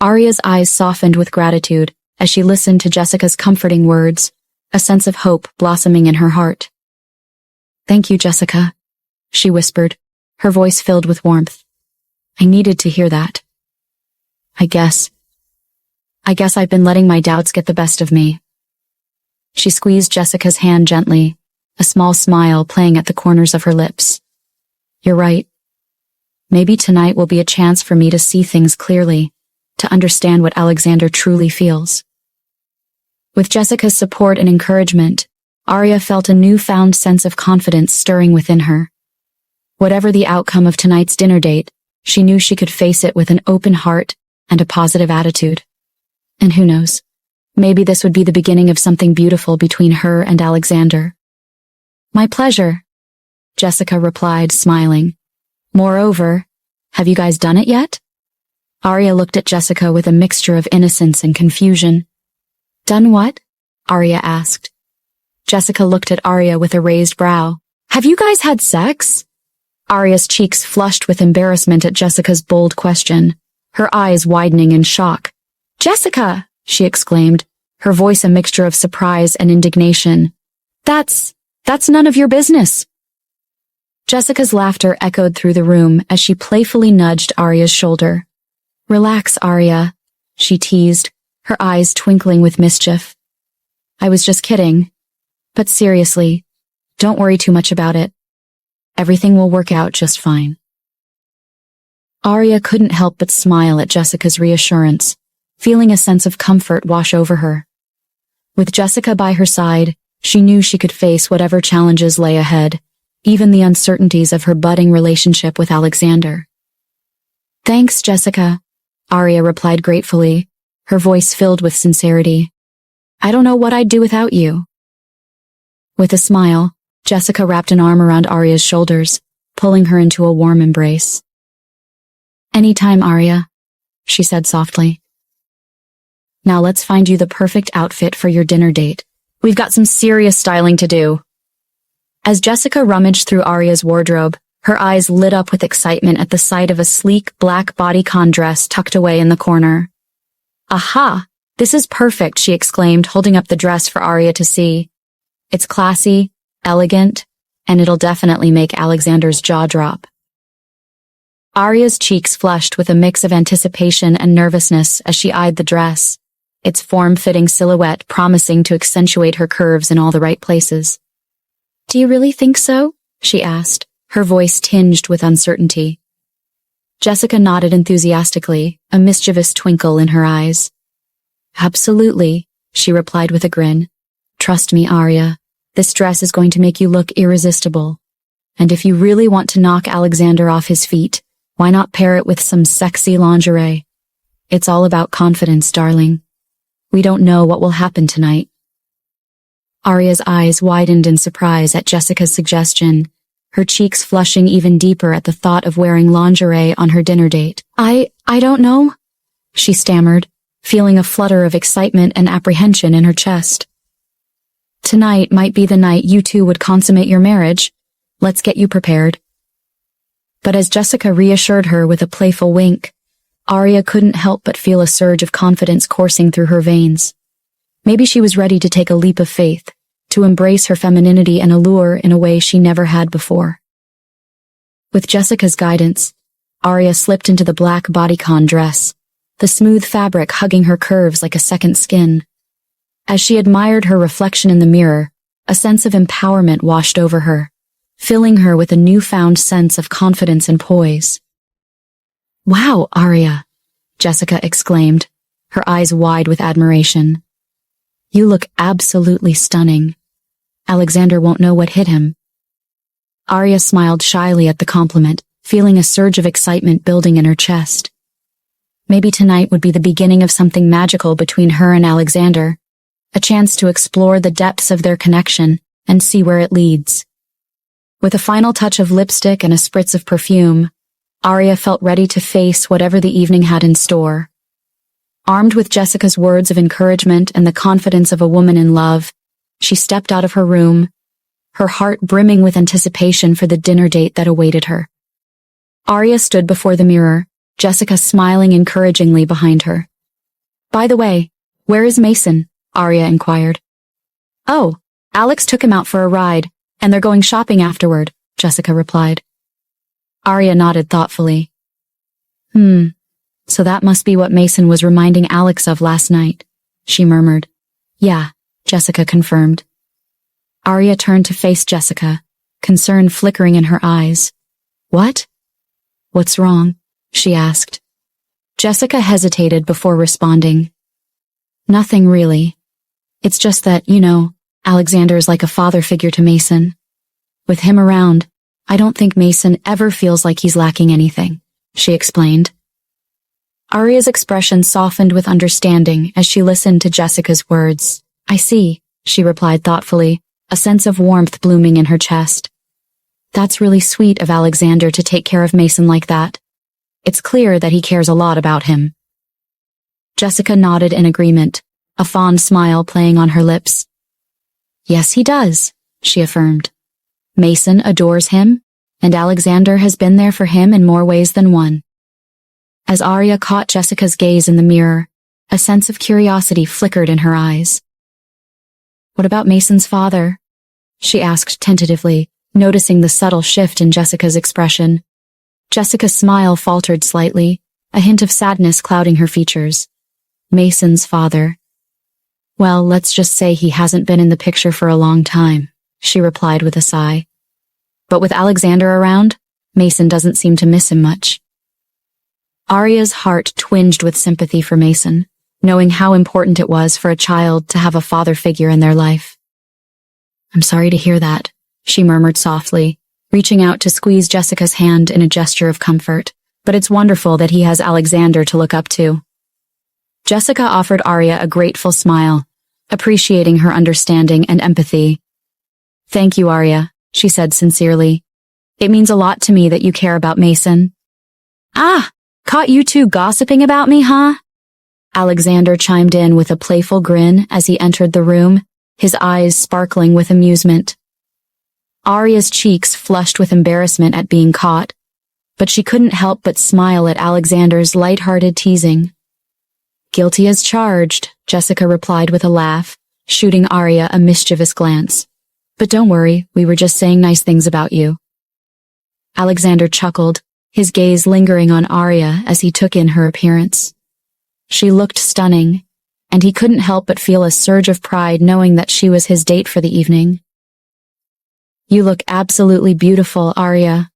Arya's eyes softened with gratitude as she listened to Jessica's comforting words, a sense of hope blossoming in her heart. "Thank you, Jessica," she whispered, her voice filled with warmth. "I needed to hear that. I guess I've been letting my doubts get the best of me." She squeezed Jessica's hand gently, a small smile playing at the corners of her lips. "You're right. Maybe tonight will be a chance for me to see things clearly, to understand what Alexander truly feels." With Jessica's support and encouragement, Arya felt a newfound sense of confidence stirring within her. Whatever the outcome of tonight's dinner date, she knew she could face it with an open heart and a positive attitude. And who knows, maybe this would be the beginning of something beautiful between her and Alexander. "My pleasure," Jessica replied, smiling. "Moreover, have you guys done it yet?" Arya looked at Jessica with a mixture of innocence and confusion. "Done what?" Arya asked. Jessica looked at Arya with a raised brow. "Have you guys had sex?" Arya's cheeks flushed with embarrassment at Jessica's bold question, her eyes widening in shock. "Jessica!" she exclaimed, her voice a mixture of surprise and indignation. That's none of your business." Jessica's laughter echoed through the room as she playfully nudged Arya's shoulder. "Relax, Arya," she teased, her eyes twinkling with mischief. "I was just kidding. But seriously, don't worry too much about it. Everything will work out just fine." Arya couldn't help but smile at Jessica's reassurance, feeling a sense of comfort wash over her. With Jessica by her side, she knew she could face whatever challenges lay ahead, even the uncertainties of her budding relationship with Alexander. "Thanks, Jessica," Arya replied gratefully, her voice filled with sincerity. "I don't know what I'd do without you." With a smile, Jessica wrapped an arm around Arya's shoulders, pulling her into a warm embrace. "Anytime, Arya," she said softly. "Now let's find you the perfect outfit for your dinner date. We've got some serious styling to do." As Jessica rummaged through Arya's wardrobe, her eyes lit up with excitement at the sight of a sleek black bodycon dress tucked away in the corner. "Aha! This is perfect," she exclaimed, holding up the dress for Arya to see. "It's classy, elegant, and it'll definitely make Alexander's jaw drop." Arya's cheeks flushed with a mix of anticipation and nervousness as she eyed the dress, its form-fitting silhouette promising to accentuate her curves in all the right places. "Do you really think so?" she asked, her voice tinged with uncertainty. Jessica nodded enthusiastically, a mischievous twinkle in her eyes. "Absolutely," she replied with a grin. "Trust me, Arya, this dress is going to make you look irresistible. And if you really want to knock Alexander off his feet, why not pair it with some sexy lingerie? It's all about confidence, darling. We don't know what will happen tonight." Arya's eyes widened in surprise at Jessica's suggestion, her cheeks flushing even deeper at the thought of wearing lingerie on her dinner date. I don't know," she stammered, feeling a flutter of excitement and apprehension in her chest. "Tonight might be the night you two would consummate your marriage. Let's get you prepared." But as Jessica reassured her with a playful wink, Arya couldn't help but feel a surge of confidence coursing through her veins. Maybe she was ready to take a leap of faith, to embrace her femininity and allure in a way she never had before. With Jessica's guidance, Arya slipped into the black bodycon dress, the smooth fabric hugging her curves like a second skin. As she admired her reflection in the mirror, a sense of empowerment washed over her, filling her with a newfound sense of confidence and poise. "Wow, Arya," Jessica exclaimed, her eyes wide with admiration. "You look absolutely stunning. Alexander won't know what hit him." Arya smiled shyly at the compliment, feeling a surge of excitement building in her chest. Maybe tonight would be the beginning of something magical between her and Alexander, a chance to explore the depths of their connection and see where it leads. With a final touch of lipstick and a spritz of perfume, Arya felt ready to face whatever the evening had in store. Armed with Jessica's words of encouragement and the confidence of a woman in love, she stepped out of her room, her heart brimming with anticipation for the dinner date that awaited her. Arya stood before the mirror, Jessica smiling encouragingly behind her. "By the way, where is Mason?" Arya inquired. "Oh, Alex took him out for a ride, and they're going shopping afterward," Jessica replied. Arya nodded thoughtfully. So that must be what Mason was reminding Alex of last night," she murmured. "Yeah," Jessica confirmed. Arya turned to face Jessica, concern flickering in her eyes. "What? What's wrong?" she asked. Jessica hesitated before responding. "Nothing really. It's just that, Alexander is like a father figure to Mason. With him around, I don't think Mason ever feels like he's lacking anything," she explained. Arya's expression softened with understanding as she listened to Jessica's words. "I see," she replied thoughtfully, a sense of warmth blooming in her chest. "That's really sweet of Alexander to take care of Mason like that. It's clear that he cares a lot about him." Jessica nodded in agreement, a fond smile playing on her lips. "Yes, he does," she affirmed. "Mason adores him, and Alexander has been there for him in more ways than one." As Arya caught Jessica's gaze in the mirror, a sense of curiosity flickered in her eyes. "What about Mason's father?" she asked tentatively, noticing the subtle shift in Jessica's expression. Jessica's smile faltered slightly, a hint of sadness clouding her features. "Mason's father. Well, let's just say he hasn't been in the picture for a long time," she replied with a sigh. "But with Alexander around, Mason doesn't seem to miss him much." Arya's heart twinged with sympathy for Mason, knowing how important it was for a child to have a father figure in their life. "I'm sorry to hear that," she murmured softly, reaching out to squeeze Jessica's hand in a gesture of comfort. "But it's wonderful that he has Alexander to look up to." Jessica offered Arya a grateful smile, appreciating her understanding and empathy. "Thank you, Arya," she said sincerely. "It means a lot to me that you care about Mason." "Ah, caught you two gossiping about me, huh?" Alexander chimed in with a playful grin as he entered the room, his eyes sparkling with amusement. Arya's cheeks flushed with embarrassment at being caught, but she couldn't help but smile at Alexander's light-hearted teasing. "Guilty as charged," Jessica replied with a laugh, shooting Arya a mischievous glance. "But don't worry, we were just saying nice things about you." Alexander chuckled, his gaze lingering on Arya as he took in her appearance. She looked stunning, and he couldn't help but feel a surge of pride knowing that she was his date for the evening. "You look absolutely beautiful, Arya,"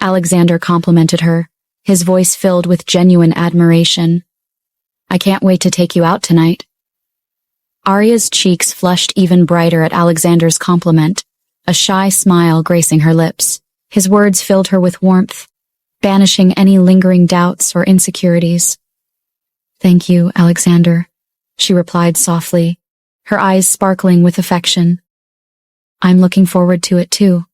Alexander complimented her, his voice filled with genuine admiration. "I can't wait to take you out tonight." Arya's cheeks flushed even brighter at Alexander's compliment, a shy smile gracing her lips. His words filled her with warmth, banishing any lingering doubts or insecurities. "Thank you, Alexander," she replied softly, her eyes sparkling with affection. "I'm looking forward to it too."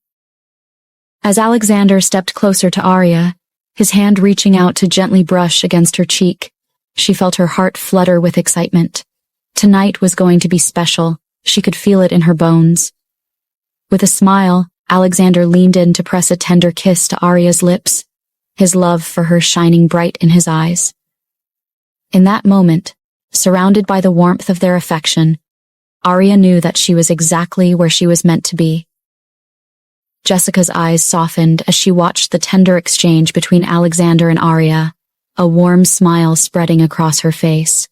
As Alexander stepped closer to Arya, his hand reaching out to gently brush against her cheek, she felt her heart flutter with excitement. Tonight was going to be special, she could feel it in her bones. With a smile, Alexander leaned in to press a tender kiss to Arya's lips, his love for her shining bright in his eyes. In that moment, surrounded by the warmth of their affection, Arya knew that she was exactly where she was meant to be. Jessica's eyes softened as she watched the tender exchange between Alexander and Arya, a warm smile spreading across her face.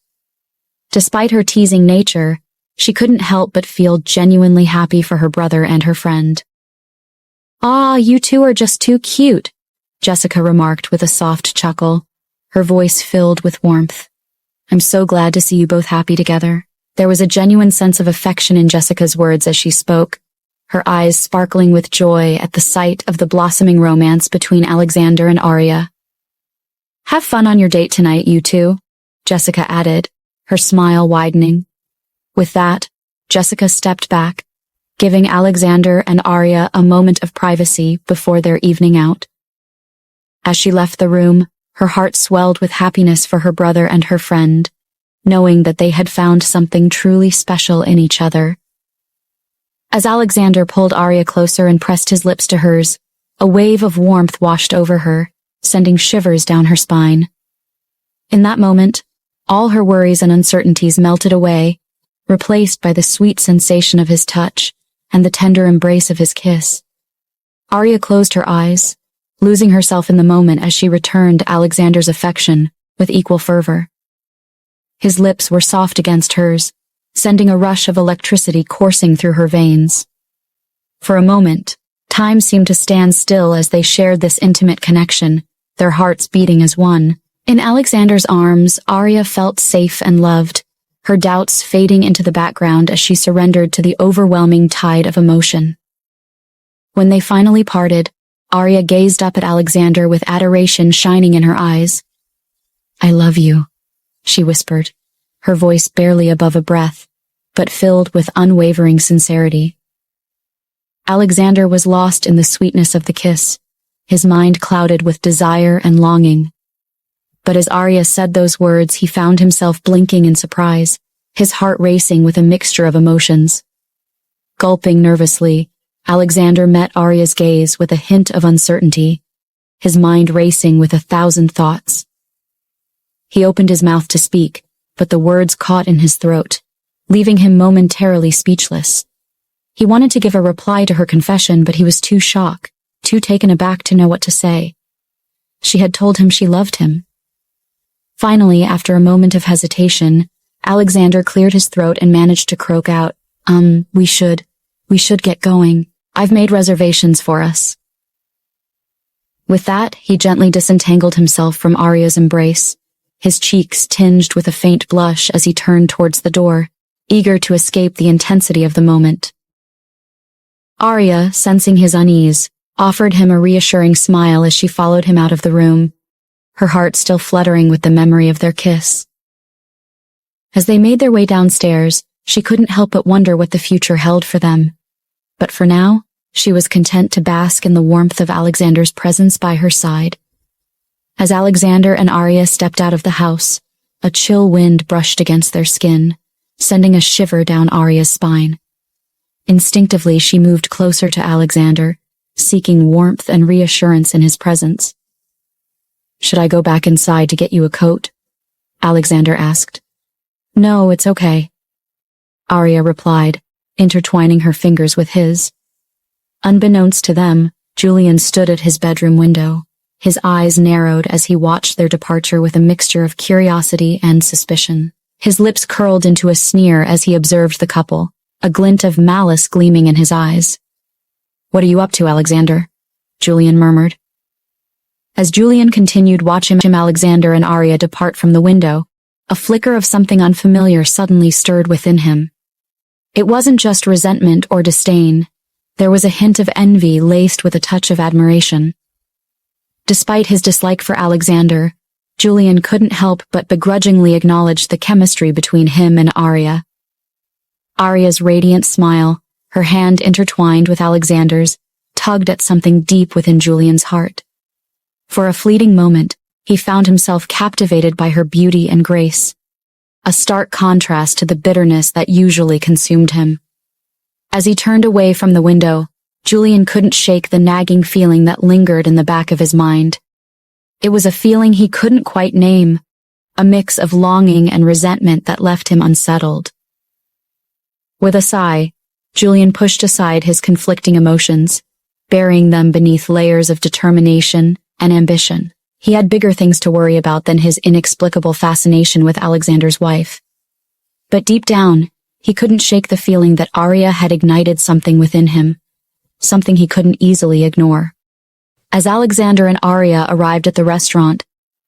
Despite her teasing nature, she couldn't help but feel genuinely happy for her brother and her friend. "Aw, you two are just too cute," Jessica remarked with a soft chuckle, her voice filled with warmth. "I'm so glad to see you both happy together." There was a genuine sense of affection in Jessica's words as she spoke, her eyes sparkling with joy at the sight of the blossoming romance between Alexander and Arya. "Have fun on your date tonight, you two," Jessica added, her smile widening. With that, Jessica stepped back, giving Alexander and Arya a moment of privacy before their evening out. As she left the room, her heart swelled with happiness for her brother and her friend, knowing that they had found something truly special in each other. As Alexander pulled Arya closer and pressed his lips to hers, a wave of warmth washed over her, sending shivers down her spine. In that moment, all her worries and uncertainties melted away, replaced by the sweet sensation of his touch and the tender embrace of his kiss. Arya closed her eyes, losing herself in the moment as she returned Alexander's affection with equal fervor. His lips were soft against hers, sending a rush of electricity coursing through her veins. For a moment, time seemed to stand still as they shared this intimate connection, their hearts beating as one. In Alexander's arms, Arya felt safe and loved, her doubts fading into the background as she surrendered to the overwhelming tide of emotion. When they finally parted, Arya gazed up at Alexander with adoration shining in her eyes. "I love you," she whispered, her voice barely above a breath, but filled with unwavering sincerity. Alexander was lost in the sweetness of the kiss, his mind clouded with desire and longing. But as Arya said those words, he found himself blinking in surprise, his heart racing with a mixture of emotions. Gulping nervously, Alexander met Arya's gaze with a hint of uncertainty, his mind racing with 1,000 thoughts. He opened his mouth to speak, but the words caught in his throat, leaving him momentarily speechless. He wanted to give a reply to her confession, but he was too shocked, too taken aback to know what to say. She had told him she loved him. Finally, after a moment of hesitation, Alexander cleared his throat and managed to croak out, we should get going. I've made reservations for us." With that, he gently disentangled himself from Arya's embrace, his cheeks tinged with a faint blush as he turned towards the door, eager to escape the intensity of the moment. Arya, sensing his unease, offered him a reassuring smile as she followed him out of the room, her heart still fluttering with the memory of their kiss. As they made their way downstairs, she couldn't help but wonder what the future held for them. But for now, she was content to bask in the warmth of Alexander's presence by her side. As Alexander and Arya stepped out of the house, a chill wind brushed against their skin, sending a shiver down Arya's spine. Instinctively, she moved closer to Alexander, seeking warmth and reassurance in his presence. "Should I go back inside to get you a coat?" Alexander asked. "No, it's okay," Arya replied, intertwining her fingers with his. Unbeknownst to them, Julian stood at his bedroom window, his eyes narrowed as he watched their departure with a mixture of curiosity and suspicion. His lips curled into a sneer as he observed the couple, a glint of malice gleaming in his eyes. "What are you up to, Alexander?" Julian murmured. As Julian continued watching Alexander and Arya depart from the window, a flicker of something unfamiliar suddenly stirred within him. It wasn't just resentment or disdain. There was a hint of envy laced with a touch of admiration. Despite his dislike for Alexander, Julian couldn't help but begrudgingly acknowledge the chemistry between him and Arya. Arya's radiant smile, her hand intertwined with Alexander's, tugged at something deep within Julian's heart. For a fleeting moment, he found himself captivated by her beauty and grace, a stark contrast to the bitterness that usually consumed him. As he turned away from the window, Julian couldn't shake the nagging feeling that lingered in the back of his mind. It was a feeling he couldn't quite name, a mix of longing and resentment that left him unsettled. With a sigh, Julian pushed aside his conflicting emotions, burying them beneath layers of determination and ambition. He had bigger things to worry about than his inexplicable fascination with Alexander's wife. But deep down, he couldn't shake the feeling that Arya had ignited something within him, something he couldn't easily ignore. As Alexander and Arya arrived at the restaurant,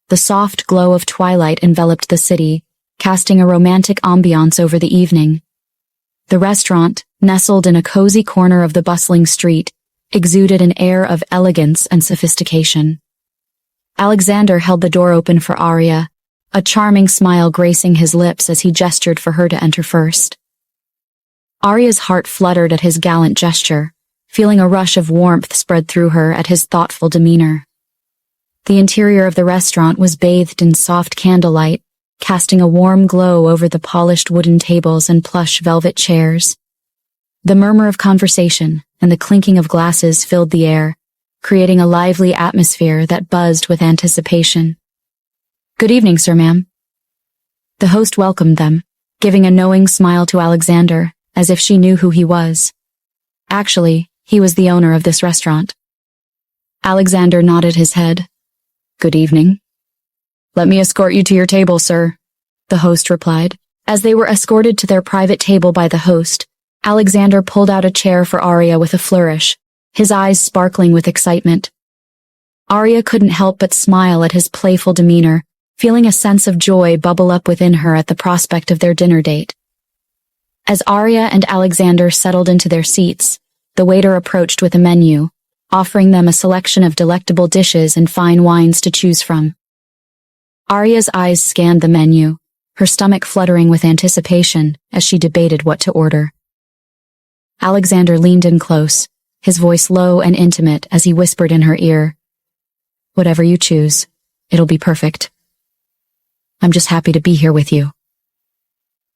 the soft glow of twilight enveloped the city, casting a romantic ambiance over the evening. The restaurant, nestled in a cozy corner of the bustling street, exuded an air of elegance and sophistication. Alexander held the door open for Arya, a charming smile gracing his lips as he gestured for her to enter first. Arya's heart fluttered at his gallant gesture, feeling a rush of warmth spread through her at his thoughtful demeanor. The interior of the restaurant was bathed in soft candlelight, casting a warm glow over the polished wooden tables and plush velvet chairs. The murmur of conversation and the clinking of glasses filled the air, creating a lively atmosphere that buzzed with anticipation. "Good evening, sir, ma'am." The host welcomed them, giving a knowing smile to Alexander, as if she knew who he was. Actually, he was the owner of this restaurant. Alexander nodded his head. "Good evening." "Let me escort you to your table, sir," the host replied. As they were escorted to their private table by the host, Alexander pulled out a chair for Arya with a flourish, his eyes sparkling with excitement. Arya couldn't help but smile at his playful demeanor, feeling a sense of joy bubble up within her at the prospect of their dinner date. As Arya and Alexander settled into their seats, the waiter approached with a menu, offering them a selection of delectable dishes and fine wines to choose from. Arya's eyes scanned the menu, her stomach fluttering with anticipation as she debated what to order. Alexander leaned in close, his voice low and intimate as he whispered in her ear, "Whatever you choose, it'll be perfect. I'm just happy to be here with you."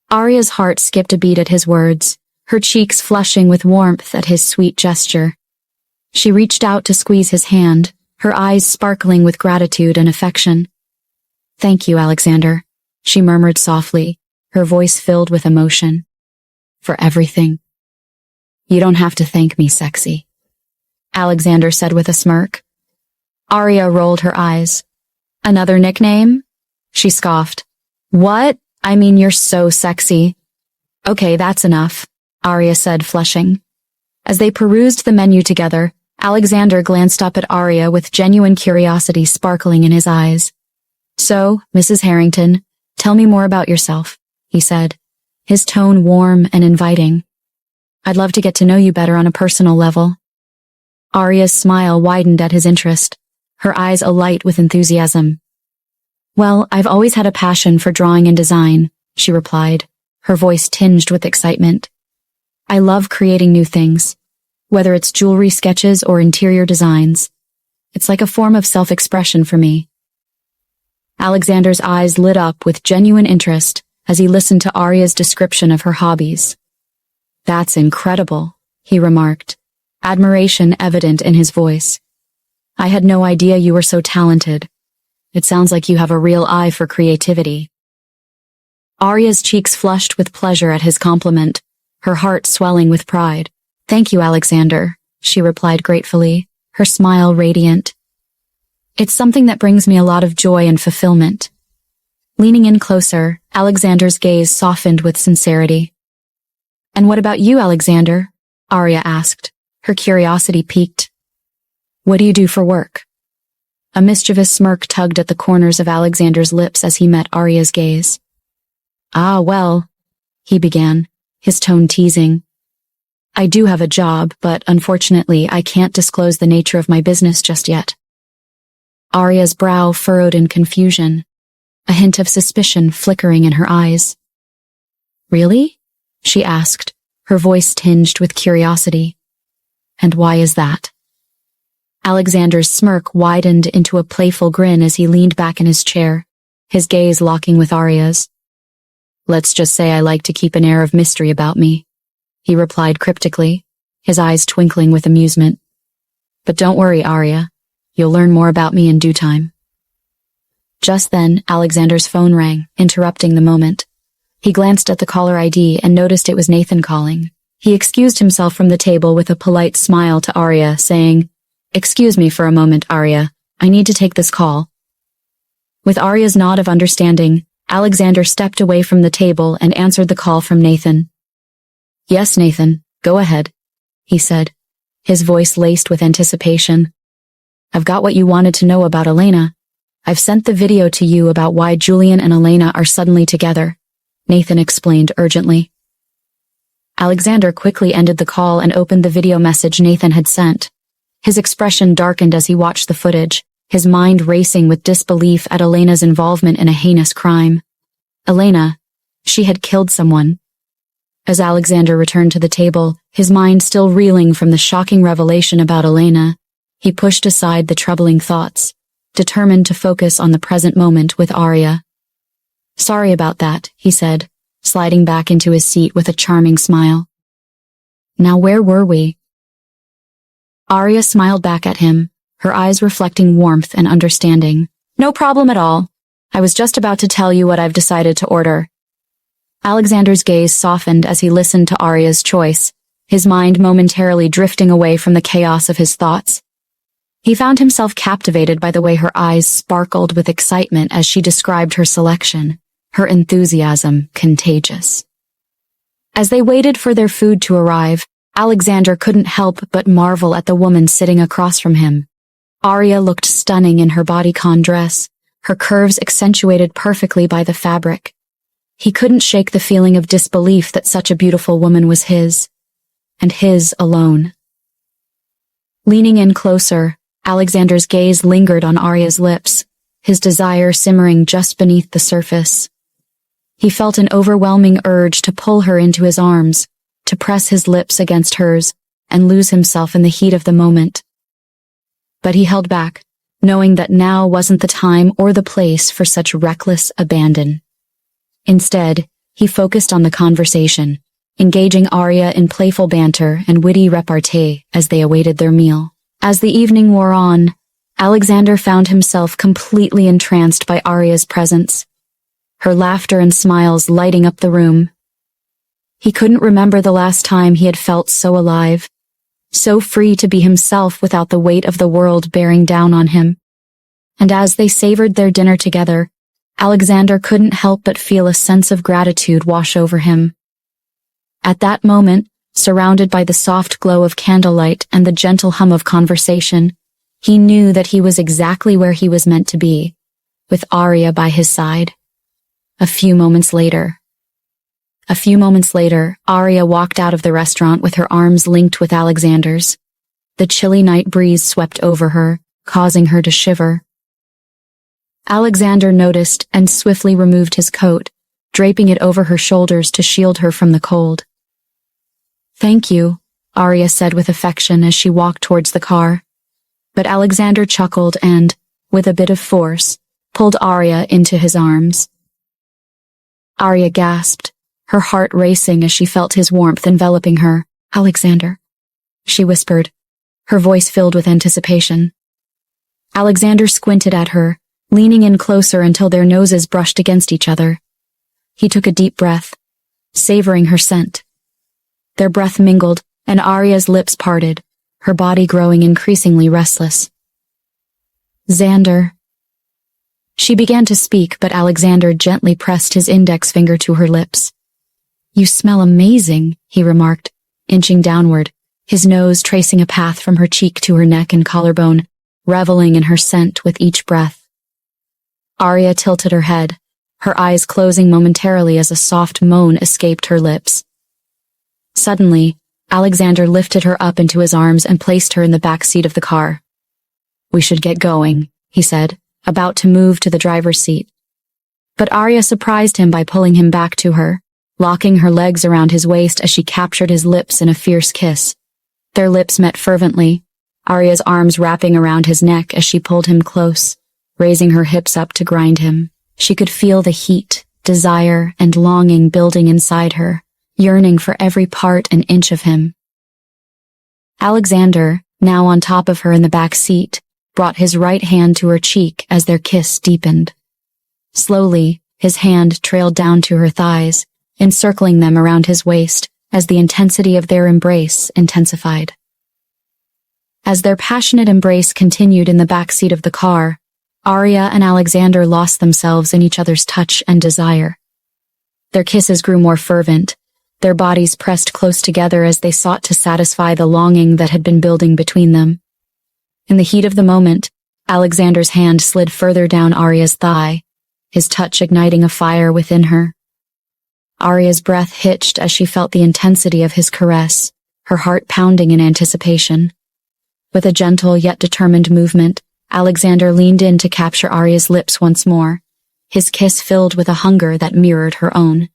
Arya's heart skipped a beat at his words, her cheeks flushing with warmth at his sweet gesture. She reached out to squeeze his hand, her eyes sparkling with gratitude and affection. "Thank you, Alexander," she murmured softly, her voice filled with emotion. "For everything." "You don't have to thank me, sexy," Alexander said with a smirk. Arya rolled her eyes. "Another nickname?" She scoffed. "What? I mean, you're so sexy." "Okay, that's enough," Arya said, flushing. As they perused the menu together, Alexander glanced up at Arya with genuine curiosity sparkling in his eyes. "So, Mrs. Harrington, tell me more about yourself," he said, his tone warm and inviting. "I'd love to get to know you better on a personal level." Arya's smile widened at his interest, her eyes alight with enthusiasm. "Well, I've always had a passion for drawing and design," she replied, her voice tinged with excitement. "I love creating new things, whether it's jewelry sketches or interior designs. It's like a form of self-expression for me." Alexander's eyes lit up with genuine interest as he listened to Arya's description of her hobbies. "That's incredible," he remarked, admiration evident in his voice. "I had no idea you were so talented. It sounds like you have a real eye for creativity." Arya's cheeks flushed with pleasure at his compliment, her heart swelling with pride. "Thank you, Alexander," she replied gratefully, her smile radiant. "It's something that brings me a lot of joy and fulfillment." Leaning in closer, Alexander's gaze softened with sincerity. "And what about you, Alexander?" Arya asked, her curiosity piqued. "What do you do for work?" A mischievous smirk tugged at the corners of Alexander's lips as he met Arya's gaze. "Ah, well," he began, his tone teasing. "I do have a job, but unfortunately I can't disclose the nature of my business just yet." Arya's brow furrowed in confusion, a hint of suspicion flickering in her eyes. "Really?" she asked, her voice tinged with curiosity. "And why is that?" Alexander's smirk widened into a playful grin as he leaned back in his chair, his gaze locking with Arya's. "Let's just say I like to keep an air of mystery about me," he replied cryptically, his eyes twinkling with amusement. "But don't worry, Arya. You'll learn more about me in due time." Just then, Alexander's phone rang, interrupting the moment. He glanced at the caller ID and noticed it was Nathan calling. He excused himself from the table with a polite smile to Arya, saying, "Excuse me for a moment, Arya. I need to take this call." With Arya's nod of understanding, Alexander stepped away from the table and answered the call from Nathan. "Yes, Nathan, go ahead," he said, his voice laced with anticipation. "I've got what you wanted to know about Elena. I've sent the video to you about why Julian and Elena are suddenly together," Nathan explained urgently. Alexander quickly ended the call and opened the video message Nathan had sent. His expression darkened as he watched the footage, his mind racing with disbelief at Elena's involvement in a heinous crime. Elena, she had killed someone. As Alexander returned to the table, his mind still reeling from the shocking revelation about Elena, he pushed aside the troubling thoughts, determined to focus on the present moment with Arya. "Sorry about that," he said, sliding back into his seat with a charming smile. "Now where were we?" Arya smiled back at him, her eyes reflecting warmth and understanding. "No problem at all. I was just about to tell you what I've decided to order." Alexander's gaze softened as he listened to Arya's choice, his mind momentarily drifting away from the chaos of his thoughts. He found himself captivated by the way her eyes sparkled with excitement as she described her selection, her enthusiasm contagious. As they waited for their food to arrive, Alexander couldn't help but marvel at the woman sitting across from him. Arya looked stunning in her bodycon dress, her curves accentuated perfectly by the fabric. He couldn't shake the feeling of disbelief that such a beautiful woman was his, and his alone. Leaning in closer, Alexander's gaze lingered on Arya's lips, his desire simmering just beneath the surface. He felt an overwhelming urge to pull her into his arms, to press his lips against hers, and lose himself in the heat of the moment. But he held back, knowing that now wasn't the time or the place for such reckless abandon. Instead, he focused on the conversation, engaging Arya in playful banter and witty repartee as they awaited their meal. As the evening wore on, Alexander found himself completely entranced by Arya's presence, her laughter and smiles lighting up the room. He couldn't remember the last time he had felt so alive, so free to be himself without the weight of the world bearing down on him. And as they savored their dinner together, Alexander couldn't help but feel a sense of gratitude wash over him. At that moment, surrounded by the soft glow of candlelight and the gentle hum of conversation, he knew that he was exactly where he was meant to be, with Arya by his side. A few moments later, Arya walked out of the restaurant with her arms linked with Alexander's. The chilly night breeze swept over her, causing her to shiver. Alexander noticed and swiftly removed his coat, draping it over her shoulders to shield her from the cold. "Thank you," Arya said with affection as she walked towards the car. But Alexander chuckled and, with a bit of force, pulled Arya into his arms. Arya gasped, her heart racing as she felt his warmth enveloping her. "Alexander," she whispered, her voice filled with anticipation. Alexander squinted at her, leaning in closer until their noses brushed against each other. He took a deep breath, savoring her scent. Their breath mingled, and Arya's lips parted, her body growing increasingly restless. "Xander." She began to speak, but Alexander gently pressed his index finger to her lips. "You smell amazing," he remarked, inching downward, his nose tracing a path from her cheek to her neck and collarbone, reveling in her scent with each breath. Arya tilted her head, her eyes closing momentarily as a soft moan escaped her lips. Suddenly, Alexander lifted her up into his arms and placed her in the back seat of the car. "We should get going," he said, about to move to the driver's seat. But Arya surprised him by pulling him back to her, locking her legs around his waist as she captured his lips in a fierce kiss. Their lips met fervently, Arya's arms wrapping around his neck as she pulled him close, raising her hips up to grind him. She could feel the heat, desire, and longing building inside her, yearning for every part and inch of him. Alexander, now on top of her in the back seat, brought his right hand to her cheek as their kiss deepened. Slowly, his hand trailed down to her thighs, encircling them around his waist as the intensity of their embrace intensified. As their passionate embrace continued in the back seat of the car, Arya and Alexander lost themselves in each other's touch and desire. Their kisses grew more fervent, their bodies pressed close together as they sought to satisfy the longing that had been building between them. In the heat of the moment, Alexander's hand slid further down Arya's thigh, his touch igniting a fire within her. Arya's breath hitched as she felt the intensity of his caress, her heart pounding in anticipation. With a gentle yet determined movement, Alexander leaned in to capture Arya's lips once more, his kiss filled with a hunger that mirrored her own.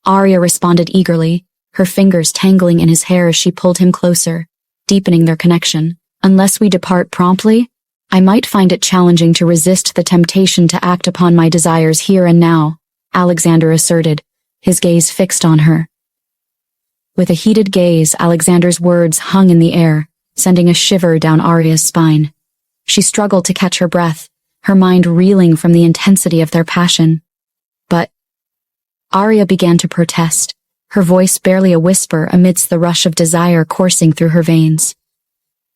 Arya responded eagerly, her fingers tangling in his hair as she pulled him closer, deepening their connection. "Unless we depart promptly, I might find it challenging to resist the temptation to act upon my desires here and now," Alexander asserted, his gaze fixed on her. With a heated gaze, Alexander's words hung in the air, sending a shiver down Arya's spine. She struggled to catch her breath, her mind reeling from the intensity of their passion. But Arya began to protest, her voice barely a whisper amidst the rush of desire coursing through her veins.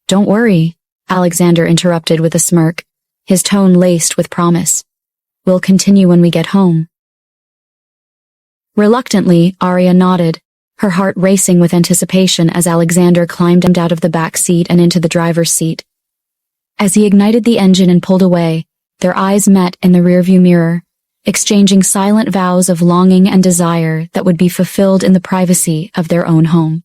"Don't worry," Alexander interrupted with a smirk, his tone laced with promise. "We'll continue when we get home." Reluctantly, Arya nodded, her heart racing with anticipation as Alexander climbed out of the back seat and into the driver's seat. As he ignited the engine and pulled away, their eyes met in the rearview mirror, exchanging silent vows of longing and desire that would be fulfilled in the privacy of their own home.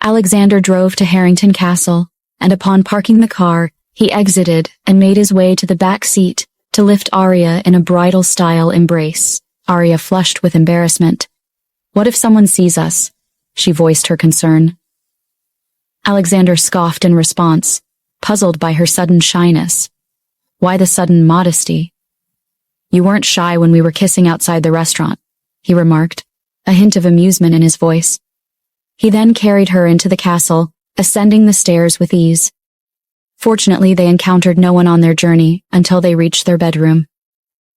Alexander drove to Harrington Castle, and upon parking the car, he exited and made his way to the back seat to lift Arya in a bridal-style embrace. Arya flushed with embarrassment. "What if someone sees us?" she voiced her concern. Alexander scoffed in response, puzzled by her sudden shyness. Why the sudden modesty? "You weren't shy when we were kissing outside the restaurant," he remarked, a hint of amusement in his voice. He then carried her into the castle, ascending the stairs with ease. Fortunately, they encountered no one on their journey until they reached their bedroom.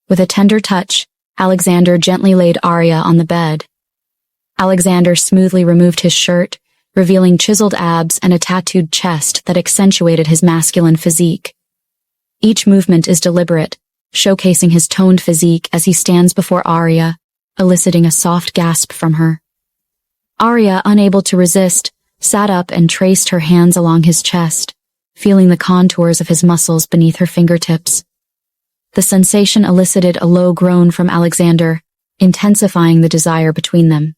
With a tender touch, Alexander gently laid Arya on the bed. Alexander smoothly removed his shirt, revealing chiseled abs and a tattooed chest that accentuated his masculine physique. Each movement is deliberate, showcasing his toned physique as he stands before Arya, eliciting a soft gasp from her. Arya, unable to resist, sat up and traced her hands along his chest, feeling the contours of his muscles beneath her fingertips. The sensation elicited a low groan from Alexander, intensifying the desire between them.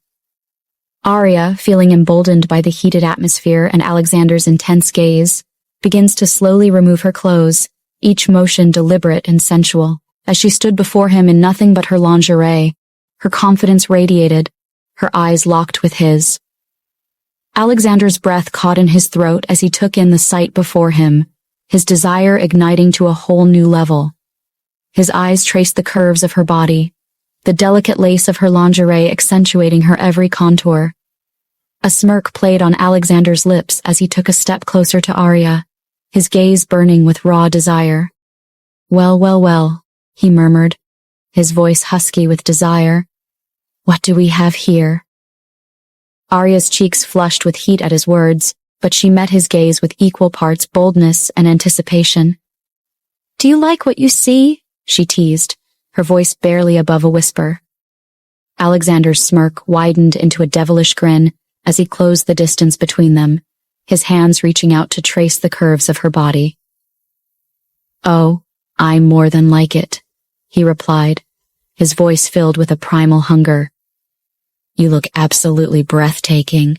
Arya, feeling emboldened by the heated atmosphere and Alexander's intense gaze, begins to slowly remove her clothes, each motion deliberate and sensual. As she stood before him in nothing but her lingerie, her confidence radiated, her eyes locked with his. Alexander's breath caught in his throat as he took in the sight before him, his desire igniting to a whole new level. His eyes traced the curves of her body, the delicate lace of her lingerie accentuating her every contour. A smirk played on Alexander's lips as he took a step closer to Arya, his gaze burning with raw desire. "Well, well, well," he murmured, his voice husky with desire. "What do we have here?" Arya's cheeks flushed with heat at his words, but she met his gaze with equal parts boldness and anticipation. "Do you like what you see?" she teased, her voice barely above a whisper. Alexander's smirk widened into a devilish grin as he closed the distance between them, his hands reaching out to trace the curves of her body. "Oh, I more than like it," he replied, his voice filled with a primal hunger. "You look absolutely breathtaking."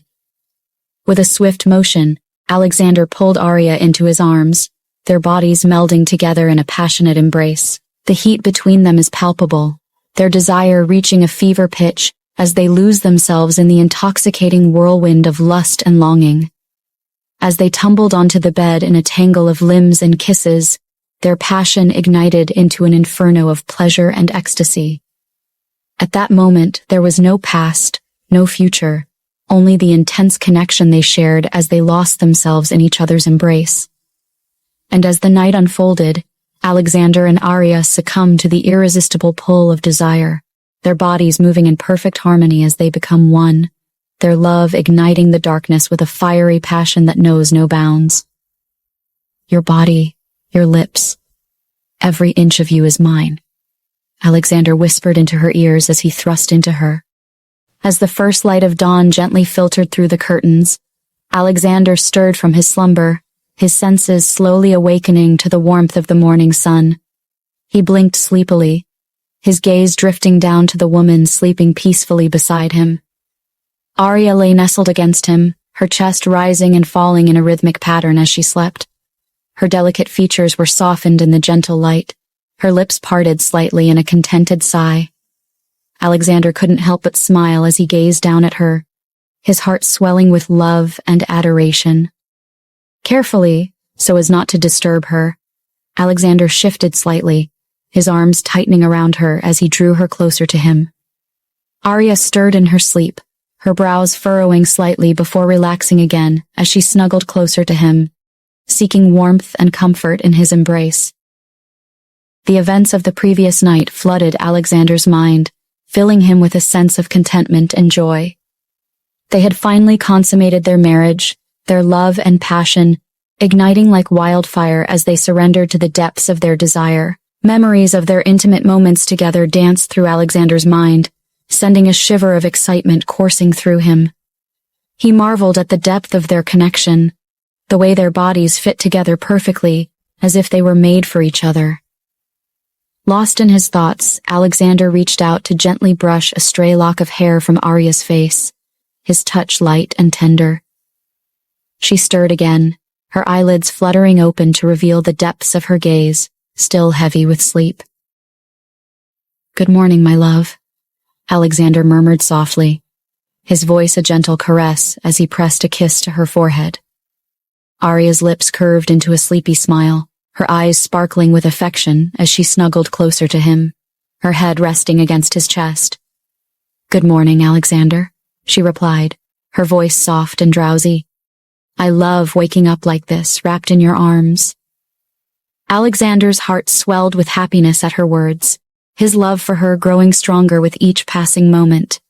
With a swift motion, Alexander pulled Arya into his arms, their bodies melding together in a passionate embrace. The heat between them is palpable, their desire reaching a fever pitch as they lose themselves in the intoxicating whirlwind of lust and longing. As they tumbled onto the bed in a tangle of limbs and kisses, their passion ignited into an inferno of pleasure and ecstasy. At that moment, there was no past, no future, only the intense connection they shared as they lost themselves in each other's embrace. And as the night unfolded, Alexander and Arya succumbed to the irresistible pull of desire, their bodies moving in perfect harmony as they become one, their love igniting the darkness with a fiery passion that knows no bounds. "Your body, your lips, every inch of you is mine," Alexander whispered into her ears as he thrust into her. As the first light of dawn gently filtered through the curtains, Alexander stirred from his slumber, his senses slowly awakening to the warmth of the morning sun. He blinked sleepily, his gaze drifting down to the woman sleeping peacefully beside him. Arya lay nestled against him, her chest rising and falling in a rhythmic pattern as she slept. Her delicate features were softened in the gentle light, her lips parted slightly in a contented sigh. Alexander couldn't help but smile as he gazed down at her, his heart swelling with love and adoration. Carefully, so as not to disturb her, Alexander shifted slightly, his arms tightening around her as he drew her closer to him. Arya stirred in her sleep, her brows furrowing slightly before relaxing again as she snuggled closer to him, seeking warmth and comfort in his embrace. The events of the previous night flooded Alexander's mind, filling him with a sense of contentment and joy. They had finally consummated their marriage, their love and passion, igniting like wildfire as they surrendered to the depths of their desire. Memories of their intimate moments together danced through Alexander's mind, sending a shiver of excitement coursing through him. He marveled at the depth of their connection, the way their bodies fit together perfectly, as if they were made for each other. Lost in his thoughts, Alexander reached out to gently brush a stray lock of hair from Arya's face, his touch light and tender. She stirred again, her eyelids fluttering open to reveal the depths of her gaze, still heavy with sleep. "Good morning, my love," Alexander murmured softly, his voice a gentle caress as he pressed a kiss to her forehead. Arya's lips curved into a sleepy smile, her eyes sparkling with affection as she snuggled closer to him, her head resting against his chest. "Good morning, Alexander," she replied, her voice soft and drowsy. "I love waking up like this, wrapped in your arms." Alexander's heart swelled with happiness at her words, his love for her growing stronger with each passing moment.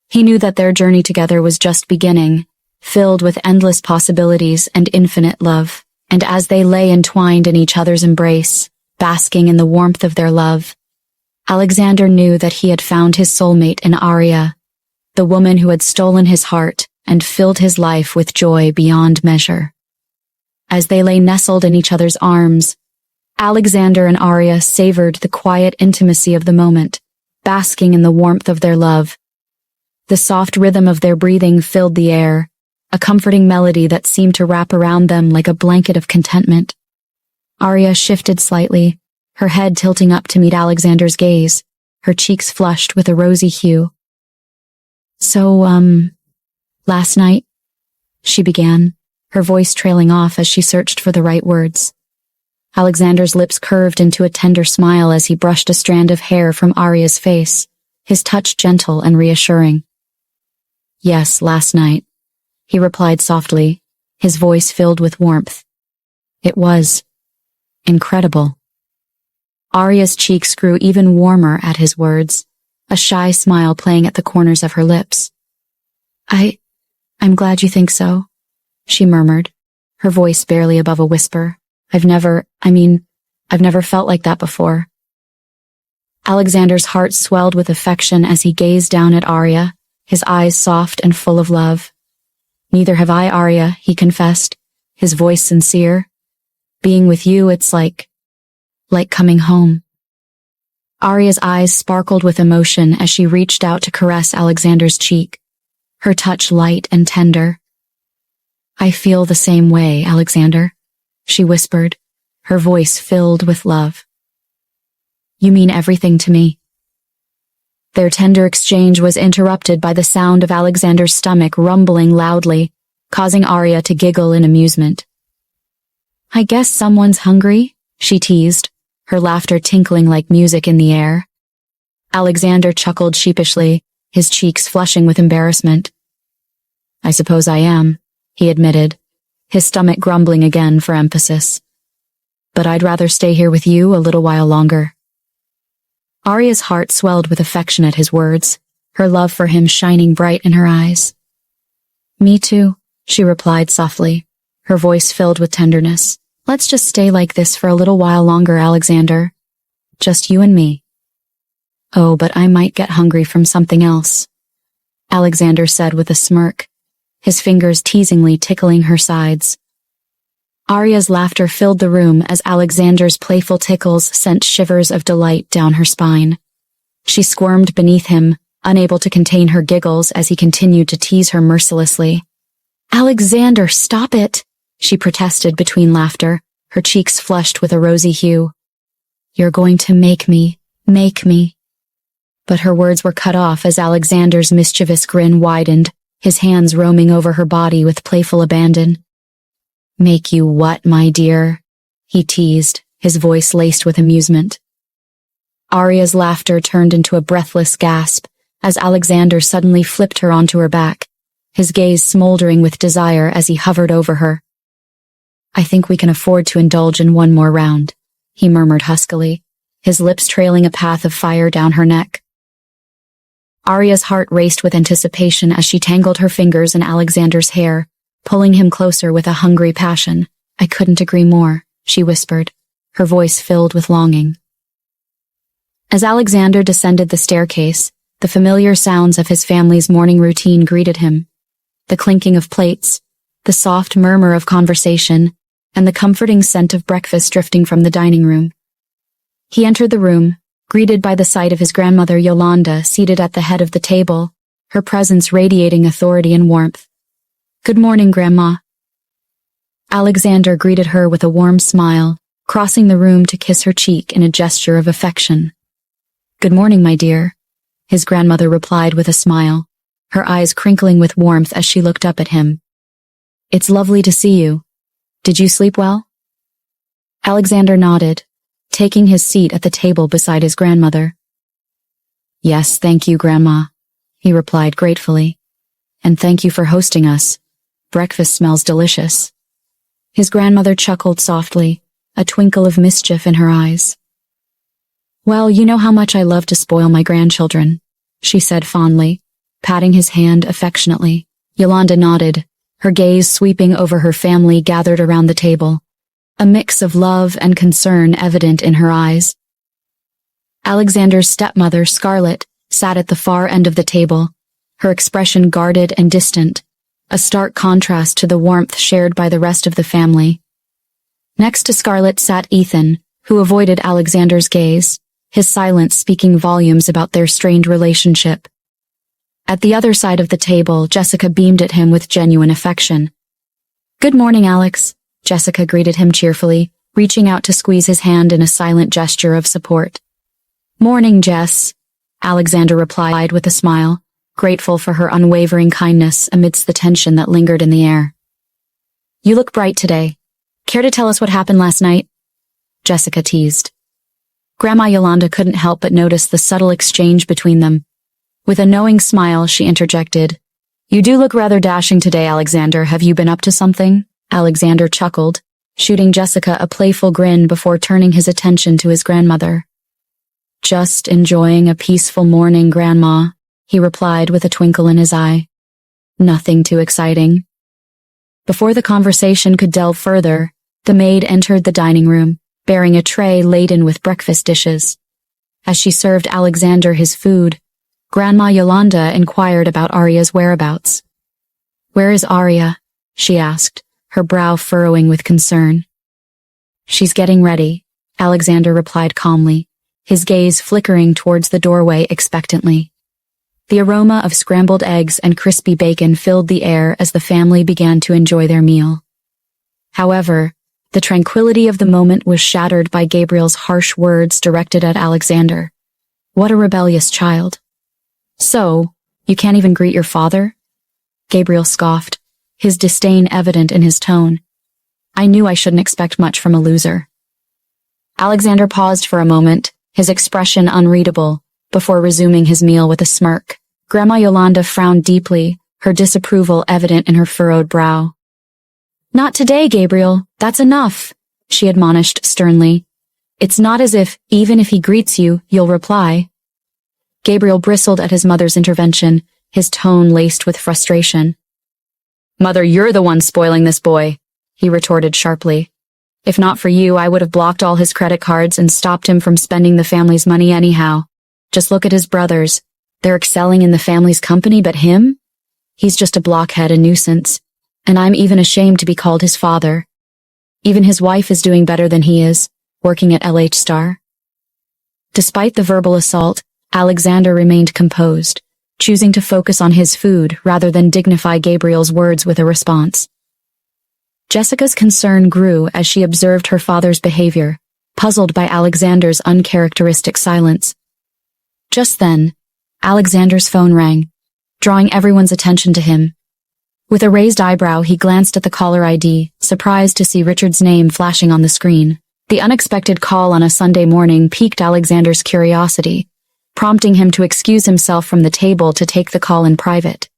He knew that their journey together was just beginning, filled with endless possibilities and infinite love, and as they lay entwined in each other's embrace, basking in the warmth of their love, Alexander knew that he had found his soulmate in Arya, the woman who had stolen his heart and filled his life with joy beyond measure. As they lay nestled in each other's arms, Alexander and Arya savored the quiet intimacy of the moment, basking in the warmth of their love. The soft rhythm of their breathing filled the air, a comforting melody that seemed to wrap around them like a blanket of contentment. Arya shifted slightly, her head tilting up to meet Alexander's gaze, her cheeks flushed with a rosy hue. "So, last night," she began, her voice trailing off as she searched for the right words. Alexander's lips curved into a tender smile as he brushed a strand of hair from Arya's face, his touch gentle and reassuring. "Yes, last night," he replied softly, his voice filled with warmth. "It was incredible." Arya's cheeks grew even warmer at his words, a shy smile playing at the corners of her lips. I'm glad you think so," she murmured, her voice barely above a whisper. I've never felt like that before." Alexander's heart swelled with affection as he gazed down at Arya, his eyes soft and full of love. "Neither have I, Arya," he confessed, his voice sincere. "Being with you, it's like coming home." Arya's eyes sparkled with emotion as she reached out to caress Alexander's cheek, her touch light and tender. "I feel the same way, Alexander," she whispered, her voice filled with love. "You mean everything to me." Their tender exchange was interrupted by the sound of Alexander's stomach rumbling loudly, causing Arya to giggle in amusement. "I guess someone's hungry," she teased, her laughter tinkling like music in the air. Alexander chuckled sheepishly, his cheeks flushing with embarrassment. "I suppose I am," he admitted, his stomach grumbling again for emphasis. "But I'd rather stay here with you a little while longer." Arya's heart swelled with affection at his words, her love for him shining bright in her eyes. "Me too," she replied softly, her voice filled with tenderness. "Let's just stay like this for a little while longer, Alexander. Just you and me." "Oh, but I might get hungry from something else," Alexander said with a smirk, his fingers teasingly tickling her sides. Arya's laughter filled the room as Alexander's playful tickles sent shivers of delight down her spine. She squirmed beneath him, unable to contain her giggles as he continued to tease her mercilessly. "Alexander, stop it!" she protested between laughter, her cheeks flushed with a rosy hue. "You're going to make me. But her words were cut off as Alexander's mischievous grin widened, his hands roaming over her body with playful abandon. "Make you what, my dear?" he teased, his voice laced with amusement. Arya's laughter turned into a breathless gasp as Alexander suddenly flipped her onto her back, his gaze smoldering with desire as he hovered over her. I think we can afford to indulge in one more round, he murmured huskily, his lips trailing a path of fire down her neck. Arya's heart raced with anticipation as she tangled her fingers in Alexander's hair, pulling him closer with a hungry passion. I couldn't agree more, she whispered, her voice filled with longing. As Alexander descended the staircase, the familiar sounds of his family's morning routine greeted him. The clinking of plates, the soft murmur of conversation, and the comforting scent of breakfast drifting from the dining room. He entered the room, greeted by the sight of his grandmother Yolanda seated at the head of the table, her presence radiating authority and warmth. Good morning, Grandma. Alexander greeted her with a warm smile, crossing the room to kiss her cheek in a gesture of affection. Good morning, my dear, his grandmother replied with a smile, her eyes crinkling with warmth as she looked up at him. It's lovely to see you. Did you sleep well? Alexander nodded, taking his seat at the table beside his grandmother. Yes, thank you, Grandma, he replied gratefully. And thank you for hosting us. Breakfast smells delicious. His grandmother chuckled softly, a twinkle of mischief in her eyes. Well, you know how much I love to spoil my grandchildren, she said fondly, patting his hand affectionately. Yolanda nodded, her gaze sweeping over her family gathered around the table, a mix of love and concern evident in her eyes. Alexander's stepmother, Scarlett, sat at the far end of the table, her expression guarded and distant, a stark contrast to the warmth shared by the rest of the family. Next to Scarlett sat Ethan, who avoided Alexander's gaze, his silence speaking volumes about their strained relationship. At the other side of the table, Jessica beamed at him with genuine affection. Good morning, Alex, Jessica greeted him cheerfully, reaching out to squeeze his hand in a silent gesture of support. Morning, Jess, Alexander replied with a smile, grateful for her unwavering kindness amidst the tension that lingered in the air. You look bright today. Care to tell us what happened last night? Jessica teased. Grandma Yolanda couldn't help but notice the subtle exchange between them. With a knowing smile, she interjected, You do look rather dashing today, Alexander. Have you been up to something? Alexander chuckled, shooting Jessica a playful grin before turning his attention to his grandmother. Just enjoying a peaceful morning, Grandma, he replied with a twinkle in his eye. Nothing too exciting. Before the conversation could delve further, the maid entered the dining room, bearing a tray laden with breakfast dishes. As she served Alexander his food, Grandma Yolanda inquired about Arya's whereabouts. Where is Arya? She asked, her brow furrowing with concern. She's getting ready, Alexander replied calmly, his gaze flickering towards the doorway expectantly. The aroma of scrambled eggs and crispy bacon filled the air as the family began to enjoy their meal. However, the tranquility of the moment was shattered by Gabriel's harsh words directed at Alexander. What a rebellious child. So, you can't even greet your father? Gabriel scoffed, his disdain evident in his tone. I knew I shouldn't expect much from a loser. Alexander paused for a moment, his expression unreadable, before resuming his meal with a smirk. Grandma Yolanda frowned deeply, her disapproval evident in her furrowed brow. Not today, Gabriel. That's enough, she admonished sternly. It's not as if, even if he greets you, you'll reply. Gabriel bristled at his mother's intervention, his tone laced with frustration. Mother, you're the one spoiling this boy, he retorted sharply. If not for you, I would have blocked all his credit cards and stopped him from spending the family's money anyhow. Just look at his brothers. They're excelling in the family's company, but him? He's just a blockhead, a nuisance. And I'm even ashamed to be called his father. Even his wife is doing better than he is, working at LH Star. Despite the verbal assault, Alexander remained composed, choosing to focus on his food rather than dignify Gabriel's words with a response. Jessica's concern grew as she observed her father's behavior, puzzled by Alexander's uncharacteristic silence. Just then, Alexander's phone rang, drawing everyone's attention to him. With a raised eyebrow, he glanced at the caller ID, surprised to see Richard's name flashing on the screen. The unexpected call on a Sunday morning piqued Alexander's curiosity, prompting him to excuse himself from the table to take the call in private.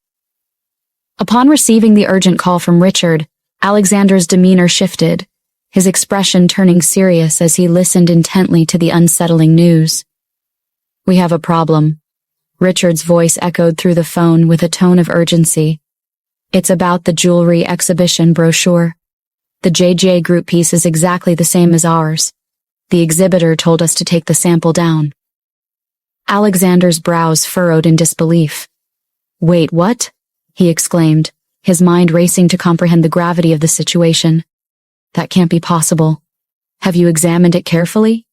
Upon receiving the urgent call from Richard, Alexander's demeanor shifted, his expression turning serious as he listened intently to the unsettling news. "We have a problem." Richard's voice echoed through the phone with a tone of urgency. "It's about the jewelry exhibition brochure. The JJ Group piece is exactly the same as ours. The exhibitor told us to take the sample down." Alexander's brows furrowed in disbelief. "Wait, what?" he exclaimed, his mind racing to comprehend the gravity of the situation. "That can't be possible. Have you examined it carefully?"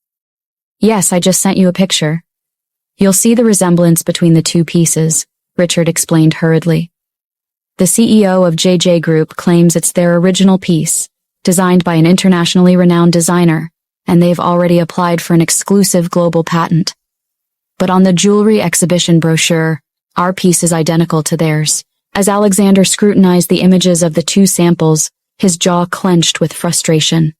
"Yes, I just sent you a picture. You'll see the resemblance between the two pieces," Richard explained hurriedly. "The CEO of JJ Group claims it's their original piece, designed by an internationally renowned designer, and they've already applied for an exclusive global patent. But on the jewelry exhibition brochure, our piece is identical to theirs." As Alexander scrutinized the images of the two samples, his jaw clenched with frustration.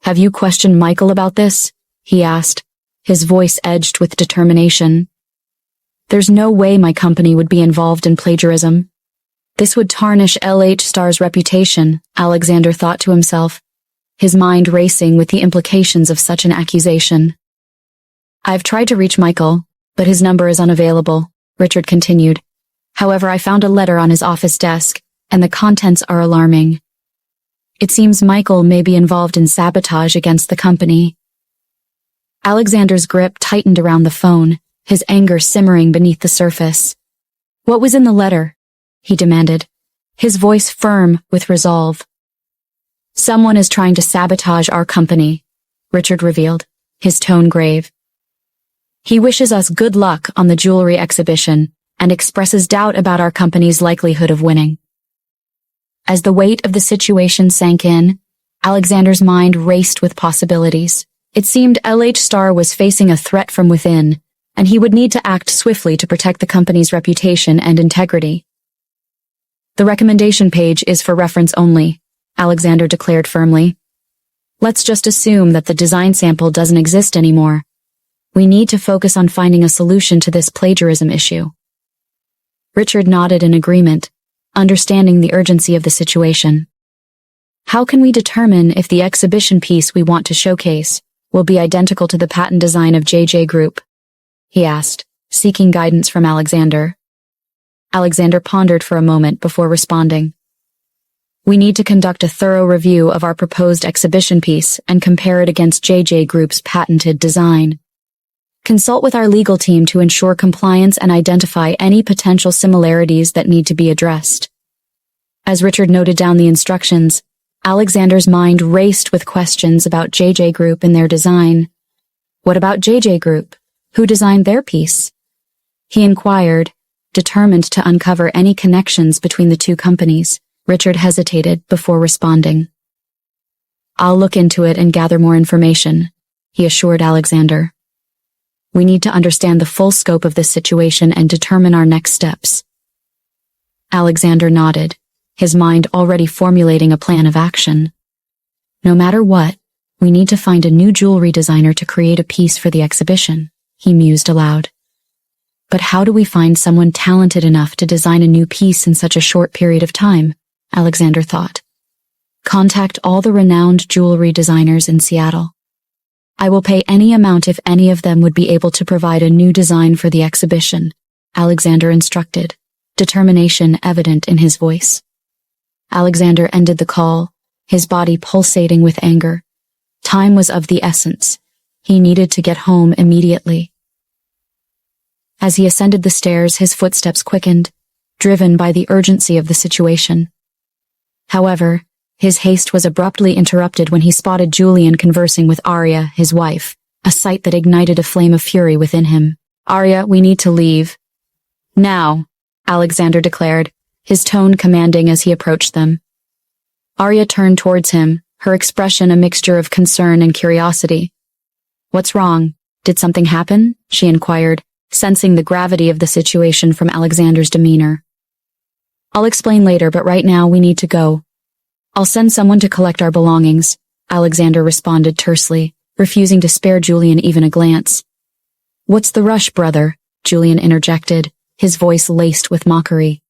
"Have you questioned Michael about this?" he asked, his voice edged with determination. "There's no way my company would be involved in plagiarism. This would tarnish LH Star's reputation," Alexander thought to himself, his mind racing with the implications of such an accusation. "I've tried to reach Michael, but his number is unavailable," Richard continued. "However, I found a letter on his office desk, and the contents are alarming. It seems Michael may be involved in sabotage against the company." Alexander's grip tightened around the phone, his anger simmering beneath the surface. "What was in the letter?" he demanded, his voice firm with resolve. "Someone is trying to sabotage our company," Richard revealed, his tone grave. "He wishes us good luck on the jewelry exhibition and expresses doubt about our company's likelihood of winning." As the weight of the situation sank in, Alexander's mind raced with possibilities. It seemed LH Star was facing a threat from within, and he would need to act swiftly to protect the company's reputation and integrity. "The recommendation page is for reference only," Alexander declared firmly. "Let's just assume that the design sample doesn't exist anymore. We need to focus on finding a solution to this plagiarism issue." Richard nodded in agreement, understanding the urgency of the situation. "How can we determine if the exhibition piece we want to showcase will be identical to the patent design of JJ Group?" he asked, seeking guidance from Alexander. Alexander pondered for a moment before responding. "We need to conduct a thorough review of our proposed exhibition piece and compare it against JJ Group's patented design. Consult with our legal team to ensure compliance and identify any potential similarities that need to be addressed." As Richard noted down the instructions, Alexander's mind raced with questions about JJ Group and their design. "What about JJ Group? Who designed their piece?" he inquired, determined to uncover any connections between the two companies. Richard hesitated before responding. "I'll look into it and gather more information," he assured Alexander. "We need to understand the full scope of this situation and determine our next steps." Alexander nodded, his mind already formulating a plan of action. "No matter what, we need to find a new jewelry designer to create a piece for the exhibition," he mused aloud. "But how do we find someone talented enough to design a new piece in such a short period of time?" Alexander thought. "Contact all the renowned jewelry designers in Seattle. I will pay any amount if any of them would be able to provide a new design for the exhibition," Alexander instructed, determination evident in his voice. Alexander ended the call, his body pulsating with anger. Time was of the essence. He needed to get home immediately. As he ascended the stairs, his footsteps quickened, driven by the urgency of the situation. However, his haste was abruptly interrupted when he spotted Julian conversing with Arya, his wife, a sight that ignited a flame of fury within him. "Arya, we need to leave." "Now," Alexander declared, his tone commanding as he approached them. Arya turned towards him, her expression a mixture of concern and curiosity. "What's wrong? Did something happen?" she inquired, sensing the gravity of the situation from Alexander's demeanor. "I'll explain later, but right now we need to go. I'll send someone to collect our belongings," Alexander responded tersely, refusing to spare Julian even a glance. "What's the rush, brother?" Julian interjected, his voice laced with mockery.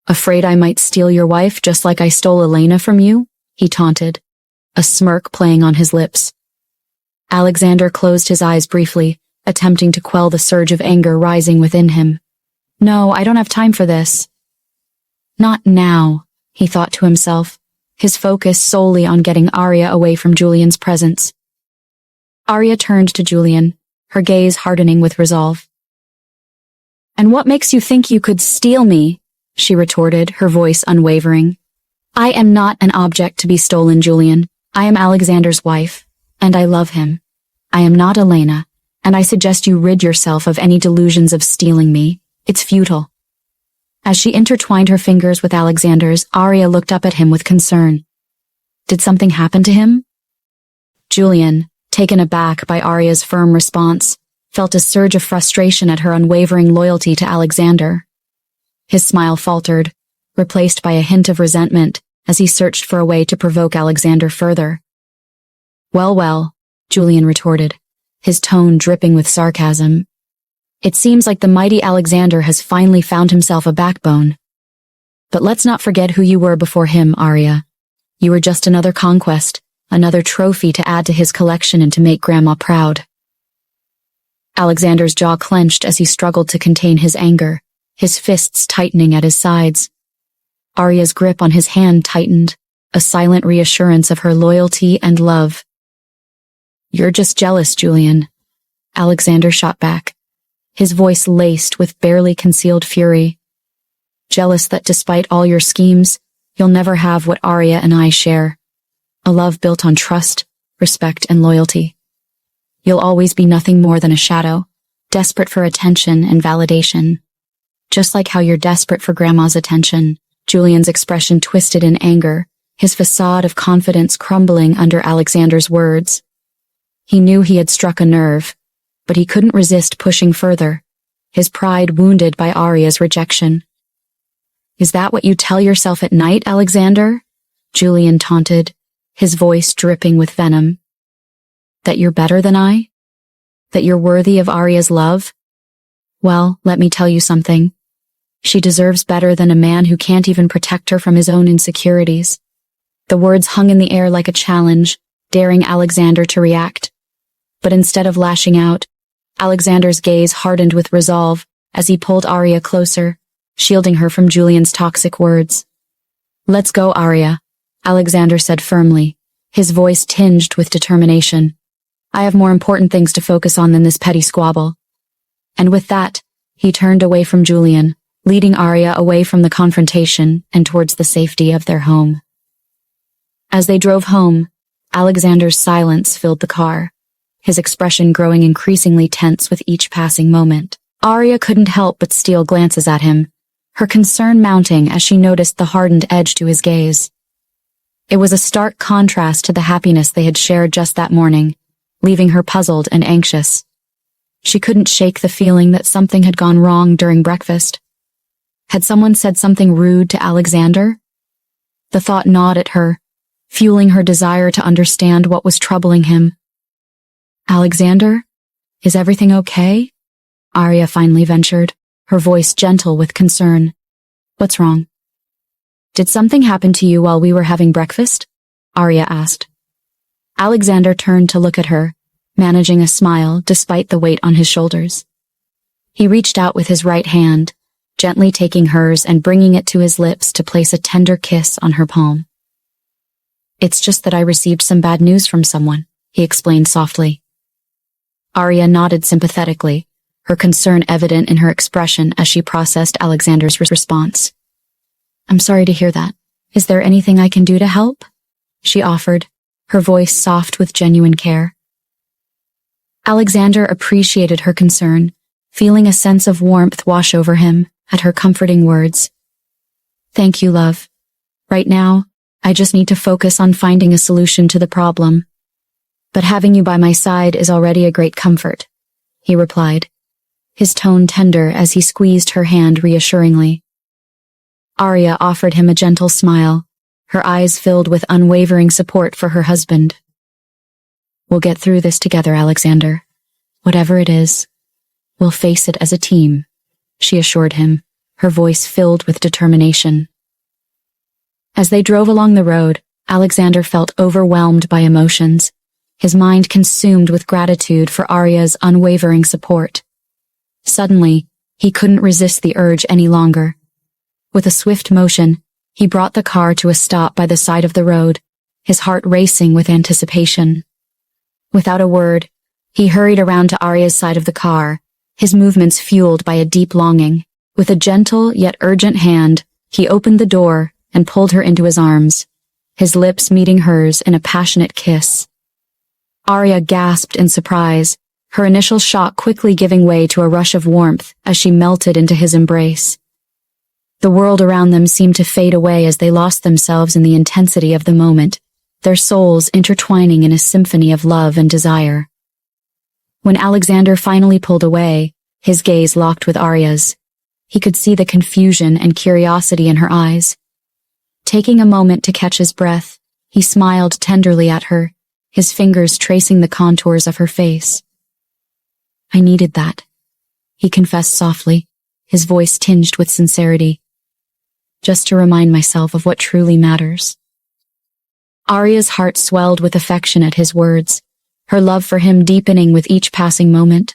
Afraid I might steal your wife just like I stole Elena from you? He taunted, a smirk playing on his lips. Alexander closed his eyes briefly, attempting to quell the surge of anger rising within him. No, I don't have time for this. Not now, he thought to himself, his focus solely on getting Arya away from Julian's presence. Arya turned to Julian, her gaze hardening with resolve. And what makes you think you could steal me? She retorted, her voice unwavering. I am not an object to be stolen, Julian. I am Alexander's wife, and I love him. I am not Elena, and I suggest you rid yourself of any delusions of stealing me. It's futile. As she intertwined her fingers with Alexander's, Arya looked up at him with concern. Did something happen to him? Julian, taken aback by Arya's firm response, felt a surge of frustration at her unwavering loyalty to Alexander. His smile faltered, replaced by a hint of resentment as he searched for a way to provoke Alexander further. Well, Julian retorted, his tone dripping with sarcasm. It seems like the mighty Alexander has finally found himself a backbone. But let's not forget who you were before him, Arya. You were just another conquest, another trophy to add to his collection and to make Grandma proud. Alexander's jaw clenched as he struggled to contain his anger, his fists tightening at his sides. Arya's grip on his hand tightened, a silent reassurance of her loyalty and love. You're just jealous, Julian, Alexander shot back, his voice laced with barely concealed fury. Jealous that despite all your schemes, you'll never have what Arya and I share, a love built on trust, respect, and loyalty. You'll always be nothing more than a shadow, desperate for attention and validation. Just like how you're desperate for Grandma's attention. Julian's expression twisted in anger, his facade of confidence crumbling under Alexander's words. He knew he had struck a nerve, but he couldn't resist pushing further, his pride wounded by Arya's rejection. Is that what you tell yourself at night, Alexander? Julian taunted, his voice dripping with venom. That you're better than I? That you're worthy of Arya's love? Well, let me tell you something. She deserves better than a man who can't even protect her from his own insecurities. The words hung in the air like a challenge, daring Alexander to react. But instead of lashing out, Alexander's gaze hardened with resolve as he pulled Arya closer, shielding her from Julian's toxic words. Let's go, Arya, Alexander said firmly, his voice tinged with determination. I have more important things to focus on than this petty squabble. And with that, he turned away from Julian, leading Arya away from the confrontation and towards the safety of their home. As they drove home, Alexander's silence filled the car, his expression growing increasingly tense with each passing moment. Arya couldn't help but steal glances at him, her concern mounting as she noticed the hardened edge to his gaze. It was a stark contrast to the happiness they had shared just that morning, leaving her puzzled and anxious. She couldn't shake the feeling that something had gone wrong during breakfast. Had someone said something rude to Alexander? The thought gnawed at her, fueling her desire to understand what was troubling him. Alexander, is everything okay? Arya finally ventured, her voice gentle with concern. What's wrong? Did something happen to you while we were having breakfast? Arya asked. Alexander turned to look at her, managing a smile despite the weight on his shoulders. He reached out with his right hand, gently taking hers and bringing it to his lips to place a tender kiss on her palm. It's just that I received some bad news from someone, he explained softly. Arya nodded sympathetically, her concern evident in her expression as she processed Alexander's response. I'm sorry to hear that. Is there anything I can do to help? She offered, her voice soft with genuine care. Alexander appreciated her concern, feeling a sense of warmth wash over him at her comforting words. Thank you, love. Right now, I just need to focus on finding a solution to the problem. But having you by my side is already a great comfort, he replied, his tone tender as he squeezed her hand reassuringly. Arya offered him a gentle smile, her eyes filled with unwavering support for her husband. We'll get through this together, Alexander. Whatever it is, we'll face it as a team, she assured him, her voice filled with determination. As they drove along the road, Alexander felt overwhelmed by emotions, his mind consumed with gratitude for Arya's unwavering support. Suddenly, he couldn't resist the urge any longer. With a swift motion, he brought the car to a stop by the side of the road, his heart racing with anticipation. Without a word, he hurried around to Arya's side of the car, his movements fueled by a deep longing. With a gentle yet urgent hand, he opened the door and pulled her into his arms, his lips meeting hers in a passionate kiss. Arya gasped in surprise, her initial shock quickly giving way to a rush of warmth as she melted into his embrace. The world around them seemed to fade away as they lost themselves in the intensity of the moment, their souls intertwining in a symphony of love and desire. When Alexander finally pulled away, his gaze locked with Arya's. He could see the confusion and curiosity in her eyes. Taking a moment to catch his breath, he smiled tenderly at her, his fingers tracing the contours of her face. "I needed that," he confessed softly, his voice tinged with sincerity. "Just to remind myself of what truly matters." Arya's heart swelled with affection at his words, her love for him deepening with each passing moment.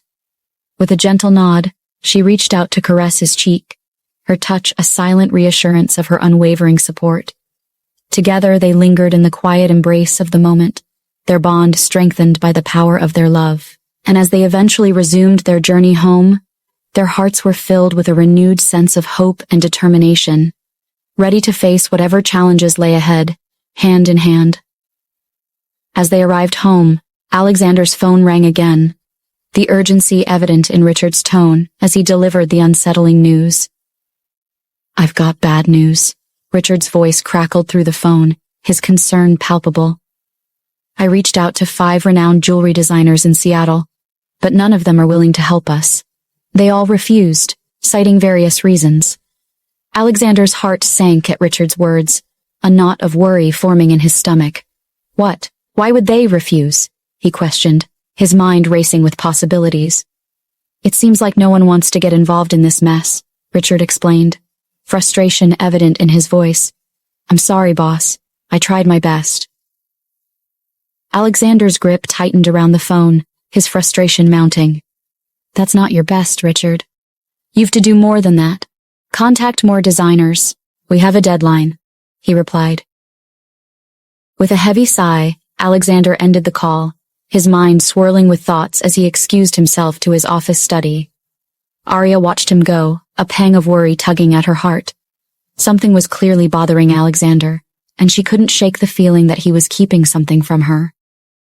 With a gentle nod, she reached out to caress his cheek, her touch a silent reassurance of her unwavering support. Together they lingered in the quiet embrace of the moment, their bond strengthened by the power of their love. And as they eventually resumed their journey home, their hearts were filled with a renewed sense of hope and determination, ready to face whatever challenges lay ahead, hand in hand. As they arrived home, Alexander's phone rang again, the urgency evident in Richard's tone as he delivered the unsettling news. "I've got bad news," Richard's voice crackled through the phone, his concern palpable. "I reached out to 5 renowned jewelry designers in Seattle, but none of them are willing to help us. They all refused, citing various reasons." Alexander's heart sank at Richard's words, a knot of worry forming in his stomach. "What? Why would they refuse?" he questioned, his mind racing with possibilities. "It seems like no one wants to get involved in this mess," Richard explained, frustration evident in his voice. "I'm sorry, boss. I tried my best." Alexander's grip tightened around the phone, his frustration mounting. "That's not your best, Richard. You've to do more than that. Contact more designers. We have a deadline," he replied. With a heavy sigh, Alexander ended the call, his mind swirling with thoughts as he excused himself to his office study. Arya watched him go, a pang of worry tugging at her heart. Something was clearly bothering Alexander, and she couldn't shake the feeling that he was keeping something from her.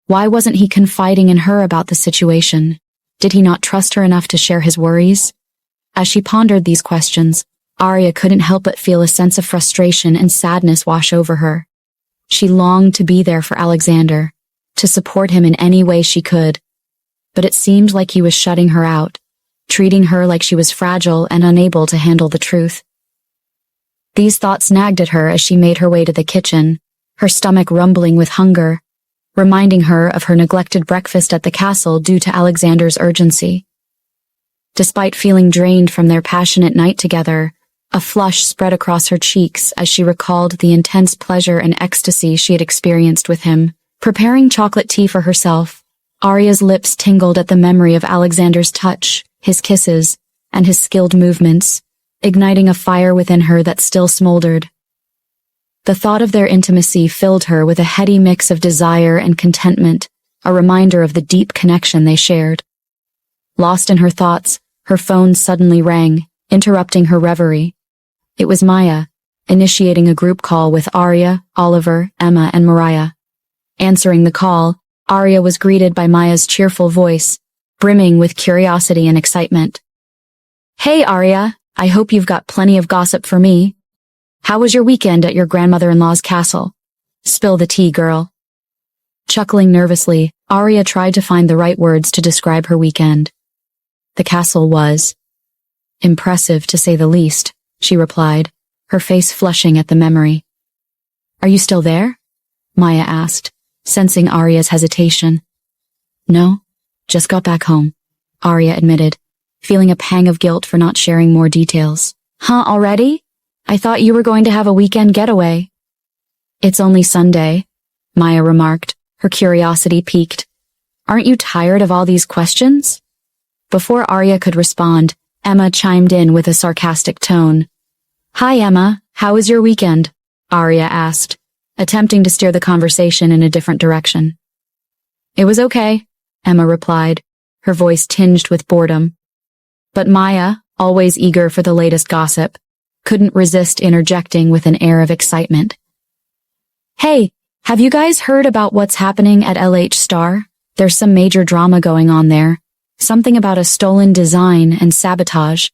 Why wasn't he confiding in her about the situation? Did he not trust her enough to share his worries? As she pondered these questions, Arya couldn't help but feel a sense of frustration and sadness wash over her. She longed to be there for Alexander, to support him in any way she could, but it seemed like he was shutting her out, treating her like she was fragile and unable to handle the truth. These thoughts nagged at her as she made her way to the kitchen, her stomach rumbling with hunger, reminding her of her neglected breakfast at the castle due to Alexander's urgency. Despite feeling drained from their passionate night together, a flush spread across her cheeks as she recalled the intense pleasure and ecstasy she had experienced with him. Preparing chocolate tea for herself, Arya's lips tingled at the memory of Alexander's touch, his kisses, and his skilled movements, igniting a fire within her that still smoldered. The thought of their intimacy filled her with a heady mix of desire and contentment, a reminder of the deep connection they shared. Lost in her thoughts, her phone suddenly rang, interrupting her reverie. It was Maya, initiating a group call with Arya, Oliver, Emma, and Mariah. Answering the call, Arya was greeted by Maya's cheerful voice, brimming with curiosity and excitement. "Hey, Arya, I hope you've got plenty of gossip for me. How was your weekend at your grandmother-in-law's castle? Spill the tea, girl." Chuckling nervously, Arya tried to find the right words to describe her weekend. "The castle was impressive, to say the least," she replied, her face flushing at the memory. "Are you still there?" Maya asked, sensing Arya's hesitation. "No, just got back home," Arya admitted, feeling a pang of guilt for not sharing more details. Huh, already? I thought you were going to have a weekend getaway. It's only Sunday, Maya remarked, her curiosity piqued. Aren't you tired of all these questions? Before Arya could respond, Emma chimed in with a sarcastic tone. Hi, Emma. How was your weekend? Arya asked, attempting to steer the conversation in a different direction. It was okay, Emma replied, her voice tinged with boredom. But Maya, always eager for the latest gossip, couldn't resist interjecting with an air of excitement. Hey, have you guys heard about what's happening at LH Star? There's some major drama going on there. Something about a stolen design and sabotage.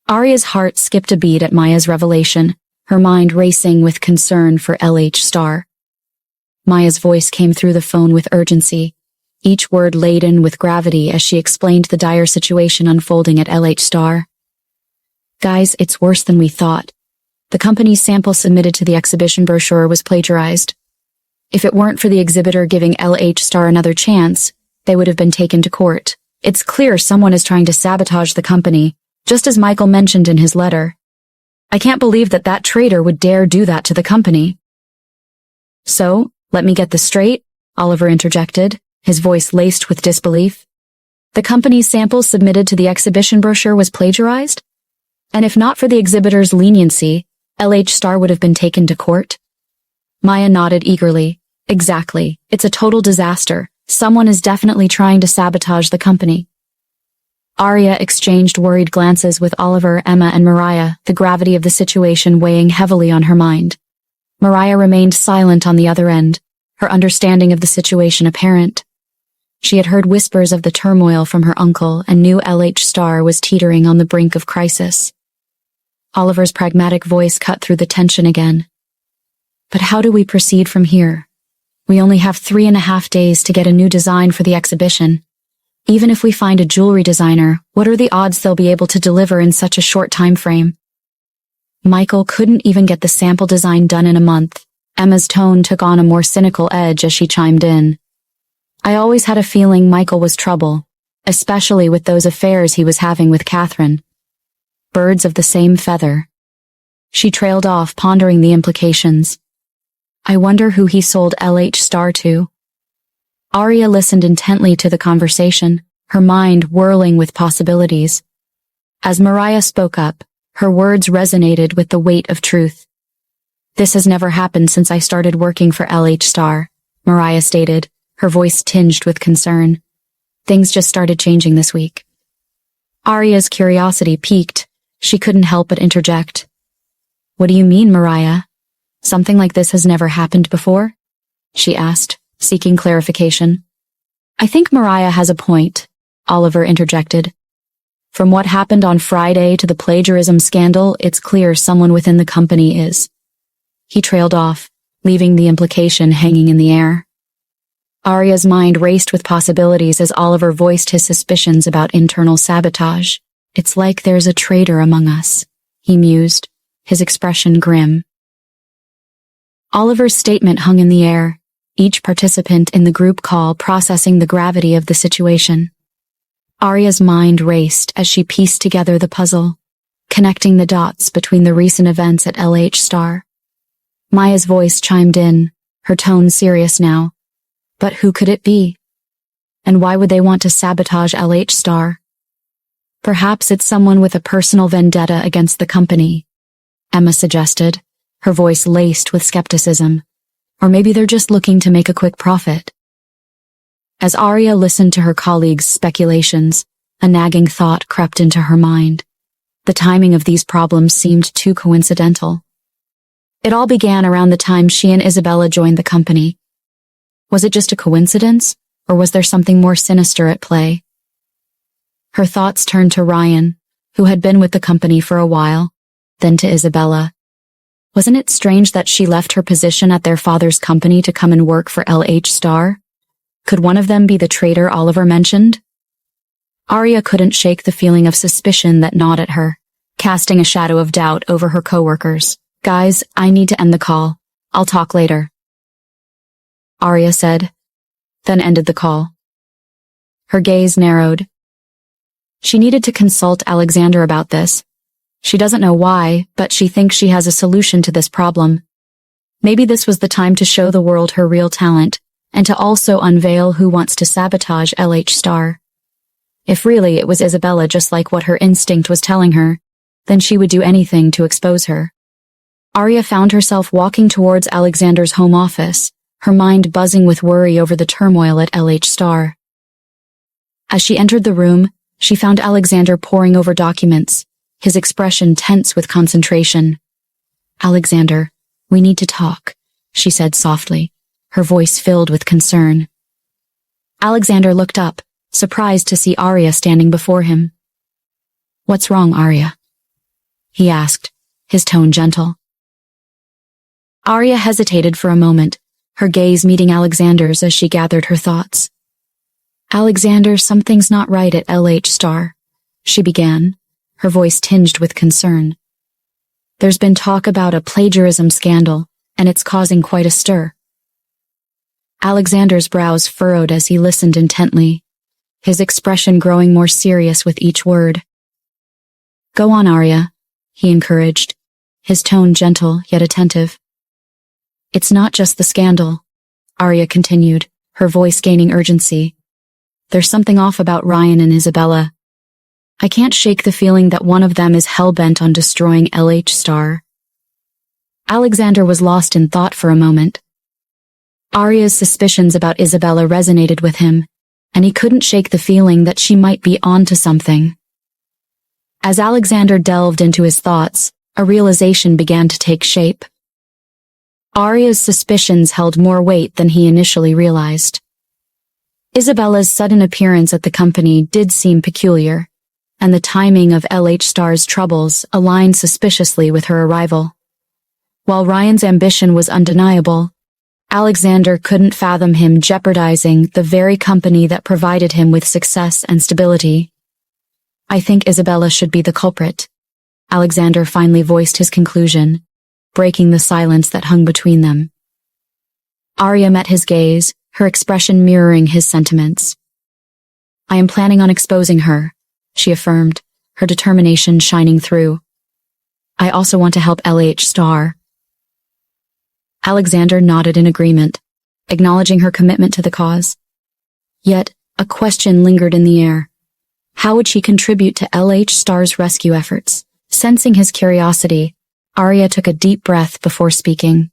Arya's heart skipped a beat at Maya's revelation, her mind racing with concern for LH Star. Maya's voice came through the phone with urgency, each word laden with gravity as she explained the dire situation unfolding at LH Star. Guys, it's worse than we thought. The company's sample submitted to the exhibition brochure was plagiarized. If it weren't for the exhibitor giving LH Star another chance, they would have been taken to court. It's clear someone is trying to sabotage the company, just as Michael mentioned in his letter. I can't believe that traitor would dare do that to the company. So, let me get this straight, Oliver interjected, his voice laced with disbelief. The company's sample submitted to the exhibition brochure was plagiarized? And if not for the exhibitor's leniency, LH Star would have been taken to court? Maya nodded eagerly. Exactly. It's a total disaster. Someone is definitely trying to sabotage the company. Arya exchanged worried glances with Oliver, Emma, and Mariah, the gravity of the situation weighing heavily on her mind. Mariah remained silent on the other end, her understanding of the situation apparent. She had heard whispers of the turmoil from her uncle and knew LH Star was teetering on the brink of crisis. Oliver's pragmatic voice cut through the tension again. But how do we proceed from here? We only have 3.5 days to get a new design for the exhibition. Even if we find a jewelry designer, what are the odds they'll be able to deliver in such a short time frame? Michael couldn't even get the sample design done in a month. Emma's tone took on a more cynical edge as she chimed in. I always had a feeling Michael was trouble, especially with those affairs he was having with Catherine. Birds of the same feather. She trailed off, pondering the implications. I wonder who he sold LH Star to. Arya listened intently to the conversation, her mind whirling with possibilities. As Mariah spoke up, her words resonated with the weight of truth. This has never happened since I started working for LH Star, Mariah stated, her voice tinged with concern. Things just started changing this week. Arya's curiosity piqued. She couldn't help but interject. What do you mean, Mariah? Something like this has never happened before? She asked, seeking clarification. I think Mariah has a point, Oliver interjected. From what happened on Friday to the plagiarism scandal, it's clear someone within the company is. He trailed off, leaving the implication hanging in the air. Arya's mind raced with possibilities as Oliver voiced his suspicions about internal sabotage. It's like there's a traitor among us, he mused, his expression grim. Oliver's statement hung in the air, each participant in the group call processing the gravity of the situation. Arya's mind raced as she pieced together the puzzle, connecting the dots between the recent events at LH Star. Maya's voice chimed in, her tone serious now. But who could it be? And why would they want to sabotage LH Star? Perhaps it's someone with a personal vendetta against the company, Emma suggested, her voice laced with skepticism. Or maybe they're just looking to make a quick profit. As Arya listened to her colleagues' speculations, a nagging thought crept into her mind. The timing of these problems seemed too coincidental. It all began around the time she and Isabella joined the company. Was it just a coincidence, or was there something more sinister at play? Her thoughts turned to Ryan, who had been with the company for a while, then to Isabella. Wasn't it strange that she left her position at their father's company to come and work for LH Star? Could one of them be the traitor Oliver mentioned? Arya couldn't shake the feeling of suspicion that gnawed at her, casting a shadow of doubt over her coworkers. Guys, I need to end the call. I'll talk later, Arya said, then ended the call. Her gaze narrowed. She needed to consult Alexander about this. She doesn't know why, but she thinks she has a solution to this problem. Maybe this was the time to show the world her real talent, and to also unveil who wants to sabotage LH Star. If really it was Isabella, just like what her instinct was telling her, then she would do anything to expose her. Arya found herself walking towards Alexander's home office, her mind buzzing with worry over the turmoil at LH Star. As she entered the room, she found Alexander poring over documents, his expression tense with concentration. "Alexander, we need to talk," she said softly, her voice filled with concern. Alexander looked up, surprised to see Arya standing before him. "What's wrong, Arya?" he asked, his tone gentle. Arya hesitated for a moment, her gaze meeting Alexander's as she gathered her thoughts. "Alexander, something's not right at LH Star," she began, her voice tinged with concern. "There's been talk about a plagiarism scandal, and it's causing quite a stir." Alexander's brows furrowed as he listened intently, his expression growing more serious with each word. "Go on, Arya," he encouraged, his tone gentle yet attentive. "It's not just the scandal," Arya continued, her voice gaining urgency. "There's something off about Ryan and Isabella. I can't shake the feeling that one of them is hell-bent on destroying LH Star." Alexander was lost in thought for a moment. Arya's suspicions about Isabella resonated with him, and he couldn't shake the feeling that she might be onto something. As Alexander delved into his thoughts, a realization began to take shape. Arya's suspicions held more weight than he initially realized. Isabella's sudden appearance at the company did seem peculiar, and the timing of LH Star's troubles aligned suspiciously with her arrival. While Ryan's ambition was undeniable, Alexander couldn't fathom him jeopardizing the very company that provided him with success and stability. "I think Isabella should be the culprit," Alexander finally voiced his conclusion, breaking the silence that hung between them. Arya met his gaze, her expression mirroring his sentiments. "I am planning on exposing her," she affirmed, her determination shining through. "I also want to help LH Star." Alexander nodded in agreement, acknowledging her commitment to the cause. Yet, a question lingered in the air. How would she contribute to LH Star's rescue efforts? Sensing his curiosity, Arya took a deep breath before speaking.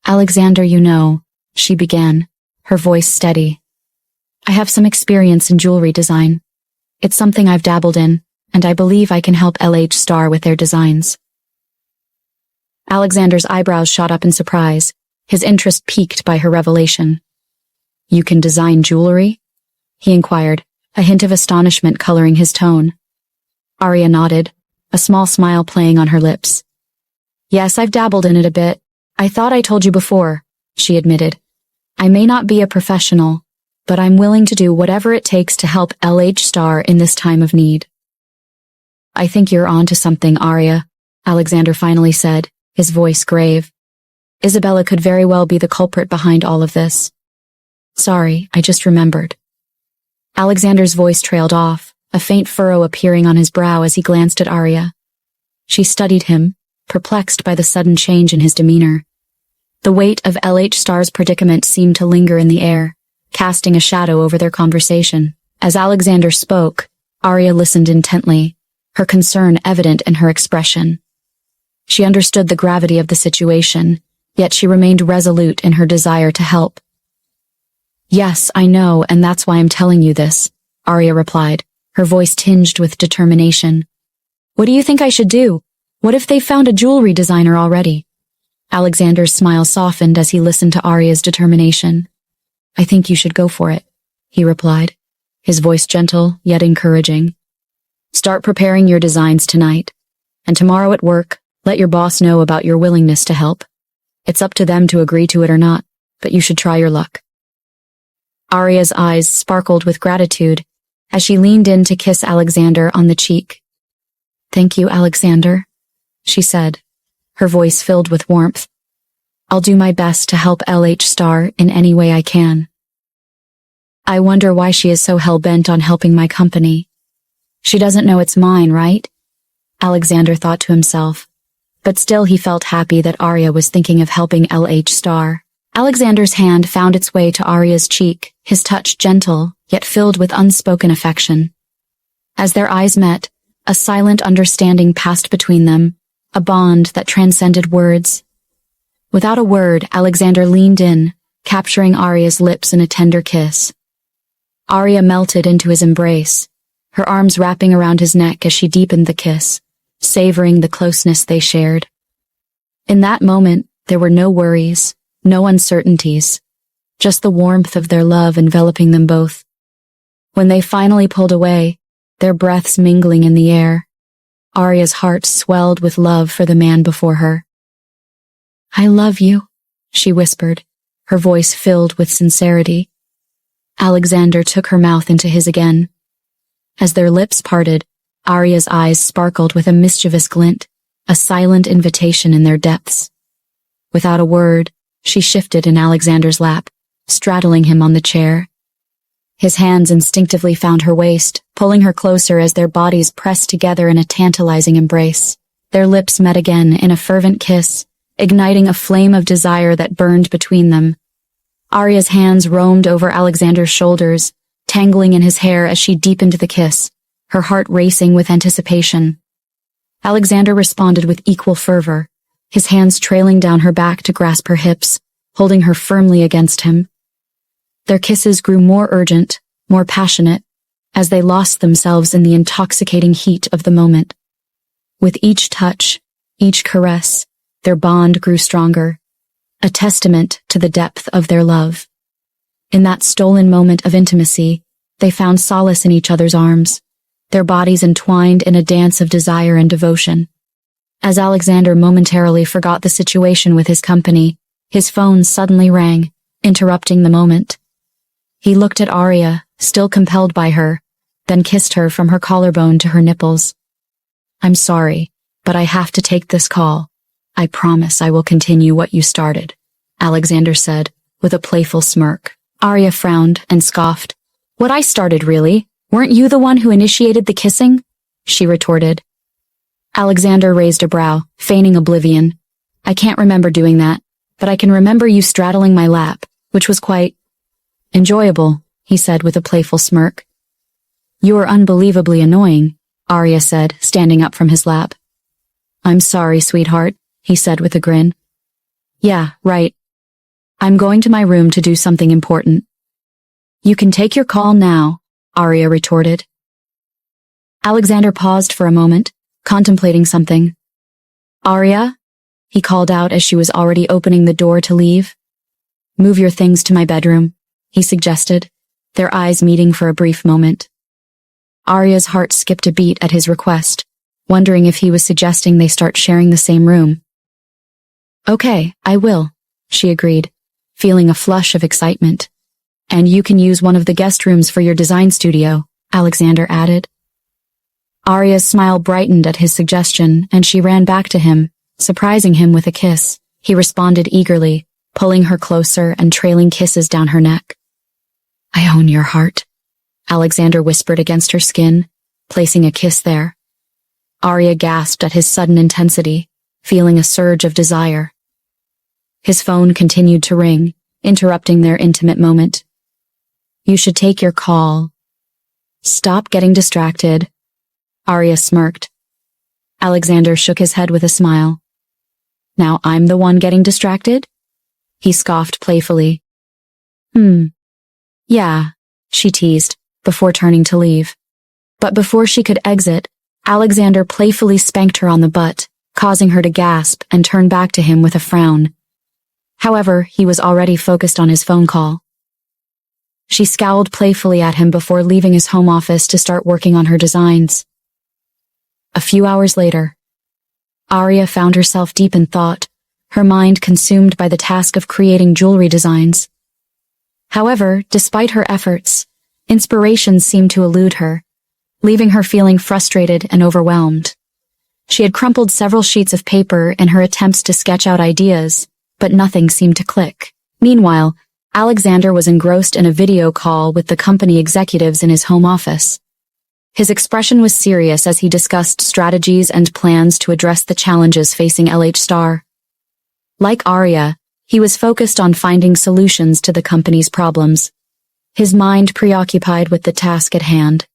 "Alexander, you know," she began, her voice steady. "I have some experience in jewelry design. It's something I've dabbled in, and I believe I can help LH Star with their designs." Alexander's eyebrows shot up in surprise, his interest piqued by her revelation. "You can design jewelry?" he inquired, a hint of astonishment coloring his tone. Arya nodded, a small smile playing on her lips. "Yes, I've dabbled in it a bit. I thought I told you before," she admitted. "I may not be a professional, but I'm willing to do whatever it takes to help LH Star in this time of need." "I think you're on to something, Arya," Alexander finally said, his voice grave. "Isabella could very well be the culprit behind all of this." "Sorry, I just remembered." Alexander's voice trailed off, a faint furrow appearing on his brow as he glanced at Arya. She studied him, perplexed by the sudden change in his demeanor. The weight of LH Star's predicament seemed to linger in the air, casting a shadow over their conversation. As Alexander spoke, Arya listened intently, her concern evident in her expression. She understood the gravity of the situation, yet she remained resolute in her desire to help. "Yes, I know, and that's why I'm telling you this," Arya replied, her voice tinged with determination. "What do you think I should do? What if they found a jewelry designer already?" Alexander's smile softened as he listened to Arya's determination. "I think you should go for it," he replied, his voice gentle yet encouraging. "Start preparing your designs tonight, and tomorrow at work, let your boss know about your willingness to help. It's up to them to agree to it or not, but you should try your luck." Arya's eyes sparkled with gratitude as she leaned in to kiss Alexander on the cheek. "Thank you, Alexander," she said, her voice filled with warmth. "I'll do my best to help LH Star in any way I can." "I wonder why she is so hell-bent on helping my company. She doesn't know it's mine, right?" Alexander thought to himself. But still he felt happy that Arya was thinking of helping LH Star. Alexander's hand found its way to Arya's cheek, his touch gentle, yet filled with unspoken affection. As their eyes met, a silent understanding passed between them, a bond that transcended words. Without a word, Alexander leaned in, capturing Arya's lips in a tender kiss. Arya melted into his embrace, her arms wrapping around his neck as she deepened the kiss, savoring the closeness they shared. In that moment, there were no worries, no uncertainties, just the warmth of their love enveloping them both. When they finally pulled away, their breaths mingling in the air, Arya's heart swelled with love for the man before her. "I love you," she whispered, her voice filled with sincerity. Alexander took her mouth into his again. As their lips parted, Arya's eyes sparkled with a mischievous glint, a silent invitation in their depths. Without a word, she shifted in Alexander's lap, straddling him on the chair. His hands instinctively found her waist, pulling her closer as their bodies pressed together in a tantalizing embrace. Their lips met again in a fervent kiss, igniting a flame of desire that burned between them. Arya's hands roamed over Alexander's shoulders, tangling in his hair as she deepened the kiss, her heart racing with anticipation. Alexander responded with equal fervor, his hands trailing down her back to grasp her hips, holding her firmly against him. Their kisses grew more urgent, more passionate, as they lost themselves in the intoxicating heat of the moment. With each touch, each caress, their bond grew stronger, a testament to the depth of their love. In that stolen moment of intimacy, they found solace in each other's arms, their bodies entwined in a dance of desire and devotion. As Alexander momentarily forgot the situation with his company, his phone suddenly rang, interrupting the moment. He looked at Arya, still compelled by her, then kissed her from her collarbone to her nipples. "I'm sorry, but I have to take this call. I promise I will continue what you started," Alexander said, with a playful smirk. Arya frowned and scoffed. "What I started, really? Weren't you the one who initiated the kissing?" she retorted. Alexander raised a brow, feigning oblivion. "I can't remember doing that, but I can remember you straddling my lap, which was quite enjoyable," he said with a playful smirk. "You are unbelievably annoying," Arya said, standing up from his lap. "I'm sorry, sweetheart," he said with a grin. "Yeah, right. I'm going to my room to do something important." "You can take your call now," Arya retorted. Alexander paused for a moment, contemplating something. "Arya?" he called out as she was already opening the door to leave. "Move your things to my bedroom," he suggested, their eyes meeting for a brief moment. Arya's heart skipped a beat at his request, wondering if he was suggesting they start sharing the same room. "Okay, I will," she agreed, feeling a flush of excitement. "And you can use one of the guest rooms for your design studio," Alexander added. Arya's smile brightened at his suggestion, and she ran back to him, surprising him with a kiss. He responded eagerly, pulling her closer and trailing kisses down her neck. "I own your heart," Alexander whispered against her skin, placing a kiss there. Arya gasped at his sudden intensity, feeling a surge of desire. His phone continued to ring, interrupting their intimate moment. "You should take your call." "Stop getting distracted," Arya smirked. Alexander shook his head with a smile. "Now I'm the one getting distracted?" he scoffed playfully. Yeah, she teased, before turning to leave. But before she could exit, Alexander playfully spanked her on the butt, causing her to gasp and turn back to him with a frown. However, he was already focused on his phone call. She scowled playfully at him before leaving his home office to start working on her designs. A few hours later, Arya found herself deep in thought, her mind consumed by the task of creating jewelry designs. However, despite her efforts, inspiration seemed to elude her, leaving her feeling frustrated and overwhelmed. She had crumpled several sheets of paper in her attempts to sketch out ideas, but nothing seemed to click. Meanwhile, Alexander was engrossed in a video call with the company executives in his home office. His expression was serious as he discussed strategies and plans to address the challenges facing LH Star. Like Arya, he was focused on finding solutions to the company's problems, his mind preoccupied with the task at hand.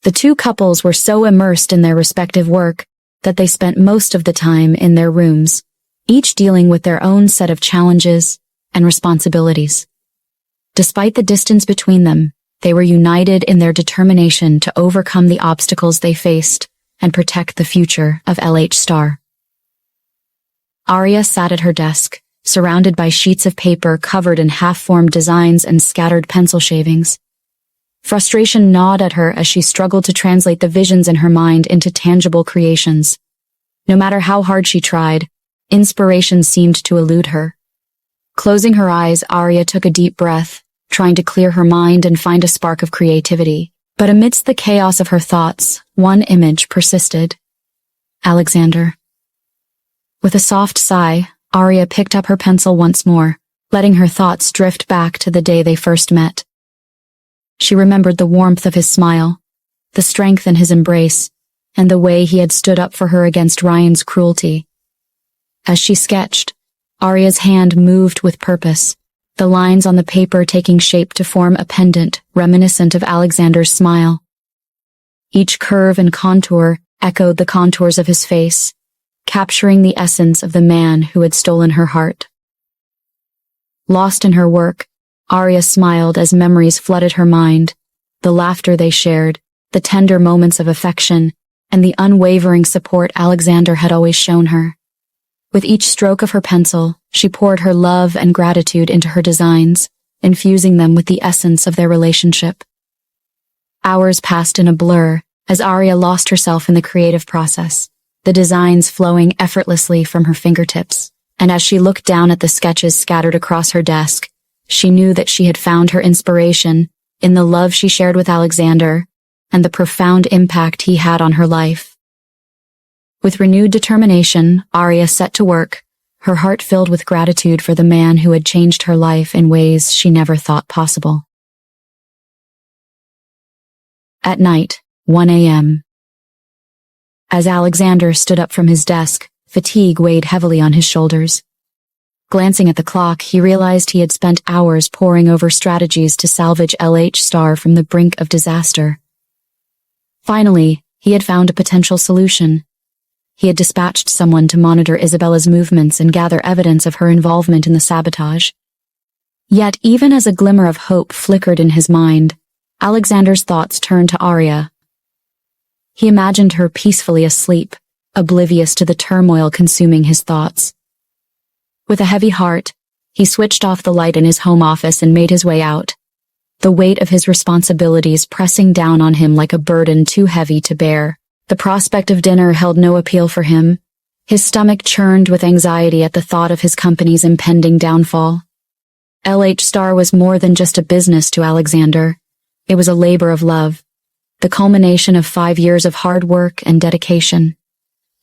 The two couples were so immersed in their respective work that they spent most of the time in their rooms, each dealing with their own set of challenges and responsibilities. Despite the distance between them, they were united in their determination to overcome the obstacles they faced and protect the future of LH Star. Arya sat at her desk, surrounded by sheets of paper covered in half-formed designs and scattered pencil shavings. Frustration gnawed at her as she struggled to translate the visions in her mind into tangible creations. No matter how hard she tried, inspiration seemed to elude her. Closing her eyes, Arya took a deep breath, trying to clear her mind and find a spark of creativity. But amidst the chaos of her thoughts, one image persisted. Alexander. With a soft sigh, Arya picked up her pencil once more, letting her thoughts drift back to the day they first met. She remembered the warmth of his smile, the strength in his embrace, and the way he had stood up for her against Ryan's cruelty. As she sketched, Arya's hand moved with purpose, the lines on the paper taking shape to form a pendant reminiscent of Alexander's smile. Each curve and contour echoed the contours of his face, capturing the essence of the man who had stolen her heart. Lost in her work, Arya smiled as memories flooded her mind, the laughter they shared, the tender moments of affection, and the unwavering support Alexander had always shown her. With each stroke of her pencil, she poured her love and gratitude into her designs, infusing them with the essence of their relationship. Hours passed in a blur as Arya lost herself in the creative process, the designs flowing effortlessly from her fingertips. And as she looked down at the sketches scattered across her desk, she knew that she had found her inspiration in the love she shared with Alexander and the profound impact he had on her life. With renewed determination, Arya set to work, her heart filled with gratitude for the man who had changed her life in ways she never thought possible. At night, 1 a.m. As Alexander stood up from his desk, fatigue weighed heavily on his shoulders. Glancing at the clock, he realized he had spent hours poring over strategies to salvage LH Star from the brink of disaster. Finally, he had found a potential solution. He had dispatched someone to monitor Isabella's movements and gather evidence of her involvement in the sabotage. Yet, even as a glimmer of hope flickered in his mind, Alexander's thoughts turned to Arya. He imagined her peacefully asleep, oblivious to the turmoil consuming his thoughts. With a heavy heart, he switched off the light in his home office and made his way out, the weight of his responsibilities pressing down on him like a burden too heavy to bear. The prospect of dinner held no appeal for him. His stomach churned with anxiety at the thought of his company's impending downfall. LH Star was more than just a business to Alexander. It was a labor of love, the culmination of 5 years of hard work and dedication.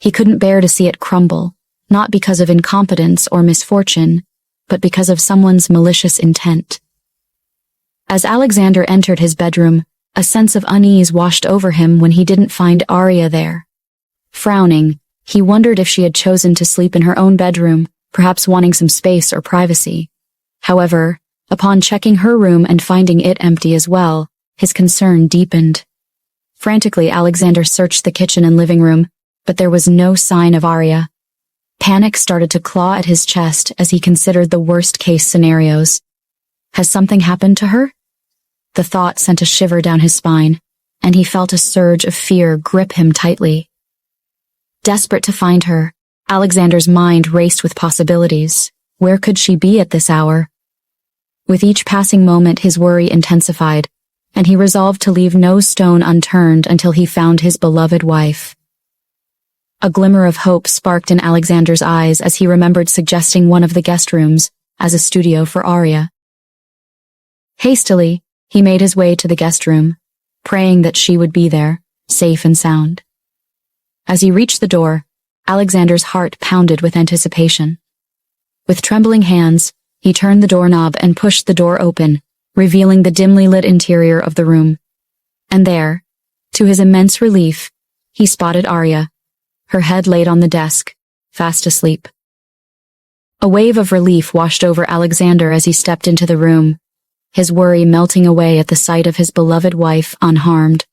He couldn't bear to see it crumble, not because of incompetence or misfortune, but because of someone's malicious intent. As Alexander entered his bedroom, a sense of unease washed over him when he didn't find Arya there. Frowning, he wondered if she had chosen to sleep in her own bedroom, perhaps wanting some space or privacy. However, upon checking her room and finding it empty as well, his concern deepened. Frantically, Alexander searched the kitchen and living room, but there was no sign of Arya. Panic started to claw at his chest as he considered the worst-case scenarios. Has something happened to her? The thought sent a shiver down his spine, and he felt a surge of fear grip him tightly. Desperate to find her, Alexander's mind raced with possibilities. Where could she be at this hour? With each passing moment, his worry intensified, and he resolved to leave no stone unturned until he found his beloved wife. A glimmer of hope sparked in Alexander's eyes as he remembered suggesting one of the guest rooms as a studio for Arya. Hastily, he made his way to the guest room, praying that she would be there, safe and sound. As he reached the door, Alexander's heart pounded with anticipation. With trembling hands, he turned the doorknob and pushed the door open, revealing the dimly lit interior of the room. And there, To his immense relief, he spotted Arya, her head laid on the desk, fast asleep. A wave of relief washed over Alexander as he stepped into the room, his worry melting away at the sight of his beloved wife unharmed.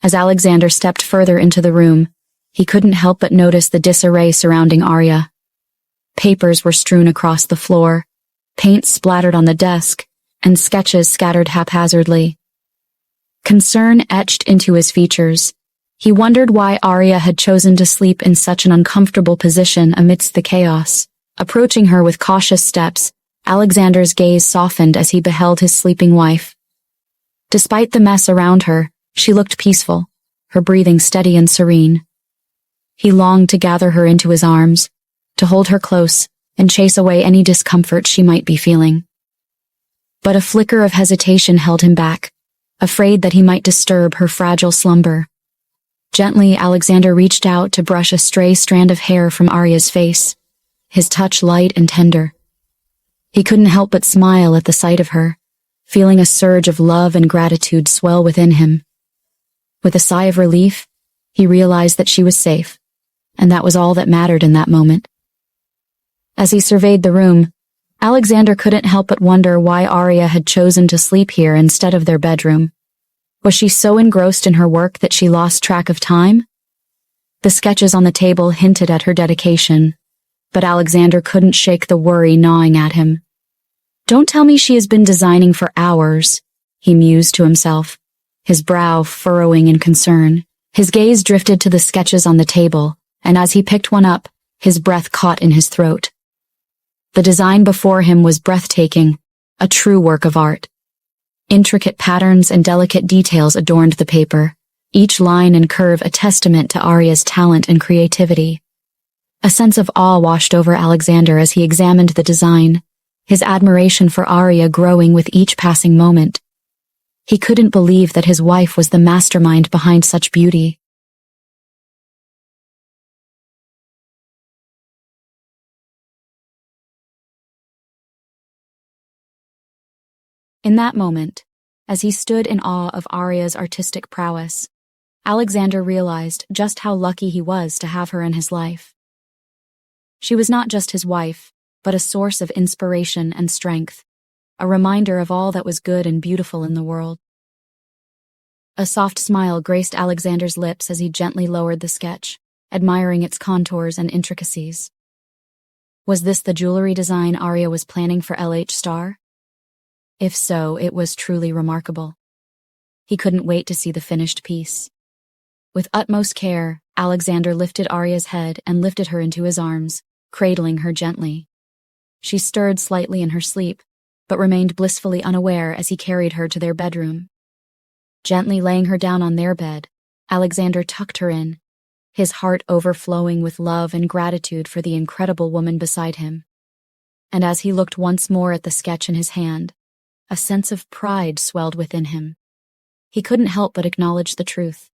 As Alexander stepped further into the room, he couldn't help but notice the disarray surrounding Arya. Papers were strewn across the floor, paint splattered on the desk, and sketches scattered haphazardly. Concern etched into his features. He wondered why Arya had chosen to sleep in such an uncomfortable position amidst the chaos. Approaching her with cautious steps, Alexander's gaze softened as he beheld his sleeping wife. Despite the mess around her, she looked peaceful, her breathing steady and serene. He longed to gather her into his arms, to hold her close and chase away any discomfort she might be feeling. But a flicker of hesitation held him back, afraid that he might disturb her fragile slumber. Gently, Alexander reached out to brush a stray strand of hair from Arya's face, his touch light and tender. He couldn't help but smile at the sight of her, feeling a surge of love and gratitude swell within him. With a sigh of relief, he realized that she was safe, and that was all that mattered in that moment. As he surveyed the room, Alexander couldn't help but wonder why Arya had chosen to sleep here instead of their bedroom. Was she so engrossed in her work that she lost track of time? The sketches on the table hinted at her dedication, but Alexander couldn't shake the worry gnawing at him. Don't tell me she has been designing for hours, he mused to himself, his brow furrowing in concern. His gaze drifted to the sketches on the table, and as he picked one up, his breath caught in his throat. The design before him was breathtaking, a true work of art. Intricate patterns and delicate details adorned the paper, each line and curve a testament to Arya's talent and creativity. A sense of awe washed over Alexander as he examined the design, his admiration for Arya growing with each passing moment. He couldn't believe that his wife was the mastermind behind such beauty. In that moment, as he stood in awe of Arya's artistic prowess, Alexander realized just how lucky he was to have her in his life. She was not just his wife, but a source of inspiration and strength, a reminder of all that was good and beautiful in the world. A soft smile graced Alexander's lips as he gently lowered the sketch, admiring its contours and intricacies. Was this the jewelry design Arya was planning for LH Star? If so, it was truly remarkable. He couldn't wait to see the finished piece. With utmost care, Alexander lifted Arya's head and lifted her into his arms, cradling her gently. She stirred slightly in her sleep, but remained blissfully unaware as he carried her to their bedroom. Gently laying her down on their bed, Alexander tucked her in, his heart overflowing with love and gratitude for the incredible woman beside him. And as he looked once more at the sketch in his hand, a sense of pride swelled within him. He couldn't help but acknowledge the truth.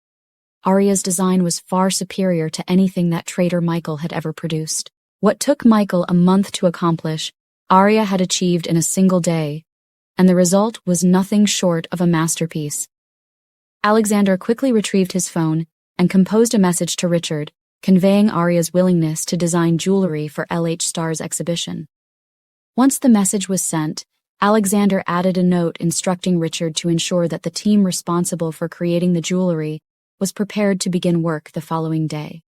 Arya's design was far superior to anything that traitor Michael had ever produced. What took Michael a month to accomplish, Arya had achieved in a single day, and the result was nothing short of a masterpiece. Alexander quickly retrieved his phone and composed a message to Richard, conveying Arya's willingness to design jewelry for LH Star's exhibition. Once the message was sent, Alexander added a note instructing Richard to ensure that the team responsible for creating the jewelry was prepared to begin work the following day.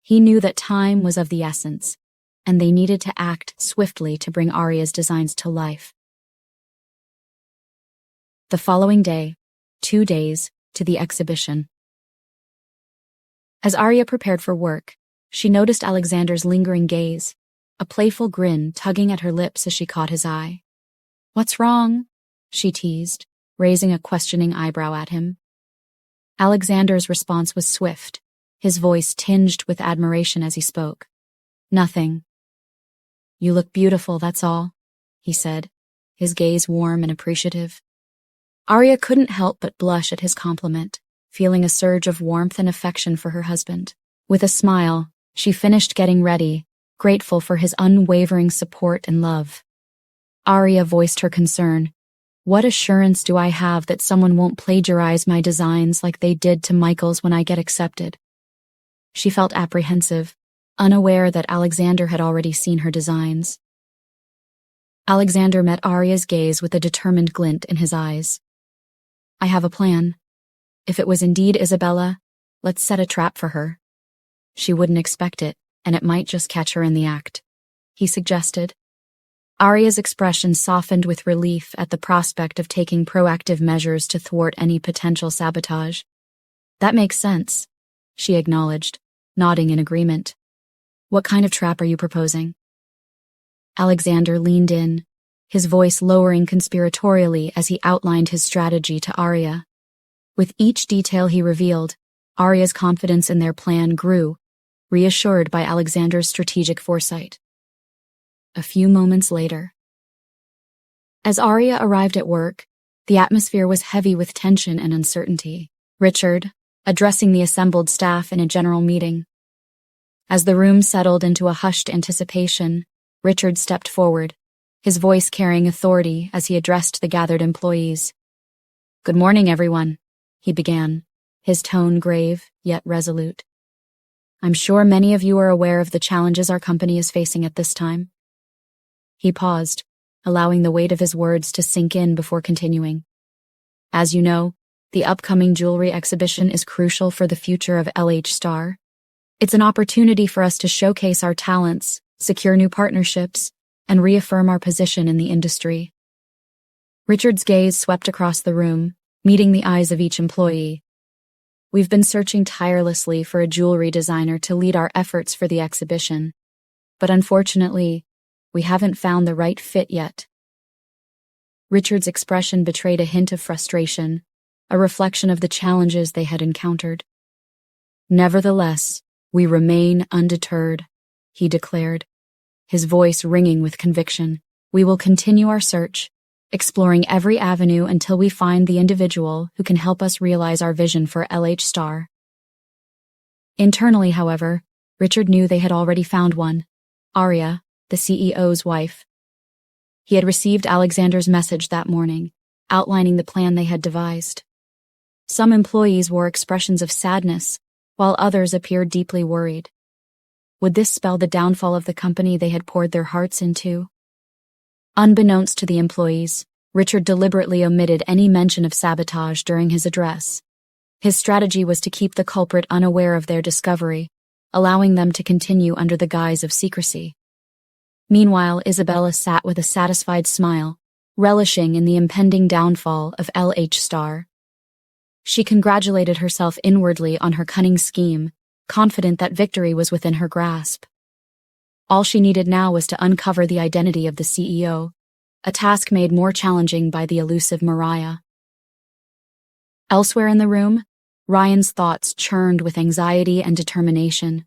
He knew that time was of the essence, and they needed to act swiftly to bring Arya's designs to life. The following day, 2 days to the exhibition. As Arya prepared for work, she noticed Alexander's lingering gaze, a playful grin tugging at her lips as she caught his eye. "What's wrong?" she teased, raising a questioning eyebrow at him. Alexander's response was swift, his voice tinged with admiration as he spoke. "Nothing. You look beautiful, that's all," he said, his gaze warm and appreciative. Arya couldn't help but blush at his compliment, feeling a surge of warmth and affection for her husband. With a smile, she finished getting ready, grateful for his unwavering support and love. Arya voiced her concern. What assurance do I have that someone won't plagiarize my designs like they did to Michael's when I get accepted? She felt apprehensive, unaware that Alexander had already seen her designs. Alexander met Arya's gaze with a determined glint in his eyes. I have a plan. If it was indeed Isabella, let's set a trap for her. She wouldn't expect it, and it might just catch her in the act, he suggested. Arya's expression softened with relief at the prospect of taking proactive measures to thwart any potential sabotage. That makes sense, she acknowledged, nodding in agreement. What kind of trap are you proposing? Alexander leaned in, his voice lowering conspiratorially as he outlined his strategy to Arya. With each detail he revealed, Arya's confidence in their plan grew, reassured by Alexander's strategic foresight. A few moments later. As Arya arrived at work, the atmosphere was heavy with tension and uncertainty. Richard, addressing the assembled staff in a general meeting. As the room settled into a hushed anticipation, Richard stepped forward, his voice carrying authority as he addressed the gathered employees. Good morning, everyone, he began, his tone grave yet resolute. I'm sure many of you are aware of the challenges our company is facing at this time. He paused, allowing the weight of his words to sink in before continuing. As you know, the upcoming jewelry exhibition is crucial for the future of LH Star. It's an opportunity for us to showcase our talents, secure new partnerships, and reaffirm our position in the industry. Richard's gaze swept across the room, meeting the eyes of each employee. We've been searching tirelessly for a jewelry designer to lead our efforts for the exhibition, but unfortunately, we haven't found the right fit yet. Richard's expression betrayed a hint of frustration, a reflection of the challenges they had encountered. Nevertheless, we remain undeterred, he declared, his voice ringing with conviction. We will continue our search, exploring every avenue until we find the individual who can help us realize our vision for LH Star. Internally, however, Richard knew they had already found one, Arya, the CEO's wife. He had received Alexander's message that morning, outlining the plan they had devised. Some employees wore expressions of sadness, while others appeared deeply worried. Would this spell the downfall of the company they had poured their hearts into? Unbeknownst to the employees, Richard deliberately omitted any mention of sabotage during his address. His strategy was to keep the culprit unaware of their discovery, allowing them to continue under the guise of secrecy. Meanwhile, Isabella sat with a satisfied smile, relishing in the impending downfall of LH Star. She congratulated herself inwardly on her cunning scheme, confident that victory was within her grasp. All she needed now was to uncover the identity of the CEO, a task made more challenging by the elusive Mariah. Elsewhere in the room, Ryan's thoughts churned with anxiety and determination.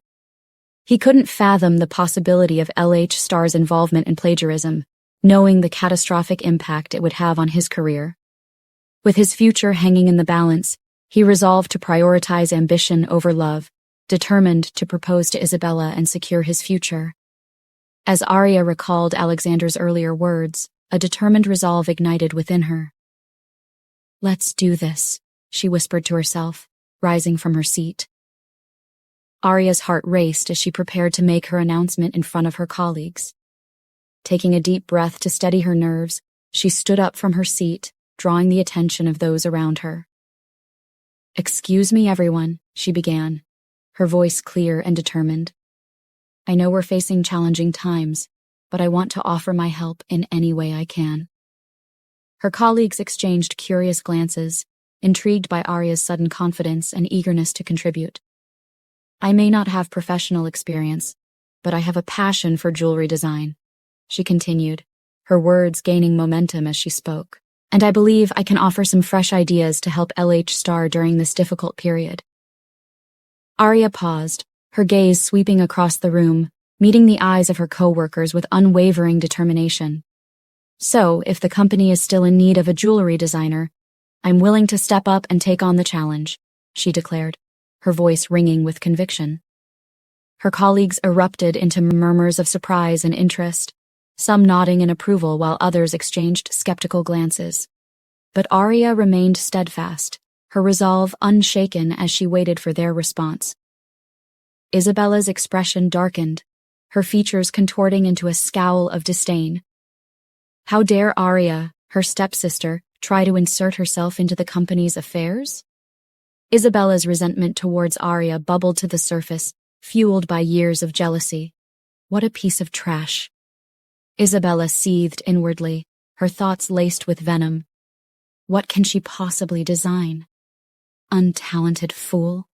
He couldn't fathom the possibility of LH Star's involvement in plagiarism, knowing the catastrophic impact it would have on his career. With his future hanging in the balance, he resolved to prioritize ambition over love, determined to propose to Isabella and secure his future. As Arya recalled Alexander's earlier words, a determined resolve ignited within her. Let's do this, she whispered to herself, rising from her seat. Arya's heart raced as she prepared to make her announcement in front of her colleagues. Taking a deep breath to steady her nerves, she stood up from her seat, drawing the attention of those around her. Excuse me, everyone, she began, her voice clear and determined. I know we're facing challenging times, but I want to offer my help in any way I can. Her colleagues exchanged curious glances, intrigued by Arya's sudden confidence and eagerness to contribute. I may not have professional experience, but I have a passion for jewelry design, she continued, her words gaining momentum as she spoke. And I believe I can offer some fresh ideas to help LH Star during this difficult period. Arya paused, her gaze sweeping across the room, meeting the eyes of her co-workers with unwavering determination. So, if the company is still in need of a jewelry designer, I'm willing to step up and take on the challenge, she declared, her voice ringing with conviction. Her colleagues erupted into murmurs of surprise and interest, some nodding in approval while others exchanged skeptical glances. But Arya remained steadfast, her resolve unshaken as she waited for their response. Isabella's expression darkened, her features contorting into a scowl of disdain. How dare Arya, her stepsister, try to insert herself into the company's affairs? Isabella's resentment towards Arya bubbled to the surface, fueled by years of jealousy. What a piece of trash. Isabella seethed inwardly, her thoughts laced with venom. What can she possibly design? Untalented fool.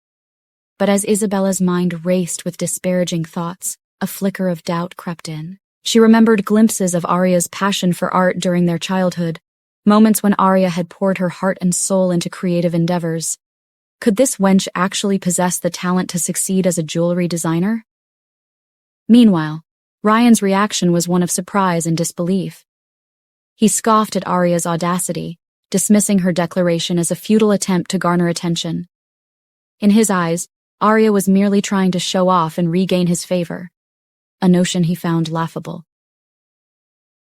But as Isabella's mind raced with disparaging thoughts, a flicker of doubt crept in. She remembered glimpses of Arya's passion for art during their childhood, moments when Arya had poured her heart and soul into creative endeavors. Could this wench actually possess the talent to succeed as a jewelry designer? Meanwhile, Ryan's reaction was one of surprise and disbelief. He scoffed at Arya's audacity, dismissing her declaration as a futile attempt to garner attention. In his eyes, Arya was merely trying to show off and regain his favor, a notion he found laughable.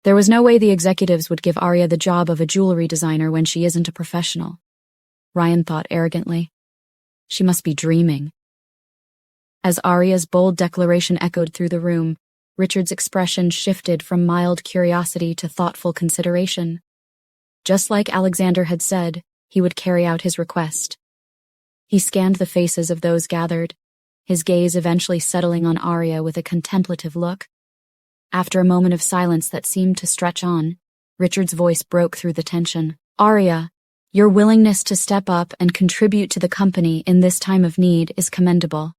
There was no way the executives would give Arya the job of a jewelry designer when she isn't a professional, Ryan thought arrogantly. She must be dreaming. As Arya's bold declaration echoed through the room, Richard's expression shifted from mild curiosity to thoughtful consideration. Just like Alexander had said, he would carry out his request. He scanned the faces of those gathered, his gaze eventually settling on Arya with a contemplative look. After a moment of silence that seemed to stretch on, Richard's voice broke through the tension. Arya, your willingness to step up and contribute to the company in this time of need is commendable.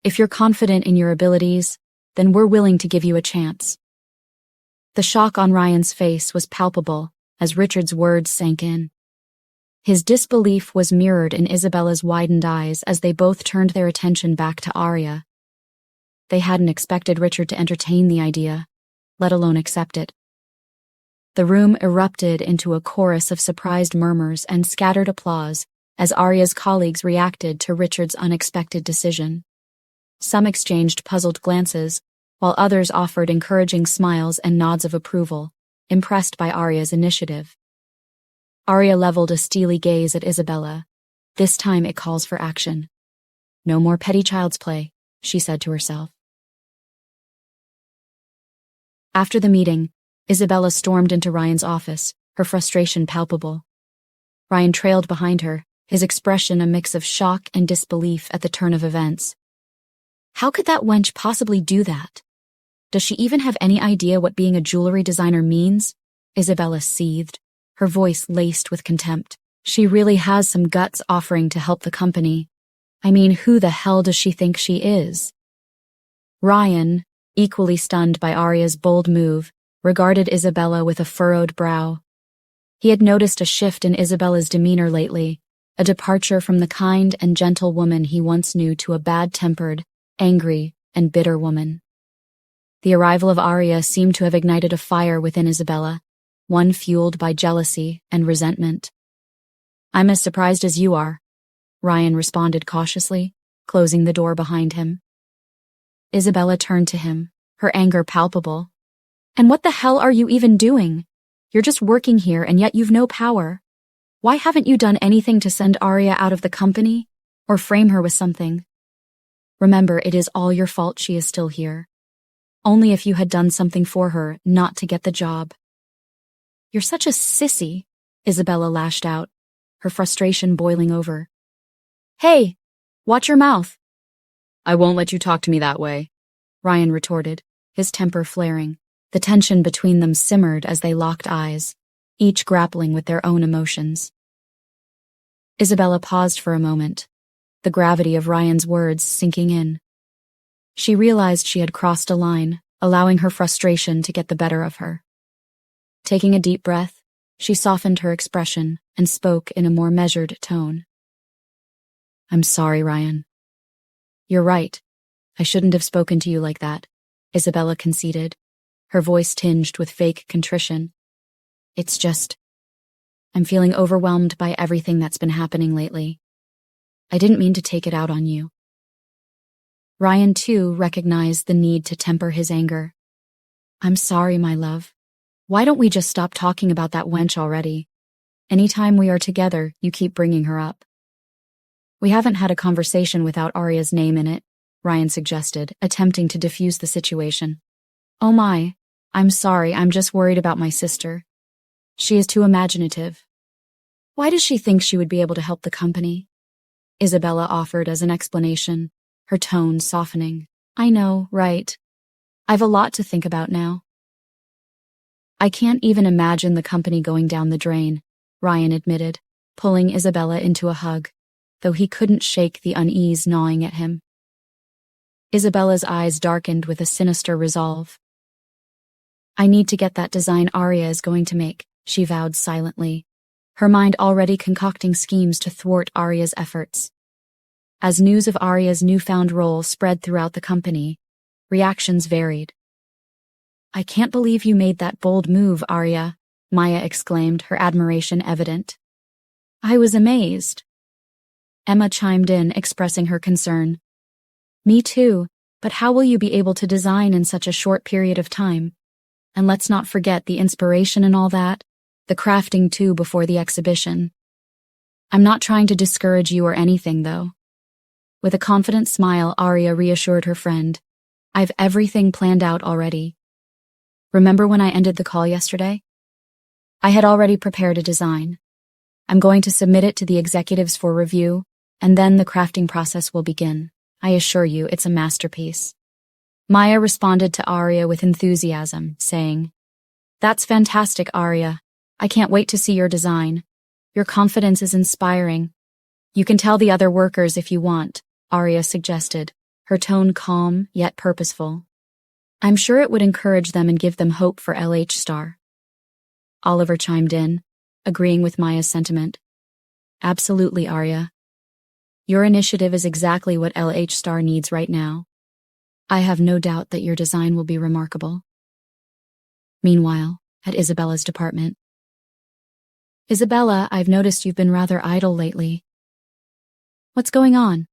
If you're confident in your abilities, then we're willing to give you a chance. The shock on Ryan's face was palpable as Richard's words sank in. His disbelief was mirrored in Isabella's widened eyes as they both turned their attention back to Arya. They hadn't expected Richard to entertain the idea, let alone accept it. The room erupted into a chorus of surprised murmurs and scattered applause as Arya's colleagues reacted to Richard's unexpected decision. Some exchanged puzzled glances, while others offered encouraging smiles and nods of approval, impressed by Arya's initiative. Arya leveled a steely gaze at Isabella. This time it calls for action. No more petty child's play, she said to herself. After the meeting, Isabella stormed into Ryan's office, her frustration palpable. Ryan trailed behind her, his expression a mix of shock and disbelief at the turn of events. How could that wench possibly do that? Does she even have any idea what being a jewelry designer means? Isabella seethed, her voice laced with contempt. She really has some guts offering to help the company. I mean, who the hell does she think she is? Ryan, equally stunned by Arya's bold move, regarded Isabella with a furrowed brow. He had noticed a shift in Isabella's demeanor lately, a departure from the kind and gentle woman he once knew to a bad-tempered, angry, and bitter woman. The arrival of Arya seemed to have ignited a fire within Isabella, one fueled by jealousy and resentment. I'm as surprised as you are, Ryan responded cautiously, closing the door behind him. Isabella turned to him, her anger palpable. And what the hell are you even doing? You're just working here and yet you've no power. Why haven't you done anything to send Arya out of the company? Or frame her with something? Remember, it is all your fault she is still here. Only if you had done something for her not to get the job. You're such a sissy, Isabella lashed out, her frustration boiling over. Hey, watch your mouth. I won't let you talk to me that way, Ryan retorted, his temper flaring. The tension between them simmered as they locked eyes, each grappling with their own emotions. Isabella paused for a moment, the gravity of Ryan's words sinking in. She realized she had crossed a line, allowing her frustration to get the better of her. Taking a deep breath, she softened her expression and spoke in a more measured tone. I'm sorry, Ryan. You're right. I shouldn't have spoken to you like that, Isabella conceded, her voice tinged with fake contrition. It's just, I'm feeling overwhelmed by everything that's been happening lately. I didn't mean to take it out on you. Ryan, too, recognized the need to temper his anger. I'm sorry, my love. Why don't we just stop talking about that wench already? Anytime we are together, you keep bringing her up. We haven't had a conversation without Arya's name in it, Ryan suggested, attempting to defuse the situation. Oh my, I'm sorry, I'm just worried about my sister. She is too imaginative. Why does she think she would be able to help the company? Isabella offered as an explanation, her tone softening. I know, right? I've a lot to think about now. I can't even imagine the company going down the drain, Ryan admitted, pulling Isabella into a hug, though he couldn't shake the unease gnawing at him. Isabella's eyes darkened with a sinister resolve. I need to get that design Arya is going to make, she vowed silently, her mind already concocting schemes to thwart Arya's efforts. As news of Arya's newfound role spread throughout the company, reactions varied. I can't believe you made that bold move, Arya, Maya exclaimed, her admiration evident. I was amazed. Emma chimed in, expressing her concern. Me too, but how will you be able to design in such a short period of time? And let's not forget the inspiration and all that, the crafting too before the exhibition. I'm not trying to discourage you or anything, though. With a confident smile, Arya reassured her friend. I've everything planned out already. Remember when I ended the call yesterday? I had already prepared a design. I'm going to submit it to the executives for review, and then the crafting process will begin. I assure you, it's a masterpiece. Maya responded to Arya with enthusiasm, saying, That's fantastic, Arya. I can't wait to see your design. Your confidence is inspiring. You can tell the other workers if you want, Arya suggested, her tone calm yet purposeful. I'm sure it would encourage them and give them hope for LH Star. Oliver chimed in, agreeing with Maya's sentiment. Absolutely, Arya. Your initiative is exactly what LH Star needs right now. I have no doubt that your design will be remarkable. Meanwhile, at Isabella's department. Isabella, I've noticed you've been rather idle lately. What's going on?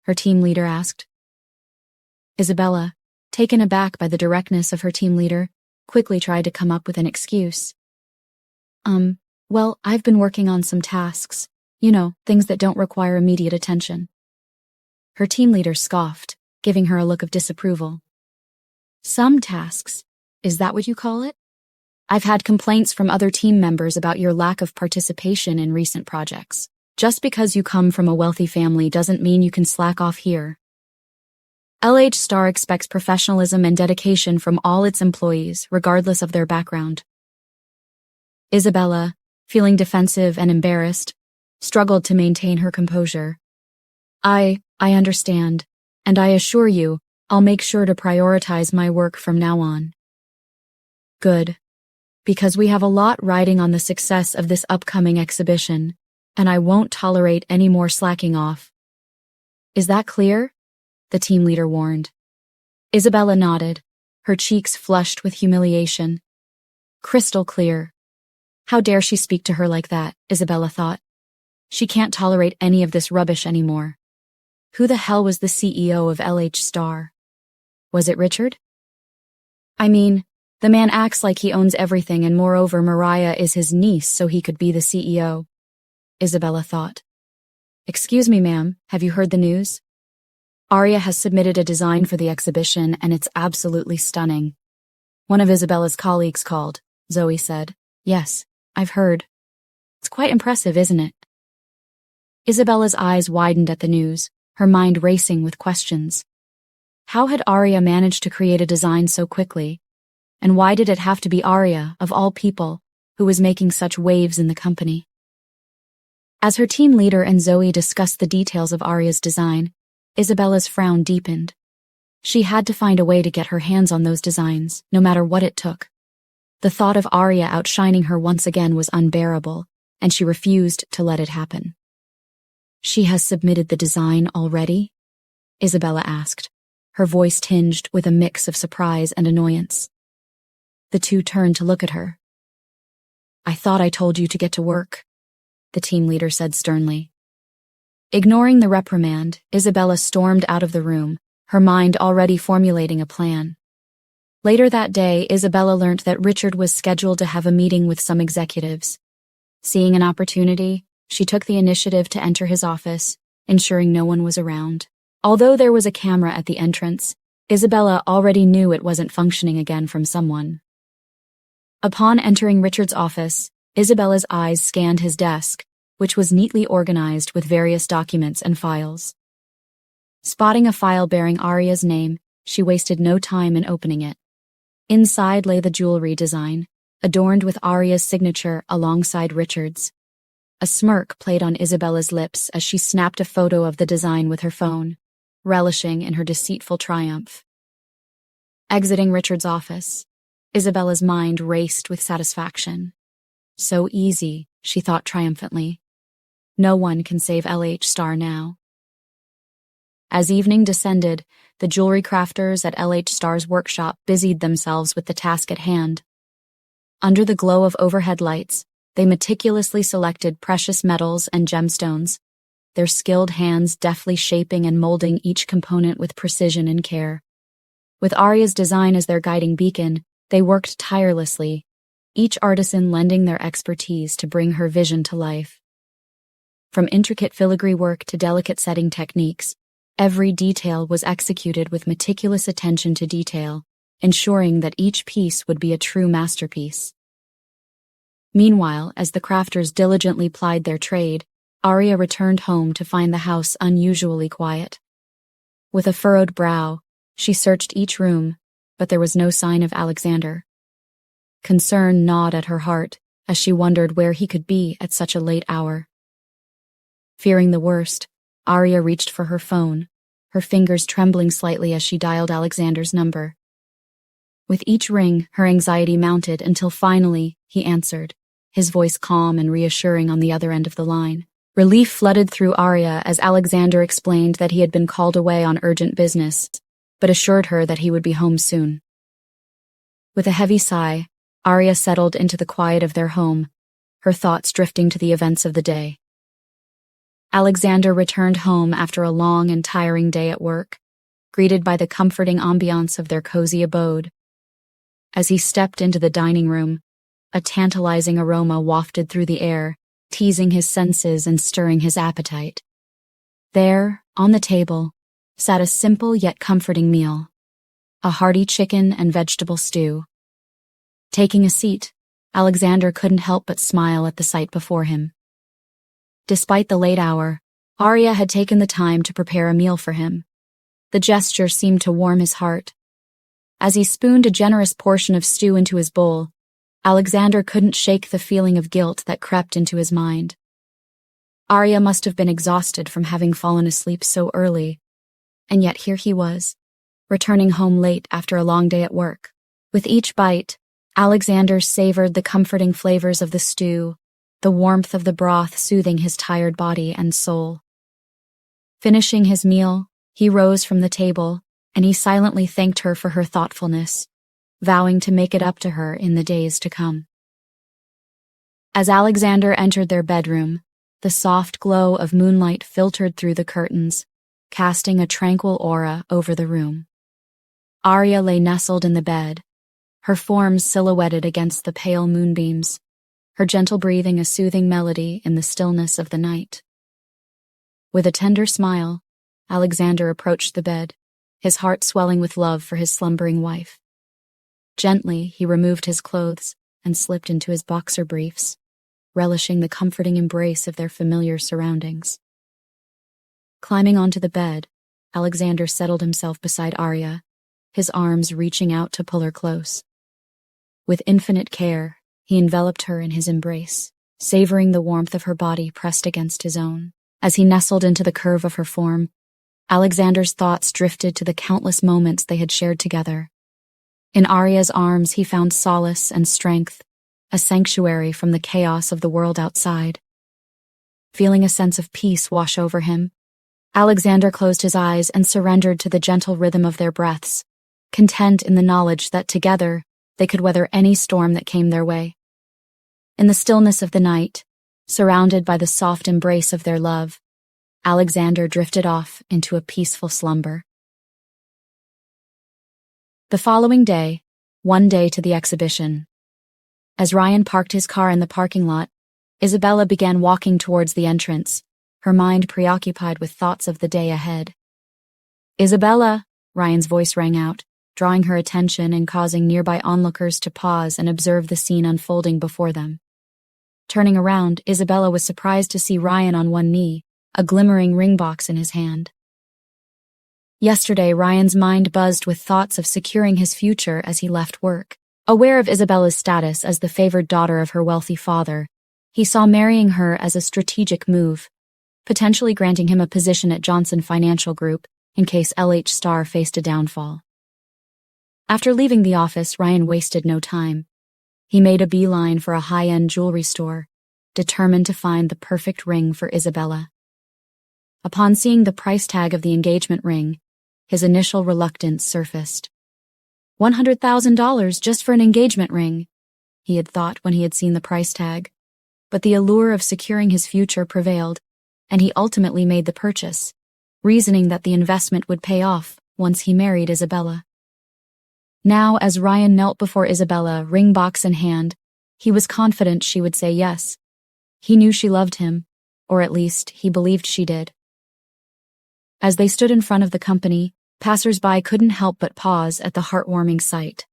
Her team leader asked. Isabella, taken aback by the directness of her team leader, quickly tried to come up with an excuse. Well, I've been working on some tasks. Things that don't require immediate attention. Her team leader scoffed, giving her a look of disapproval. Some tasks? Is that what you call it? I've had complaints from other team members about your lack of participation in recent projects. Just because you come from a wealthy family doesn't mean you can slack off here. LH Star expects professionalism and dedication from all its employees, regardless of their background. Isabella, feeling defensive and embarrassed, struggled to maintain her composure. I understand, and I assure you, I'll make sure to prioritize my work from now on. Good, because we have a lot riding on the success of this upcoming exhibition, and I won't tolerate any more slacking off. Is that clear? The team leader warned. Isabella nodded, her cheeks flushed with humiliation. Crystal clear. How dare she speak to her like that, Isabella thought. She can't tolerate any of this rubbish anymore. Who the hell was the CEO of LH Star? Was it Richard? I mean, the man acts like he owns everything, and moreover Mariah is his niece, so he could be the CEO, Isabella thought. Excuse me, ma'am, have you heard the news? Arya has submitted a design for the exhibition, and it's absolutely stunning. One of Isabella's colleagues called, Zoe said. Yes, I've heard. It's quite impressive, isn't it? Isabella's eyes widened at the news, her mind racing with questions. How had Arya managed to create a design so quickly? And why did it have to be Arya, of all people, who was making such waves in the company? As her team leader and Zoe discussed the details of Arya's design, Isabella's frown deepened. She had to find a way to get her hands on those designs, no matter what it took. The thought of Arya outshining her once again was unbearable, and she refused to let it happen. She has submitted the design already? Isabella asked, her voice tinged with a mix of surprise and annoyance. The two turned to look at her. I thought I told you to get to work, the team leader said sternly. Ignoring the reprimand, Isabella stormed out of the room, her mind already formulating a plan. Later that day, Isabella learnt that Richard was scheduled to have a meeting with some executives. Seeing an opportunity, she took the initiative to enter his office, ensuring no one was around. Although there was a camera at the entrance, Isabella already knew it wasn't functioning again from someone. Upon entering Richard's office, Isabella's eyes scanned his desk, which was neatly organized with various documents and files. Spotting a file bearing Aria's name, she wasted no time in opening it. Inside lay the jewelry design, adorned with Aria's signature alongside Richard's. A smirk played on Isabella's lips as she snapped a photo of the design with her phone, relishing in her deceitful triumph. Exiting Richard's office, Isabella's mind raced with satisfaction. So easy, she thought triumphantly. No one can save LH Star now. As evening descended, the jewelry crafters at LH Star's workshop busied themselves with the task at hand. Under the glow of overhead lights, they meticulously selected precious metals and gemstones, their skilled hands deftly shaping and molding each component with precision and care. With Aria's design as their guiding beacon, they worked tirelessly, each artisan lending their expertise to bring her vision to life. From intricate filigree work to delicate setting techniques, every detail was executed with meticulous attention to detail, ensuring that each piece would be a true masterpiece. Meanwhile, as the crafters diligently plied their trade, Aria returned home to find the house unusually quiet. With a furrowed brow, she searched each room, but there was no sign of Alexander. Concern gnawed at her heart as she wondered where he could be at such a late hour. Fearing the worst, Aria reached for her phone, her fingers trembling slightly as she dialed Alexander's number. With each ring, her anxiety mounted until finally he answered, his voice calm and reassuring on the other end of the line. Relief flooded through Aria as Alexander explained that he had been called away on urgent business, but assured her that he would be home soon. With a heavy sigh, Aria settled into the quiet of their home, her thoughts drifting to the events of the day. Alexander returned home after a long and tiring day at work, greeted by the comforting ambiance of their cozy abode. As he stepped into the dining room, a tantalizing aroma wafted through the air, teasing his senses and stirring his appetite. There, on the table, sat a simple yet comforting meal, a hearty chicken and vegetable stew. Taking a seat, Alexander couldn't help but smile at the sight before him. Despite the late hour, Aria had taken the time to prepare a meal for him. The gesture seemed to warm his heart. As he spooned a generous portion of stew into his bowl, Alexander couldn't shake the feeling of guilt that crept into his mind. Aria must have been exhausted from having fallen asleep so early, and yet here he was, returning home late after a long day at work. With each bite, Alexander savored the comforting flavors of the stew, the warmth of the broth soothing his tired body and soul. Finishing his meal, he rose from the table, and he silently thanked her for her thoughtfulness, vowing to make it up to her in the days to come. As Alexander entered their bedroom, the soft glow of moonlight filtered through the curtains, casting a tranquil aura over the room. Aria lay nestled in the bed, her form silhouetted against the pale moonbeams, her gentle breathing a soothing melody in the stillness of the night. With a tender smile, Alexander approached the bed, his heart swelling with love for his slumbering wife. Gently, he removed his clothes and slipped into his boxer briefs, relishing the comforting embrace of their familiar surroundings. Climbing onto the bed, Alexander settled himself beside Aria, his arms reaching out to pull her close. With infinite care, he enveloped her in his embrace, savoring the warmth of her body pressed against his own. As he nestled into the curve of her form, Alexander's thoughts drifted to the countless moments they had shared together. In Aria's arms he found solace and strength, a sanctuary from the chaos of the world outside. Feeling a sense of peace wash over him, Alexander closed his eyes and surrendered to the gentle rhythm of their breaths, content in the knowledge that together they could weather any storm that came their way. In the stillness of the night, surrounded by the soft embrace of their love, Alexander drifted off into a peaceful slumber. The following day, one day to the exhibition. As Ryan parked his car in the parking lot, Isabella began walking towards the entrance, her mind preoccupied with thoughts of the day ahead. "Isabella," Ryan's voice rang out, drawing her attention and causing nearby onlookers to pause and observe the scene unfolding before them. Turning around, Isabella was surprised to see Ryan on one knee, a glimmering ring box in his hand. Yesterday, Ryan's mind buzzed with thoughts of securing his future as he left work. Aware of Isabella's status as the favored daughter of her wealthy father, he saw marrying her as a strategic move, potentially granting him a position at Johnson Financial Group in case LH Star faced a downfall. After leaving the office, Ryan wasted no time. He made a beeline for a high-end jewelry store, determined to find the perfect ring for Isabella. Upon seeing the price tag of the engagement ring, his initial reluctance surfaced. $100,000 just for an engagement ring, he had thought when he had seen the price tag. But the allure of securing his future prevailed, and he ultimately made the purchase, reasoning that the investment would pay off once he married Isabella. Now, as Ryan knelt before Isabella, ring box in hand, he was confident she would say yes. He knew she loved him, or at least he believed she did. As they stood in front of the company, passers-by couldn't help but pause at the heartwarming sight.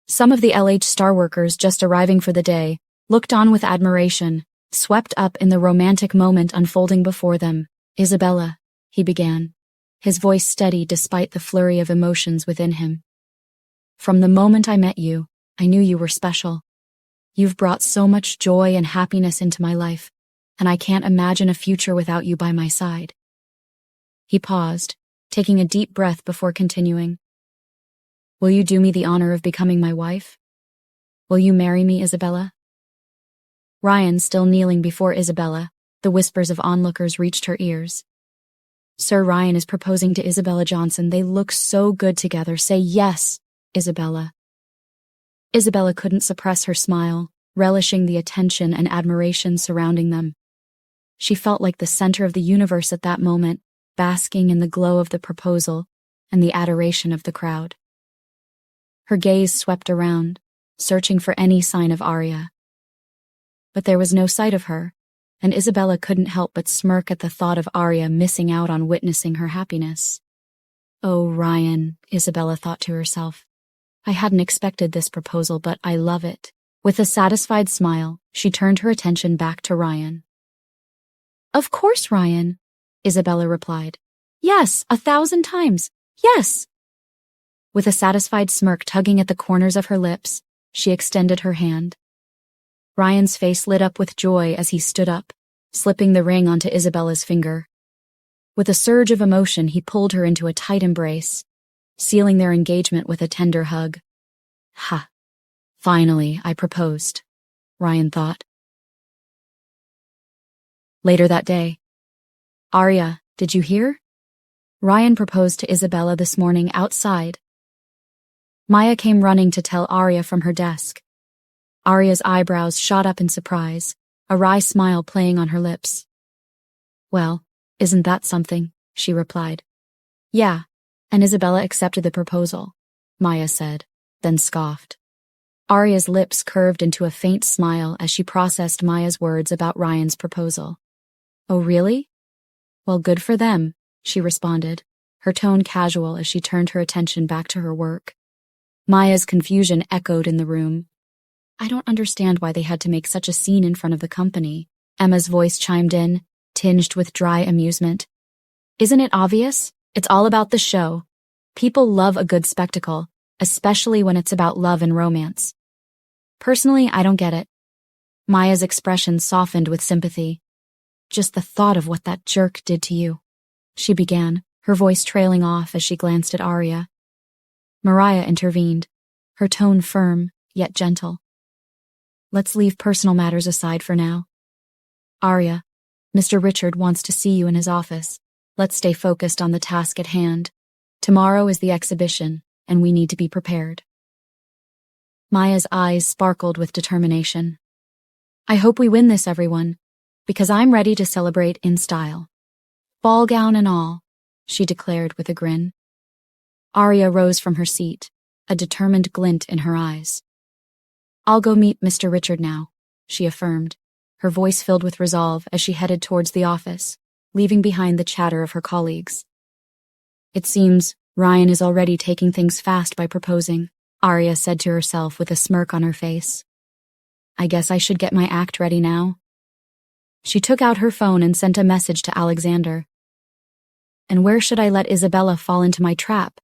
Some of the LH Star workers just arriving for the day looked on with admiration, swept up in the romantic moment unfolding before them. "Isabella," he began, his voice steady despite the flurry of emotions within him. "From the moment I met you, I knew you were special. You've brought so much joy and happiness into my life, and I can't imagine a future without you by my side." He paused, taking a deep breath before continuing. "Will you do me the honor of becoming my wife? Will you marry me, Isabella?" Ryan, still kneeling before Isabella, the whispers of onlookers reached her ears. "Sir Ryan is proposing to Isabella Johnson. They look so good together. Say yes, Isabella." Isabella couldn't suppress her smile, relishing the attention and admiration surrounding them. She felt like the center of the universe at that moment, basking in the glow of the proposal and the adoration of the crowd. Her gaze swept around, searching for any sign of Arya. But there was no sight of her, and Isabella couldn't help but smirk at the thought of Arya missing out on witnessing her happiness. "Oh, Ryan," Isabella thought to herself. "I hadn't expected this proposal, but I love it." With a satisfied smile, she turned her attention back to Ryan. "Of course, Ryan," Isabella replied. "Yes, 1,000 times. Yes." With a satisfied smirk tugging at the corners of her lips, she extended her hand. Ryan's face lit up with joy as he stood up, slipping the ring onto Isabella's finger. With a surge of emotion, he pulled her into a tight embrace, sealing their engagement with a tender hug. "Ha! Finally, I proposed," Ryan thought. Later that day. "Arya, did you hear? Ryan proposed to Isabella this morning outside." Maya came running to tell Arya from her desk. Arya's eyebrows shot up in surprise, a wry smile playing on her lips. "Well, isn't that something?" she replied. "Yeah, and Isabella accepted the proposal," Maya said, then scoffed. Arya's lips curved into a faint smile as she processed Maya's words about Ryan's proposal. "Oh, really? Well, good for them," she responded, her tone casual as she turned her attention back to her work. Maya's confusion echoed in the room. "I don't understand why they had to make such a scene in front of the company," Emma's voice chimed in, tinged with dry amusement. "Isn't it obvious? It's all about the show. People love a good spectacle, especially when it's about love and romance. Personally, I don't get it." Maya's expression softened with sympathy. "Just the thought of what that jerk did to you," she began, her voice trailing off as she glanced at Arya. Mariah intervened, her tone firm, yet gentle. "Let's leave personal matters aside for now. Arya, Mr. Richard wants to see you in his office. Let's stay focused on the task at hand. Tomorrow is the exhibition, and we need to be prepared." Maya's eyes sparkled with determination. "I hope we win this, everyone, because I'm ready to celebrate in style. Ball gown and all," she declared with a grin. Arya rose from her seat, a determined glint in her eyes. "I'll go meet Mr. Richard now. she affirmed, her voice filled with resolve as she headed towards the office, leaving behind the chatter of her colleagues. It seems Ryan is already taking things fast by proposing, Arya said to herself with a smirk on her face. I guess I should get my act ready now. She took out her phone and sent a message to Alexander. And where should I let Isabella fall into my trap?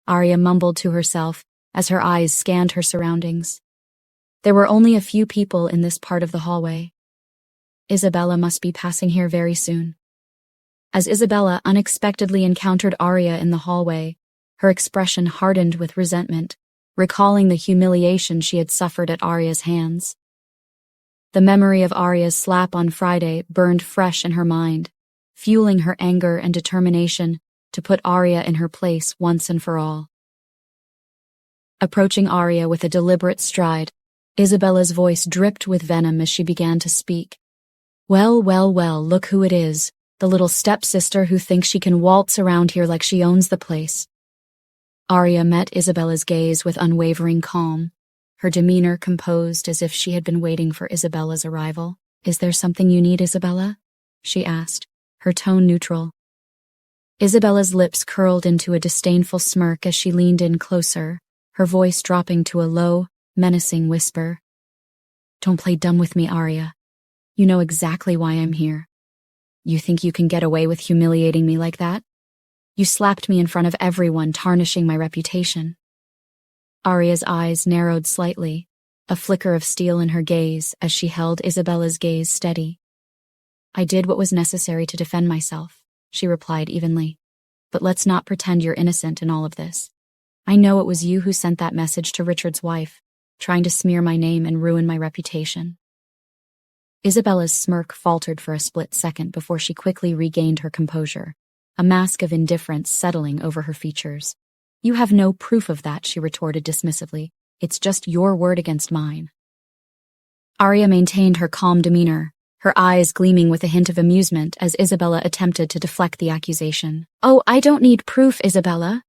Arya mumbled to herself as her eyes scanned her surroundings. There were only a few people in this part of the hallway. Isabella must be passing here very soon. As Isabella unexpectedly encountered Arya in the hallway, her expression hardened with resentment, recalling the humiliation she had suffered at Arya's hands. The memory of Arya's slap on Friday burned fresh in her mind, fueling her anger and determination to put Arya in her place once and for all. Approaching Arya with a deliberate stride, Isabella's voice dripped with venom as she began to speak. Well, look who it is, the little stepsister who thinks she can waltz around here like she owns the place. Arya met Isabella's gaze with unwavering calm, her demeanor composed as if she had been waiting for Isabella's arrival. Is there something you need, Isabella? She asked, her tone neutral. Isabella's lips curled into a disdainful smirk as she leaned in closer, her voice dropping to a low, menacing whisper. Don't play dumb with me, Arya. You know exactly why I'm here. You think you can get away with humiliating me like that? You slapped me in front of everyone, tarnishing my reputation. Arya's eyes narrowed slightly, a flicker of steel in her gaze as she held Isabella's gaze steady. I did what was necessary to defend myself, she replied evenly. But let's not pretend you're innocent in all of this. I know it was you who sent that message to Richard's wife, trying to smear my name and ruin my reputation. Isabella's smirk faltered for a split second before she quickly regained her composure, a mask of indifference settling over her features. You have no proof of that, she retorted dismissively. It's just your word against mine. Arya maintained her calm demeanor, her eyes gleaming with a hint of amusement as Isabella attempted to deflect the accusation. Oh, I don't need proof, Isabella,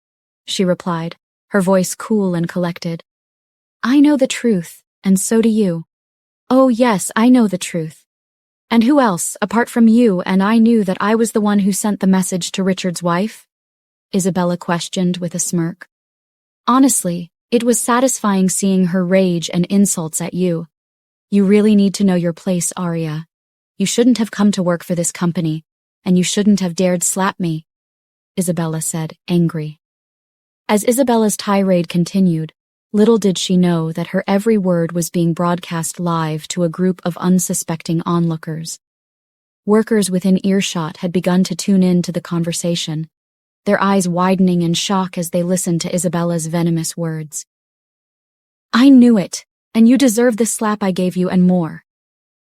she replied, her voice cool and collected. I know the truth, and so do you. Oh yes, I know the truth. And who else, apart from you and I, knew that I was the one who sent the message to Richard's wife? Isabella questioned with a smirk. Honestly, it was satisfying seeing her rage and insults at you. You really need to know your place, Arya. You shouldn't have come to work for this company, and you shouldn't have dared slap me, Isabella said, angry. As Isabella's tirade continued, little did she know that her every word was being broadcast live to a group of unsuspecting onlookers. Workers within earshot had begun to tune in to the conversation, their eyes widening in shock as they listened to Isabella's venomous words. I knew it, and you deserve the slap I gave you and more.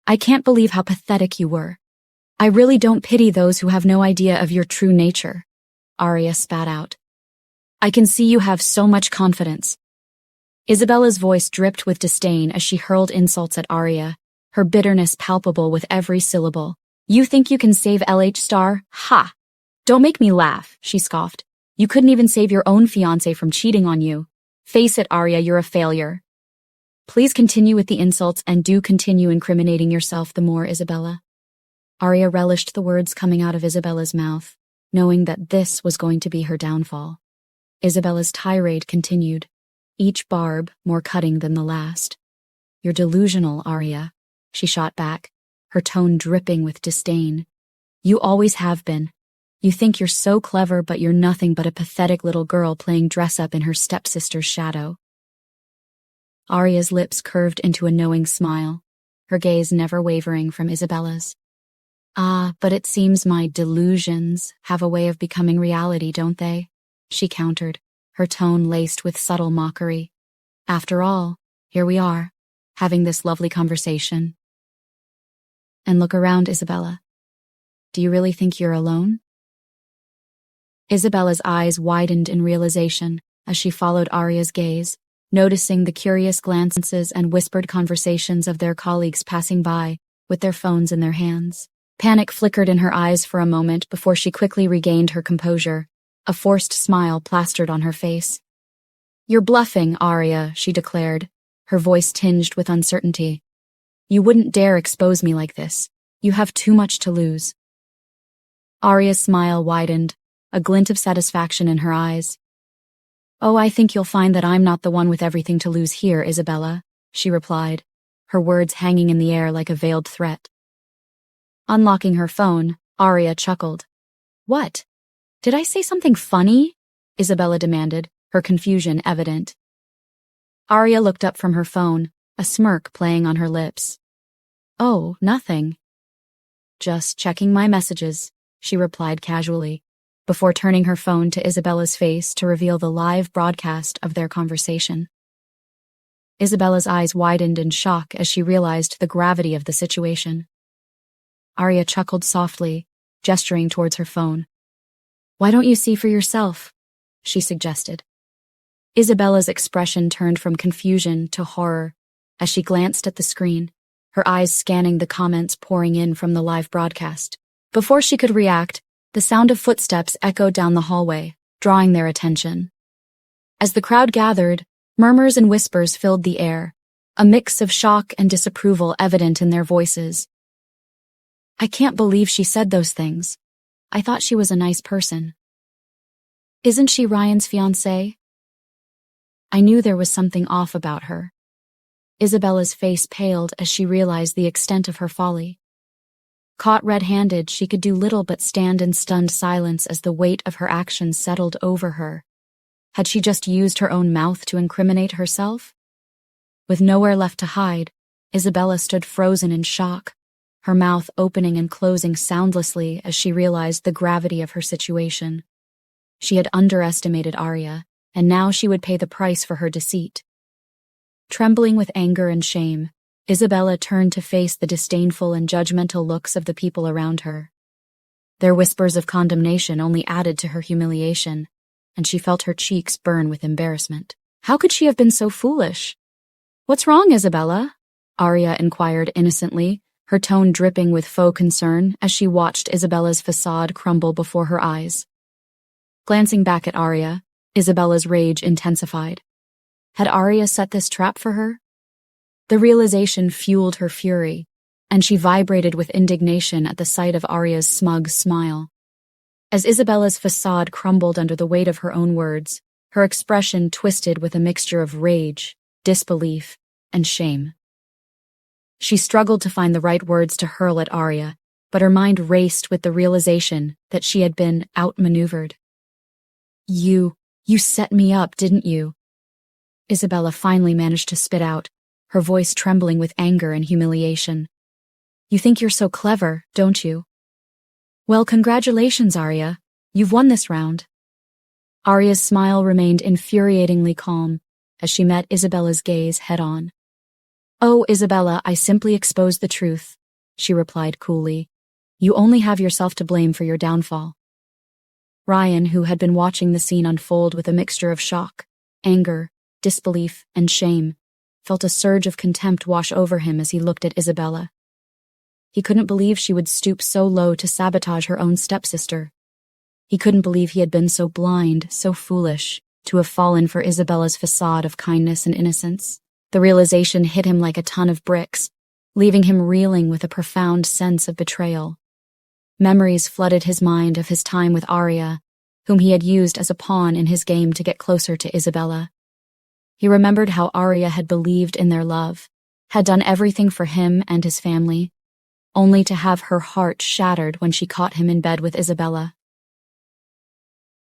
I can't believe how pathetic you were. I really don't pity those who have no idea of your true nature, Arya spat out. I can see you have so much confidence. Isabella's voice dripped with disdain as she hurled insults at Arya, her bitterness palpable with every syllable. You think you can save LH Star? Ha! Don't make me laugh, she scoffed. You couldn't even save your own fiancé from cheating on you. Face it, Arya, you're a failure. Please continue with the insults and do continue incriminating yourself the more, Isabella. Arya relished the words coming out of Isabella's mouth, knowing that this was going to be her downfall. Isabella's tirade continued, each barb more cutting than the last. You're delusional, Arya, she shot back, her tone dripping with disdain. You always have been. You think you're so clever, but you're nothing but a pathetic little girl playing dress-up in her stepsister's shadow. Arya's lips curved into a knowing smile, her gaze never wavering from Isabella's. Ah, but it seems my delusions have a way of becoming reality, don't they? She countered, her tone laced with subtle mockery. After all, here we are, having this lovely conversation. And look around, Isabella. Do you really think you're alone? Isabella's eyes widened in realization as she followed Arya's gaze, noticing the curious glances and whispered conversations of their colleagues passing by with their phones in their hands. Panic flickered in her eyes for a moment before she quickly regained her composure, a forced smile plastered on her face. You're bluffing, Arya, she declared, her voice tinged with uncertainty. You wouldn't dare expose me like this. You have too much to lose. Arya's smile widened, a glint of satisfaction in her eyes. Oh, I think you'll find that I'm not the one with everything to lose here, Isabella, she replied, her words hanging in the air like a veiled threat. Unlocking her phone, Arya chuckled. What? Did I say something funny? Isabella demanded, her confusion evident. Arya looked up from her phone, a smirk playing on her lips. Oh, nothing. Just checking my messages, she replied casually, before turning her phone to Isabella's face to reveal the live broadcast of their conversation. Isabella's eyes widened in shock as she realized the gravity of the situation. Arya chuckled softly, gesturing towards her phone. Why don't you see for yourself? She suggested. Isabella's expression turned from confusion to horror as she glanced at the screen, her eyes scanning the comments pouring in from the live broadcast. Before she could react, the sound of footsteps echoed down the hallway, drawing their attention. As the crowd gathered, murmurs and whispers filled the air, a mix of shock and disapproval evident in their voices. I can't believe she said those things. I thought she was a nice person. Isn't she Ryan's fiancée? I knew there was something off about her. Isabella's face paled as she realized the extent of her folly. Caught red-handed, she could do little but stand in stunned silence as the weight of her actions settled over her. Had she just used her own mouth to incriminate herself? With nowhere left to hide, Isabella stood frozen in shock, her mouth opening and closing soundlessly as she realized the gravity of her situation. She had underestimated Arya, and now she would pay the price for her deceit. Trembling with anger and shame, Isabella turned to face the disdainful and judgmental looks of the people around her. Their whispers of condemnation only added to her humiliation, and she felt her cheeks burn with embarrassment. How could she have been so foolish? What's wrong, Isabella? Arya inquired innocently, her tone dripping with faux concern as she watched Isabella's facade crumble before her eyes. Glancing back at Arya, Isabella's rage intensified. Had Arya set this trap for her? The realization fueled her fury, and she vibrated with indignation at the sight of Arya's smug smile. As Isabella's facade crumbled under the weight of her own words, her expression twisted with a mixture of rage, disbelief, and shame. She struggled to find the right words to hurl at Arya, but her mind raced with the realization that she had been outmaneuvered. You set me up, didn't you? Isabella finally managed to spit out, her voice trembling with anger and humiliation. You think you're so clever, don't you? Well, congratulations, Arya. You've won this round. Arya's smile remained infuriatingly calm as she met Isabella's gaze head-on. Oh, Isabella, I simply exposed the truth, she replied coolly. You only have yourself to blame for your downfall. Ryan, who had been watching the scene unfold with a mixture of shock, anger, disbelief, and shame, felt a surge of contempt wash over him as he looked at Isabella. He couldn't believe she would stoop so low to sabotage her own stepsister. He couldn't believe he had been so blind, so foolish, to have fallen for Isabella's facade of kindness and innocence. The realization hit him like a ton of bricks, leaving him reeling with a profound sense of betrayal. Memories flooded his mind of his time with Arya, whom he had used as a pawn in his game to get closer to Isabella. He remembered how Arya had believed in their love, had done everything for him and his family, only to have her heart shattered when she caught him in bed with Isabella.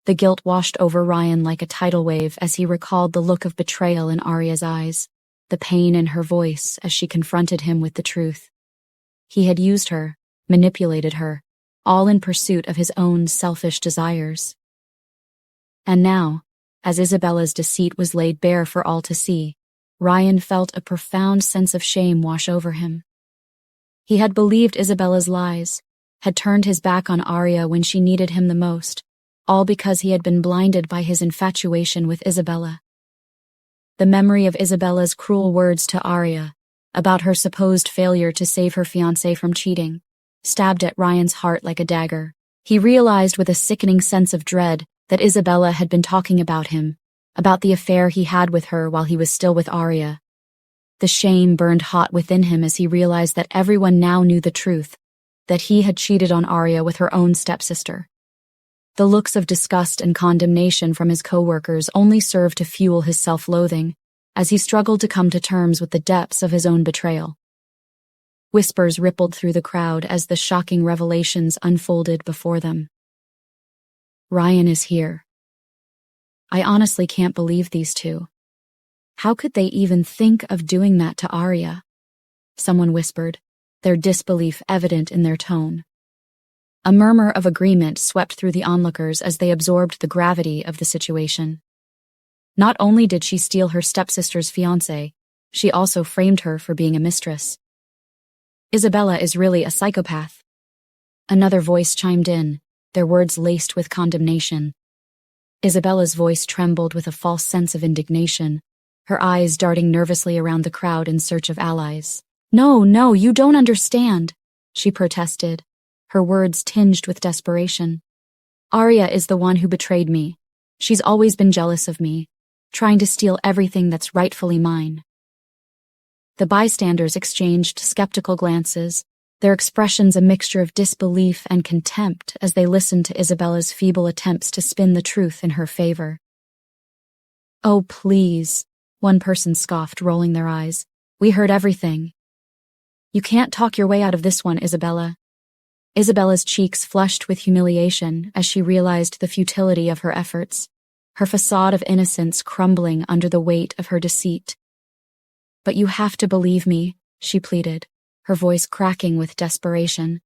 The guilt washed over Ryan like a tidal wave as he recalled the look of betrayal in Arya's eyes, the pain in her voice as she confronted him with the truth. He had used her, manipulated her, all in pursuit of his own selfish desires. And now, as Isabella's deceit was laid bare for all to see, Ryan felt a profound sense of shame wash over him. He had believed Isabella's lies, had turned his back on Arya when she needed him the most, all because he had been blinded by his infatuation with Isabella. The memory of Isabella's cruel words to Arya, about her supposed failure to save her fiancé from cheating, stabbed at Ryan's heart like a dagger. He realized with a sickening sense of dread that Isabella had been talking about him, about the affair he had with her while he was still with Arya. The shame burned hot within him as he realized that everyone now knew the truth, that he had cheated on Arya with her own stepsister. The looks of disgust and condemnation from his co-workers only served to fuel his self-loathing as he struggled to come to terms with the depths of his own betrayal. Whispers rippled through the crowd as the shocking revelations unfolded before them. Ryan is here. I honestly can't believe these two. How could they even think of doing that to Arya? Someone whispered, their disbelief evident in their tone. A murmur of agreement swept through the onlookers as they absorbed the gravity of the situation. Not only did she steal her stepsister's fiancé, she also framed her for being a mistress. Isabella is really a psychopath. Another voice chimed in, their words laced with condemnation. Isabella's voice trembled with a false sense of indignation, her eyes darting nervously around the crowd in search of allies. No, you don't understand, she protested, her words tinged with desperation. Arya is the one who betrayed me. She's always been jealous of me, trying to steal everything that's rightfully mine. The bystanders exchanged skeptical glances, their expressions a mixture of disbelief and contempt as they listened to Isabella's feeble attempts to spin the truth in her favor. Oh, please, one person scoffed, rolling their eyes. We heard everything. You can't talk your way out of this one, Isabella. Isabella's cheeks flushed with humiliation as she realized the futility of her efforts, her facade of innocence crumbling under the weight of her deceit. But you have to believe me, she pleaded, her voice cracking with desperation.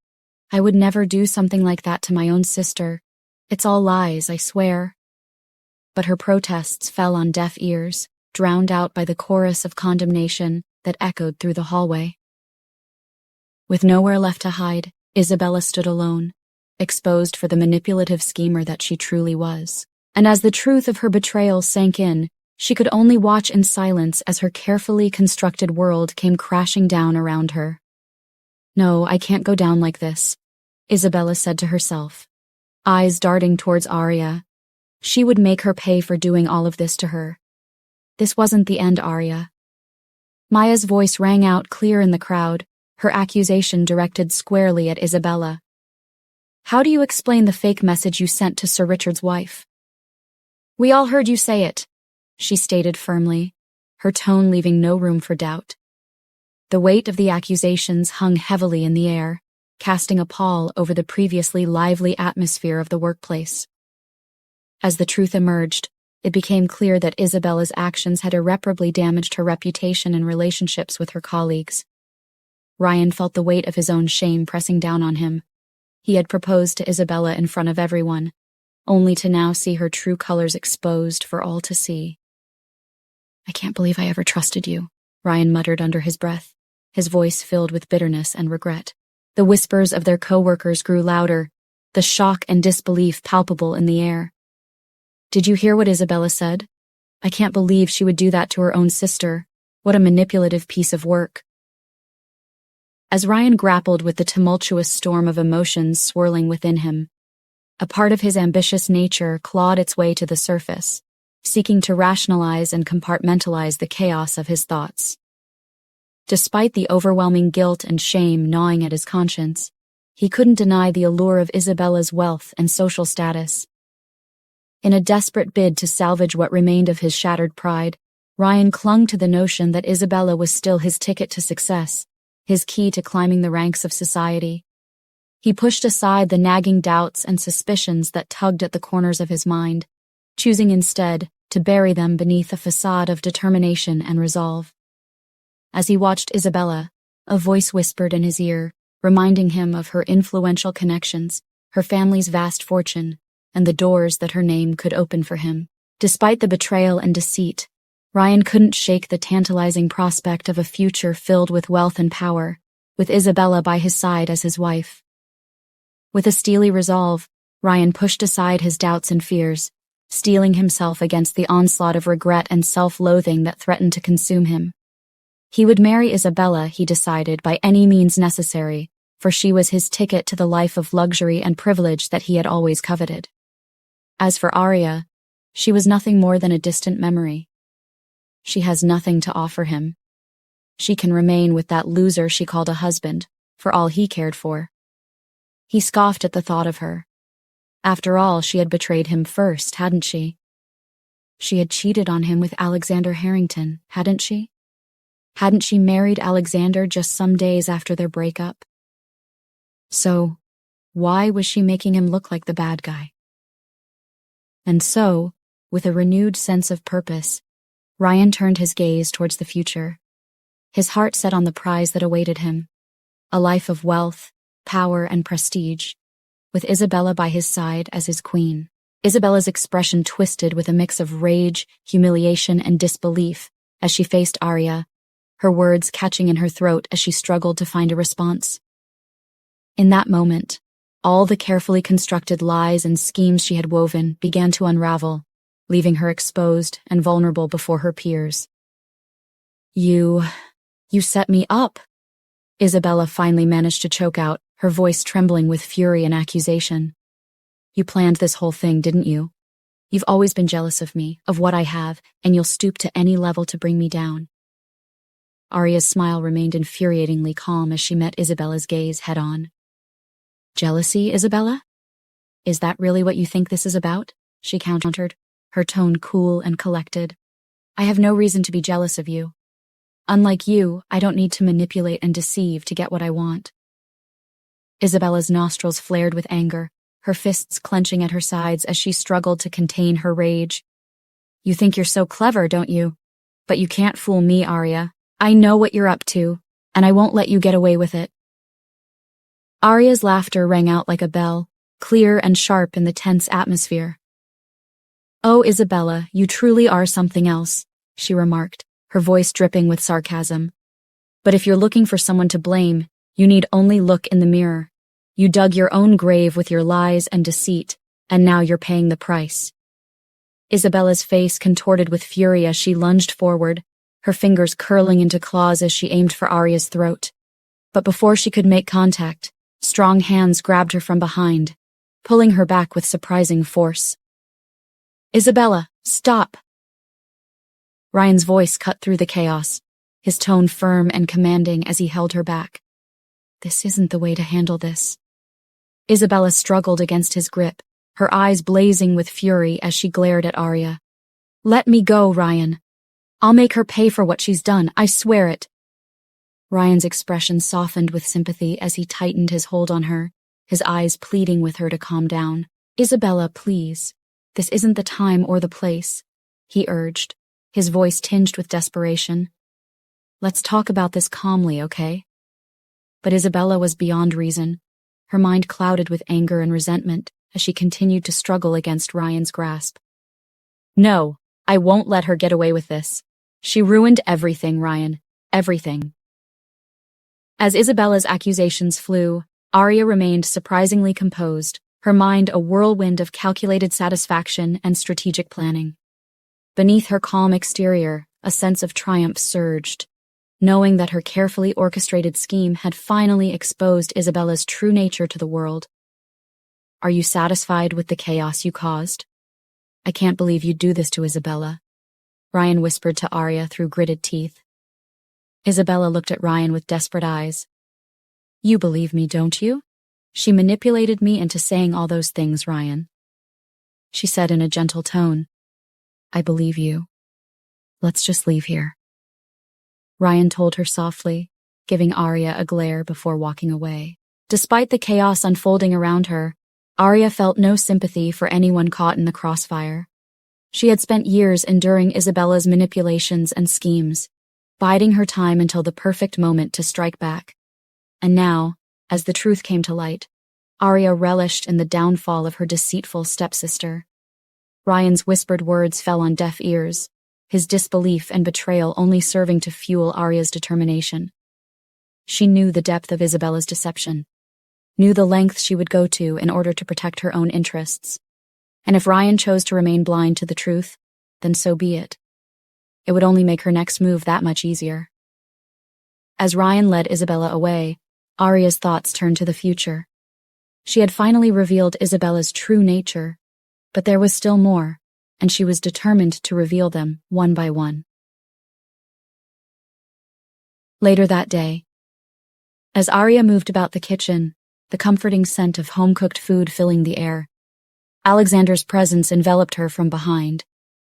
I would never do something like that to my own sister. It's all lies, I swear. But her protests fell on deaf ears, drowned out by the chorus of condemnation that echoed through the hallway. With nowhere left to hide, Isabella stood alone, exposed for the manipulative schemer that she truly was. And as the truth of her betrayal sank in, she could only watch in silence as her carefully constructed world came crashing down around her. No, I can't go down like this, Isabella said to herself, eyes darting towards Arya. She would make her pay for doing all of this to her. This wasn't the end, Arya. Maya's voice rang out clear in the crowd, her accusation directed squarely at Isabella. How do you explain the fake message you sent to Sir Richard's wife? We all heard you say it, she stated firmly, her tone leaving no room for doubt. The weight of the accusations hung heavily in the air, casting a pall over the previously lively atmosphere of the workplace. As the truth emerged, it became clear that Isabella's actions had irreparably damaged her reputation and relationships with her colleagues. Ryan felt the weight of his own shame pressing down on him. He had proposed to Isabella in front of everyone, only to now see her true colors exposed for all to see. I can't believe I ever trusted you, Ryan muttered under his breath, his voice filled with bitterness and regret. The whispers of their co-workers grew louder, the shock and disbelief palpable in the air. Did you hear what Isabella said? I can't believe she would do that to her own sister. What a manipulative piece of work. As Ryan grappled with the tumultuous storm of emotions swirling within him, a part of his ambitious nature clawed its way to the surface, seeking to rationalize and compartmentalize the chaos of his thoughts. Despite the overwhelming guilt and shame gnawing at his conscience, he couldn't deny the allure of Isabella's wealth and social status. In a desperate bid to salvage what remained of his shattered pride, Ryan clung to the notion that Isabella was still his ticket to success, his key to climbing the ranks of society. He pushed aside the nagging doubts and suspicions that tugged at the corners of his mind, choosing instead to bury them beneath a facade of determination and resolve. As he watched Isabella, a voice whispered in his ear, reminding him of her influential connections, her family's vast fortune, and the doors that her name could open for him. Despite the betrayal and deceit, Ryan couldn't shake the tantalizing prospect of a future filled with wealth and power, with Isabella by his side as his wife. With a steely resolve, Ryan pushed aside his doubts and fears, steeling himself against the onslaught of regret and self-loathing that threatened to consume him. He would marry Isabella, he decided, by any means necessary, for she was his ticket to the life of luxury and privilege that he had always coveted. As for Arya, she was nothing more than a distant memory. She has nothing to offer him. she can remain with that loser she called a husband, for all he cared for. He scoffed at the thought of her. After all, she had betrayed him first, hadn't she? She had cheated on him with Alexander Harrington, hadn't she? Hadn't she married Alexander just some days after their breakup? So, why was she making him look like the bad guy? And so, with a renewed sense of purpose, Ryan turned his gaze towards the future. His heart set on the prize that awaited him, a life of wealth, power, and prestige, with Isabella by his side as his queen. Isabella's expression twisted with a mix of rage, humiliation, and disbelief as she faced Arya, her words catching in her throat as she struggled to find a response. In that moment, all the carefully constructed lies and schemes she had woven began to unravel, leaving her exposed and vulnerable before her peers. You set me up," Isabella finally managed to choke out, her voice trembling with fury and accusation. "You planned this whole thing, didn't you? You've always been jealous of me, of what I have, and you'll stoop to any level to bring me down." Arya's smile remained infuriatingly calm as she met Isabella's gaze head-on. "Jealousy, Isabella? Is that really what you think this is about?" she countered, her tone cool and collected. "I have no reason to be jealous of you. Unlike you, I don't need to manipulate and deceive to get what I want." Isabella's nostrils flared with anger, her fists clenching at her sides as she struggled to contain her rage. "You think you're so clever, don't you? But you can't fool me, Arya. I know what you're up to, and I won't let you get away with it." Arya's laughter rang out like a bell, clear and sharp in the tense atmosphere. "Oh, Isabella, you truly are something else," she remarked, her voice dripping with sarcasm. "But if you're looking for someone to blame, you need only look in the mirror. You dug your own grave with your lies and deceit, and now you're paying the price." Isabella's face contorted with fury as she lunged forward, her fingers curling into claws as she aimed for Arya's throat. But before she could make contact, strong hands grabbed her from behind, pulling her back with surprising force. "Isabella, stop!" Ryan's voice cut through the chaos, his tone firm and commanding as he held her back. "This isn't the way to handle this." Isabella struggled against his grip, her eyes blazing with fury as she glared at Arya. "Let me go, Ryan. I'll make her pay for what she's done, I swear it." Ryan's expression softened with sympathy as he tightened his hold on her, his eyes pleading with her to calm down. "Isabella, please. This isn't the time or the place," he urged, his voice tinged with desperation. "Let's talk about this calmly, okay?" But Isabella was beyond reason, her mind clouded with anger and resentment as she continued to struggle against Ryan's grasp. "No, I won't let her get away with this. She ruined everything, Ryan. Everything." As Isabella's accusations flew, Arya remained surprisingly composed, her mind a whirlwind of calculated satisfaction and strategic planning. Beneath her calm exterior, a sense of triumph surged, knowing that her carefully orchestrated scheme had finally exposed Isabella's true nature to the world. "Are you satisfied with the chaos you caused? I can't believe you'd do this to Isabella," Ryan whispered to Arya through gritted teeth. Isabella looked at Ryan with desperate eyes. "You believe me, don't you? She manipulated me into saying all those things, Ryan," she said in a gentle tone. "I believe you. Let's just leave here," Ryan told her softly, giving Arya a glare before walking away. Despite the chaos unfolding around her, Arya felt no sympathy for anyone caught in the crossfire. She had spent years enduring Isabella's manipulations and schemes, biding her time until the perfect moment to strike back. And now, as the truth came to light, Arya relished in the downfall of her deceitful stepsister. Ryan's whispered words fell on deaf ears, his disbelief and betrayal only serving to fuel Arya's determination. She knew the depth of Isabella's deception, knew the lengths she would go to in order to protect her own interests. And if Ryan chose to remain blind to the truth, then so be it. It would only make her next move that much easier. As Ryan led Isabella away, Arya's thoughts turned to the future. She had finally revealed Isabella's true nature, but there was still more, and she was determined to reveal them one by one. Later that day, as Arya moved about the kitchen, the comforting scent of home-cooked food filling the air, Alexander's presence enveloped her from behind,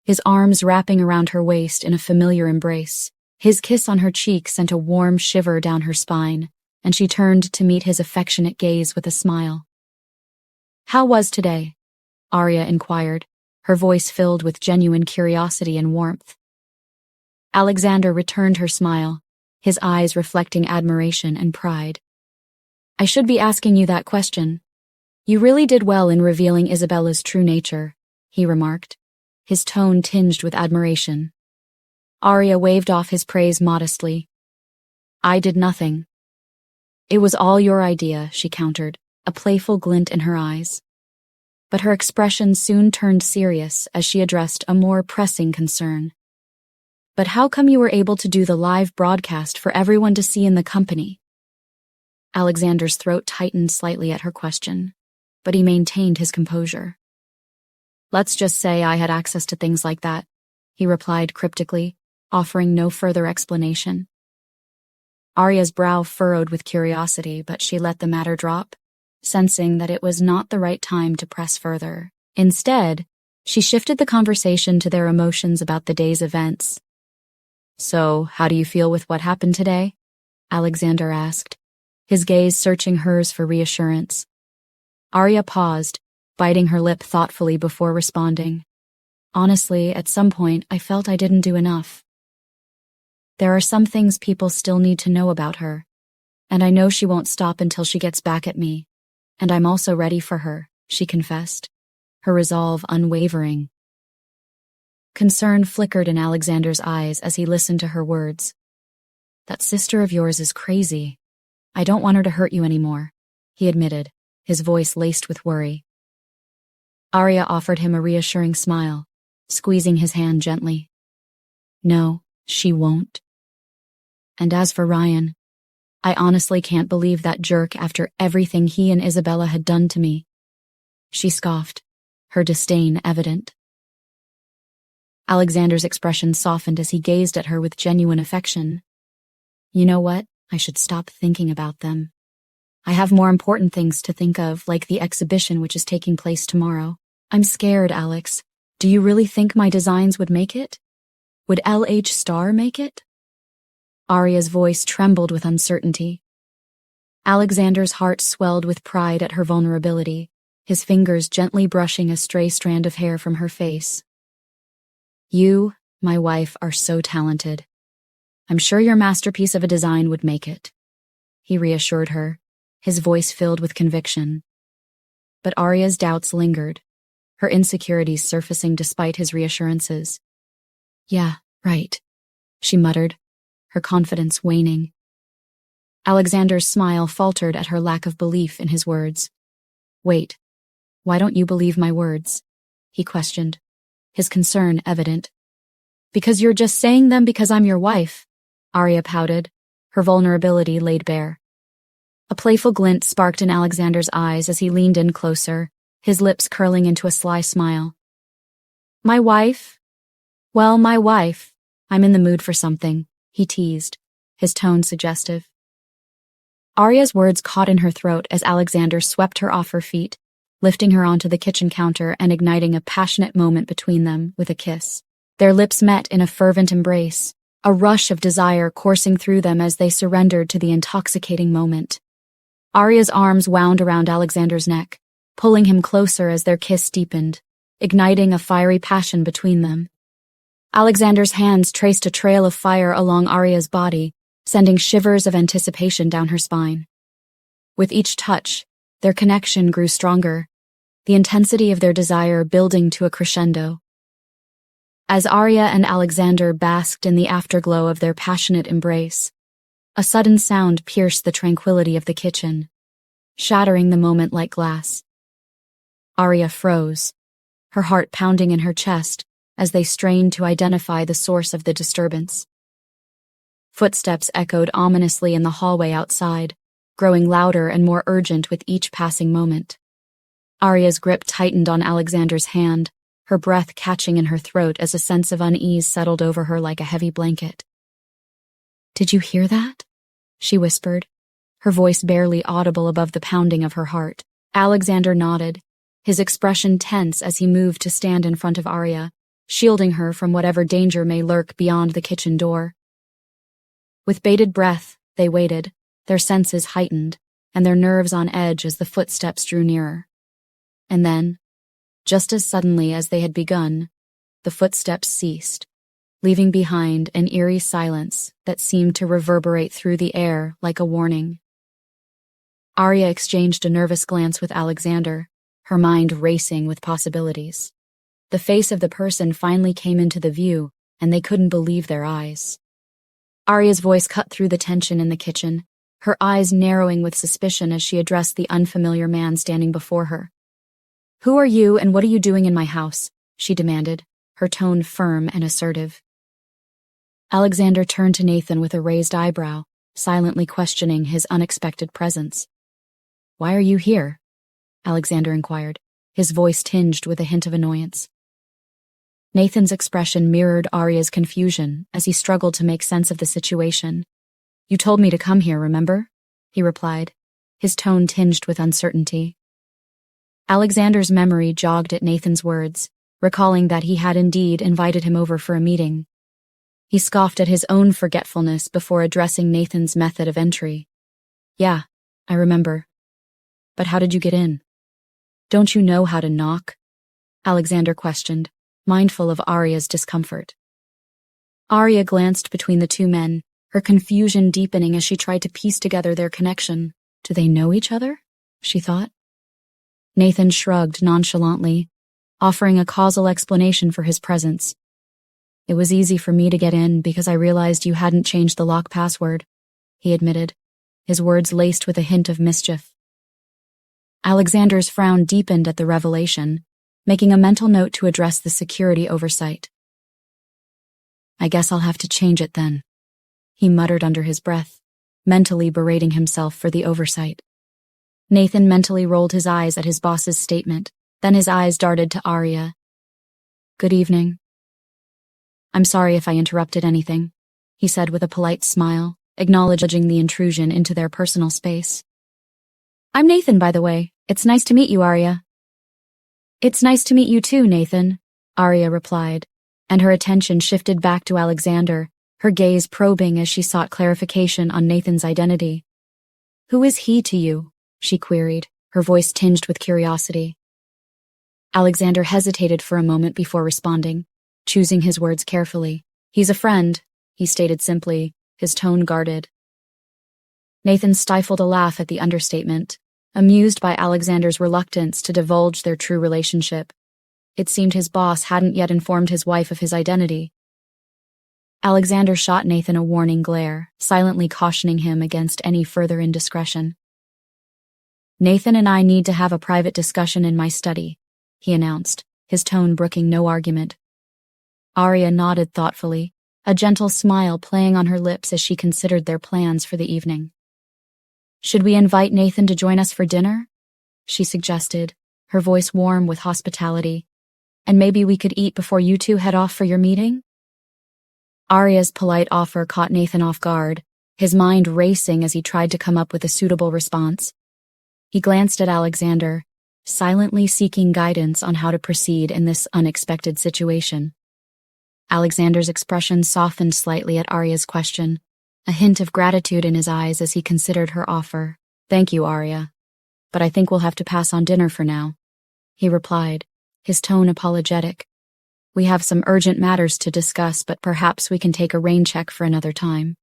his arms wrapping around her waist in a familiar embrace. His kiss on her cheek sent a warm shiver down her spine, and she turned to meet his affectionate gaze with a smile. "How was today?" Arya inquired, her voice filled with genuine curiosity and warmth. Alexander returned her smile, his eyes reflecting admiration and pride. "I should be asking you that question. You really did well in revealing Isabella's true nature," he remarked, his tone tinged with admiration. Arya waved off his praise modestly. "I did nothing." "It was all your idea," she countered, a playful glint in her eyes. But her expression soon turned serious as she addressed a more pressing concern. "But how come you were able to do the live broadcast for everyone to see in the company?" Alexander's throat tightened slightly at her question, but he maintained his composure. "Let's just say I had access to things like that," he replied cryptically, offering no further explanation. Arya's brow furrowed with curiosity, but she let the matter drop, sensing that it was not the right time to press further. Instead, she shifted the conversation to their emotions about the day's events. "So, how do you feel with what happened today?" Alexander asked, his gaze searching hers for reassurance. Arya paused, biting her lip thoughtfully before responding. "Honestly, at some point, I felt I didn't do enough. There are some things people still need to know about her, and I know she won't stop until she gets back at me, and I'm also ready for her," she confessed, her resolve unwavering. Concern flickered in Alexander's eyes as he listened to her words. "That sister of yours is crazy. I don't want her to hurt you anymore," he admitted, his voice laced with worry. Arya offered him a reassuring smile, squeezing his hand gently. "No, she won't. And as for Ryan, I honestly can't believe that jerk after everything he and Isabella had done to me." She scoffed, her disdain evident. Alexander's expression softened as he gazed at her with genuine affection. "You know what? I should stop thinking about them. I have more important things to think of, like the exhibition which is taking place tomorrow. I'm scared, Alex. Do you really think my designs would make it? Would LH Star make it?" Arya's voice trembled with uncertainty. Alexander's heart swelled with pride at her vulnerability, his fingers gently brushing a stray strand of hair from her face. "You, my wife, are so talented. I'm sure your masterpiece of a design would make it," he reassured her, his voice filled with conviction. But Arya's doubts lingered, her insecurities surfacing despite his reassurances. "Yeah, right," she muttered, her confidence waning. Alexander's smile faltered at her lack of belief in his words. "Wait, why don't you believe my words?" he questioned, his concern evident. "Because you're just saying them because I'm your wife," Arya pouted, her vulnerability laid bare. A playful glint sparked in Alexander's eyes as he leaned in closer, his lips curling into a sly smile. "My wife? Well, my wife. I'm in the mood for something," he teased, his tone suggestive. Arya's words caught in her throat as Alexander swept her off her feet, lifting her onto the kitchen counter and igniting a passionate moment between them with a kiss. Their lips met in a fervent embrace, a rush of desire coursing through them as they surrendered to the intoxicating moment. Arya's arms wound around Alexander's neck, pulling him closer as their kiss deepened, igniting a fiery passion between them. Alexander's hands traced a trail of fire along Arya's body, sending shivers of anticipation down her spine. With each touch, their connection grew stronger, the intensity of their desire building to a crescendo. As Arya and Alexander basked in the afterglow of their passionate embrace, a sudden sound pierced the tranquility of the kitchen, shattering the moment like glass. Arya froze, her heart pounding in her chest as they strained to identify the source of the disturbance. Footsteps echoed ominously in the hallway outside, growing louder and more urgent with each passing moment. Arya's grip tightened on Alexander's hand, her breath catching in her throat as a sense of unease settled over her like a heavy blanket. Did you hear that? She whispered, her voice barely audible above the pounding of her heart. Alexander nodded, his expression tense as he moved to stand in front of Arya, shielding her from whatever danger may lurk beyond the kitchen door. With bated breath, they waited, their senses heightened, and their nerves on edge as the footsteps drew nearer. And then, just as suddenly as they had begun, the footsteps ceased, leaving behind an eerie silence that seemed to reverberate through the air like a warning. Arya exchanged a nervous glance with Alexander, her mind racing with possibilities. The face of the person finally came into the view, and they couldn't believe their eyes. Arya's voice cut through the tension in the kitchen, her eyes narrowing with suspicion as she addressed the unfamiliar man standing before her. "Who are you and what are you doing in my house?" she demanded, her tone firm and assertive. Alexander turned to Nathan with a raised eyebrow, silently questioning his unexpected presence. "Why are you here?" Alexander inquired, his voice tinged with a hint of annoyance. Nathan's expression mirrored Arya's confusion as he struggled to make sense of the situation. "You told me to come here, remember?" he replied, his tone tinged with uncertainty. Alexander's memory jogged at Nathan's words, recalling that he had indeed invited him over for a meeting. He scoffed at his own forgetfulness before addressing Nathan's method of entry. "Yeah, I remember. But how did you get in?" "Don't you know how to knock?" Alexander questioned, mindful of Arya's discomfort. Arya glanced between the two men, her confusion deepening as she tried to piece together their connection. Do they know each other? She thought. Nathan shrugged nonchalantly, offering a causal explanation for his presence. "It was easy for me to get in because I realized you hadn't changed the lock password," he admitted, his words laced with a hint of mischief. Alexander's frown deepened at the revelation, making a mental note to address the security oversight. "I guess I'll have to change it then," he muttered under his breath, mentally berating himself for the oversight. Nathan mentally rolled his eyes at his boss's statement, then his eyes darted to Arya. "Good evening." "I'm sorry if I interrupted anything," he said with a polite smile, acknowledging the intrusion into their personal space. "I'm Nathan, by the way. It's nice to meet you, Arya." "It's nice to meet you too, Nathan," Arya replied, and her attention shifted back to Alexander, her gaze probing as she sought clarification on Nathan's identity. "Who is he to you?" she queried, her voice tinged with curiosity. Alexander hesitated for a moment before responding, choosing his words carefully. "He's a friend," he stated simply, his tone guarded. Nathan stifled a laugh at the understatement, amused by Alexander's reluctance to divulge their true relationship. It seemed his boss hadn't yet informed his wife of his identity. Alexander shot Nathan a warning glare, silently cautioning him against any further indiscretion. "Nathan and I need to have a private discussion in my study," he announced, his tone brooking no argument. Arya nodded thoughtfully, a gentle smile playing on her lips as she considered their plans for the evening. "Should we invite Nathan to join us for dinner?" she suggested, her voice warm with hospitality. "And maybe we could eat before you two head off for your meeting?" Arya's polite offer caught Nathan off guard, his mind racing as he tried to come up with a suitable response. He glanced at Alexander, silently seeking guidance on how to proceed in this unexpected situation. Alexander's expression softened slightly at Arya's question, a hint of gratitude in his eyes as he considered her offer. "Thank you, Arya, but I think we'll have to pass on dinner for now," he replied, his tone apologetic. "We have some urgent matters to discuss, but perhaps we can take a rain check for another time."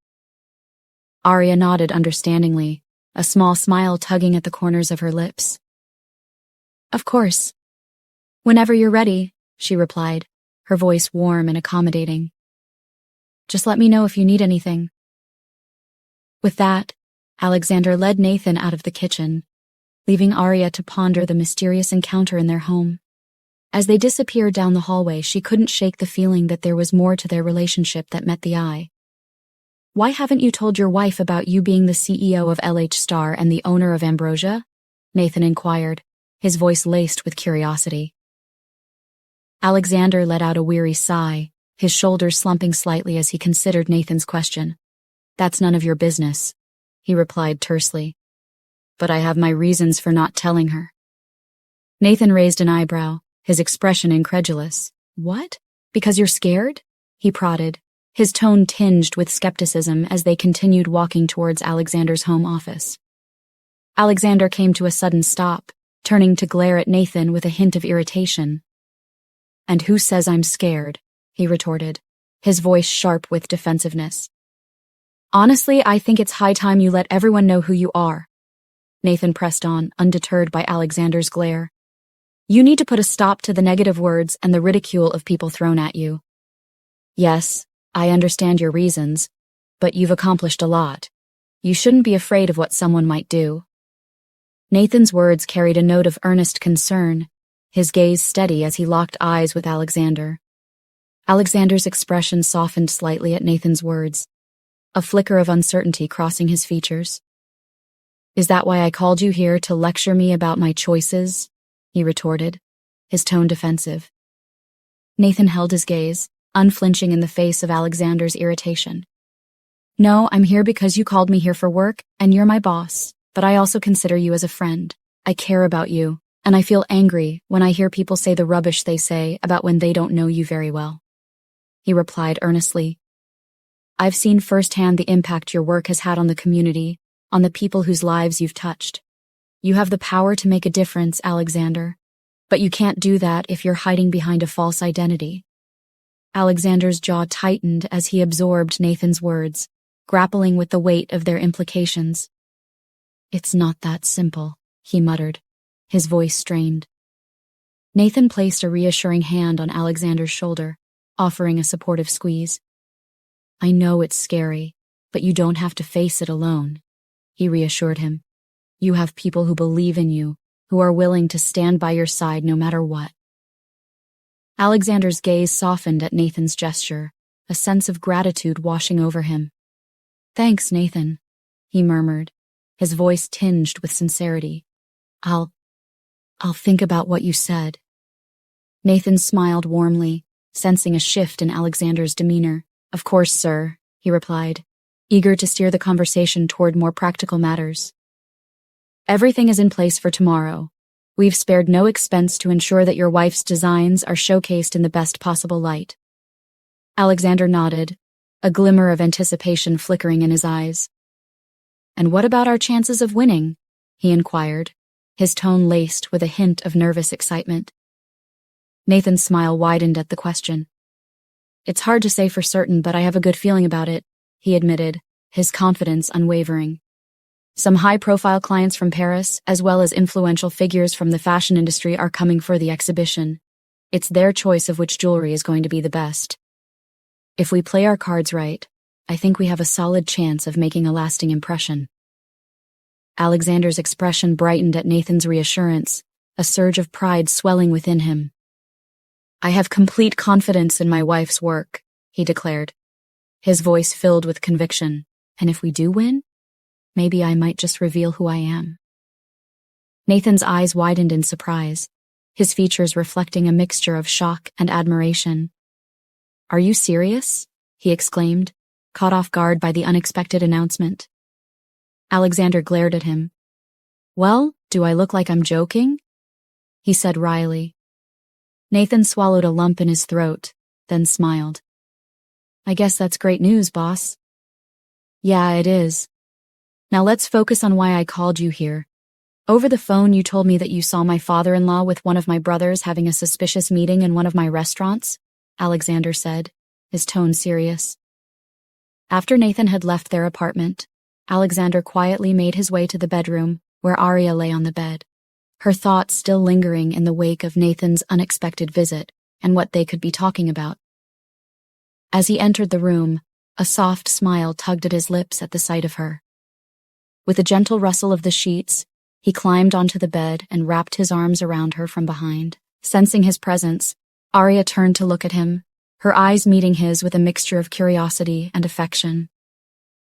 Arya nodded understandingly, a small smile tugging at the corners of her lips. "Of course. Whenever you're ready," she replied, her voice warm and accommodating. "Just let me know if you need anything." With that, Alexander led Nathan out of the kitchen, leaving Arya to ponder the mysterious encounter in their home. As they disappeared down the hallway, she couldn't shake the feeling that there was more to their relationship that met the eye. "Why haven't you told your wife about you being the CEO of LH Star and the owner of Ambrosia?" Nathan inquired, his voice laced with curiosity. Alexander let out a weary sigh, his shoulders slumping slightly as he considered Nathan's question. That's none of your business, he replied tersely. But I have my reasons for not telling her. Nathan raised an eyebrow, his expression incredulous. What? Because you're scared? He prodded, his tone tinged with skepticism as they continued walking towards Alexander's home office. Alexander came to a sudden stop, turning to glare at Nathan with a hint of irritation. And who says I'm scared? He retorted, his voice sharp with defensiveness. Honestly, I think it's high time you let everyone know who you are. Nathan pressed on, undeterred by Alexander's glare. You need to put a stop to the negative words and the ridicule of people thrown at you. Yes, I understand your reasons, but you've accomplished a lot. You shouldn't be afraid of what someone might do. Nathan's words carried a note of earnest concern, his gaze steady as he locked eyes with Alexander. Alexander's expression softened slightly at Nathan's words, a flicker of uncertainty crossing his features. Is that why I called you here, to lecture me about my choices? He retorted, his tone defensive. Nathan held his gaze, unflinching in the face of Alexander's irritation. No, I'm here because you called me here for work, and you're my boss, but I also consider you as a friend. I care about you, and I feel angry when I hear people say the rubbish they say about when they don't know you very well. He replied earnestly. I've seen firsthand the impact your work has had on the community, on the people whose lives you've touched. You have the power to make a difference, Alexander, but you can't do that if you're hiding behind a false identity. Alexander's jaw tightened as he absorbed Nathan's words, grappling with the weight of their implications. It's not that simple, he muttered, his voice strained. Nathan placed a reassuring hand on Alexander's shoulder, offering a supportive squeeze. I know it's scary, but you don't have to face it alone, he reassured him. You have people who believe in you, who are willing to stand by your side no matter what. Alexander's gaze softened at Nathan's gesture, a sense of gratitude washing over him. Thanks, Nathan, he murmured, his voice tinged with sincerity. I'll think about what you said. Nathan smiled warmly, sensing a shift in Alexander's demeanor. Of course, sir, he replied, eager to steer the conversation toward more practical matters. Everything is in place for tomorrow. We've spared no expense to ensure that your wife's designs are showcased in the best possible light. Alexander nodded, a glimmer of anticipation flickering in his eyes. And what about our chances of winning? He inquired, his tone laced with a hint of nervous excitement. Nathan's smile widened at the question. It's hard to say for certain, but I have a good feeling about it, he admitted, his confidence unwavering. Some high-profile clients from Paris, as well as influential figures from the fashion industry, are coming for the exhibition. It's their choice of which jewelry is going to be the best. If we play our cards right, I think we have a solid chance of making a lasting impression. Alexander's expression brightened at Nathan's reassurance, a surge of pride swelling within him. I have complete confidence in my wife's work, he declared, his voice filled with conviction. And if we do win, maybe I might just reveal who I am. Nathan's eyes widened in surprise, his features reflecting a mixture of shock and admiration. Are you serious? He exclaimed, caught off guard by the unexpected announcement. Alexander glared at him. Well, do I look like I'm joking? He said wryly. Nathan swallowed a lump in his throat, then smiled. I guess that's great news, boss. Yeah, it is. Now let's focus on why I called you here. Over the phone, you told me that you saw my father-in-law with one of my brothers having a suspicious meeting in one of my restaurants, Alexander said, his tone serious. After Nathan had left their apartment, Alexander quietly made his way to the bedroom where Arya lay on the bed, her thoughts still lingering in the wake of Nathan's unexpected visit and what they could be talking about. As he entered the room, a soft smile tugged at his lips at the sight of her. With a gentle rustle of the sheets, he climbed onto the bed and wrapped his arms around her from behind. Sensing his presence, Arya turned to look at him, her eyes meeting his with a mixture of curiosity and affection.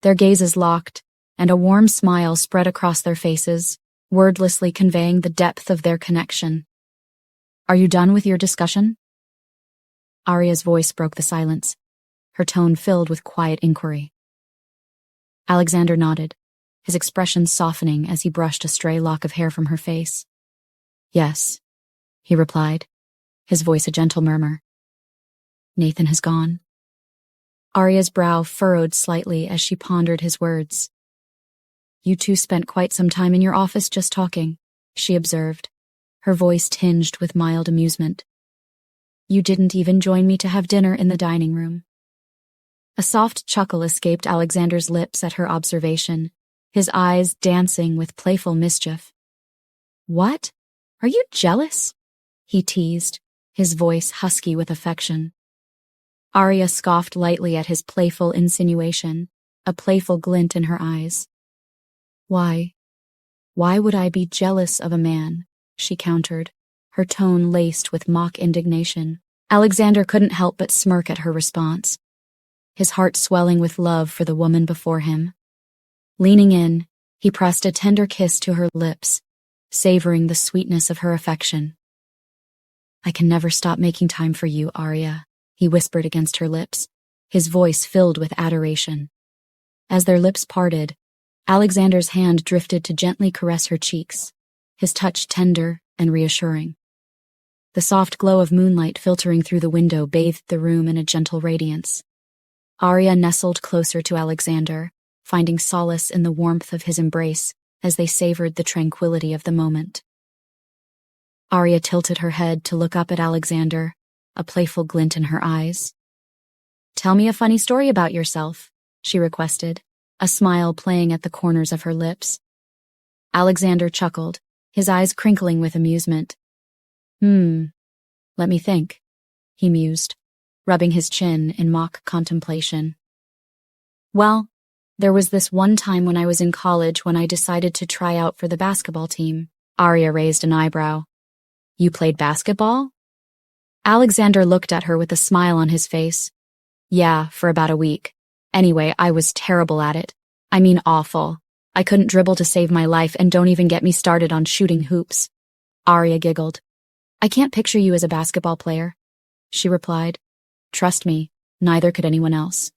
Their gazes locked, and a warm smile spread across their faces, wordlessly conveying the depth of their connection. Are you done with your discussion? Arya's voice broke the silence, her tone filled with quiet inquiry. Alexander nodded, his expression softening as he brushed a stray lock of hair from her face. Yes, he replied, his voice a gentle murmur. Nathan has gone. Arya's brow furrowed slightly as she pondered his words. You two spent quite some time in your office just talking, she observed, her voice tinged with mild amusement. You didn't even join me to have dinner in the dining room. A soft chuckle escaped Alexander's lips at her observation, his eyes dancing with playful mischief. What? Are you jealous? He teased, his voice husky with affection. Arya scoffed lightly at his playful insinuation, a playful glint in her eyes. Why? Why would I be jealous of a man? She countered, her tone laced with mock indignation. Alexander couldn't help but smirk at her response, his heart swelling with love for the woman before him. Leaning in, he pressed a tender kiss to her lips, savoring the sweetness of her affection. I can never stop making time for you, Arya, he whispered against her lips, his voice filled with adoration. As their lips parted, Alexander's hand drifted to gently caress her cheeks, his touch tender and reassuring. The soft glow of moonlight filtering through the window bathed the room in a gentle radiance. Arya nestled closer to Alexander, finding solace in the warmth of his embrace as they savored the tranquility of the moment. Arya tilted her head to look up at Alexander, a playful glint in her eyes. Tell me a funny story about yourself, she requested, a smile playing at the corners of her lips. Alexander chuckled, his eyes crinkling with amusement. Let me think, he mused, rubbing his chin in mock contemplation. Well, there was this one time when I was in college when I decided to try out for the basketball team. Arya raised an eyebrow. You played basketball? Alexander looked at her with a smile on his face. Yeah, for about a week. Anyway, I was terrible at it. I mean awful. I couldn't dribble to save my life, and don't even get me started on shooting hoops. Arya giggled. I can't picture you as a basketball player, she replied. Trust me, neither could anyone else.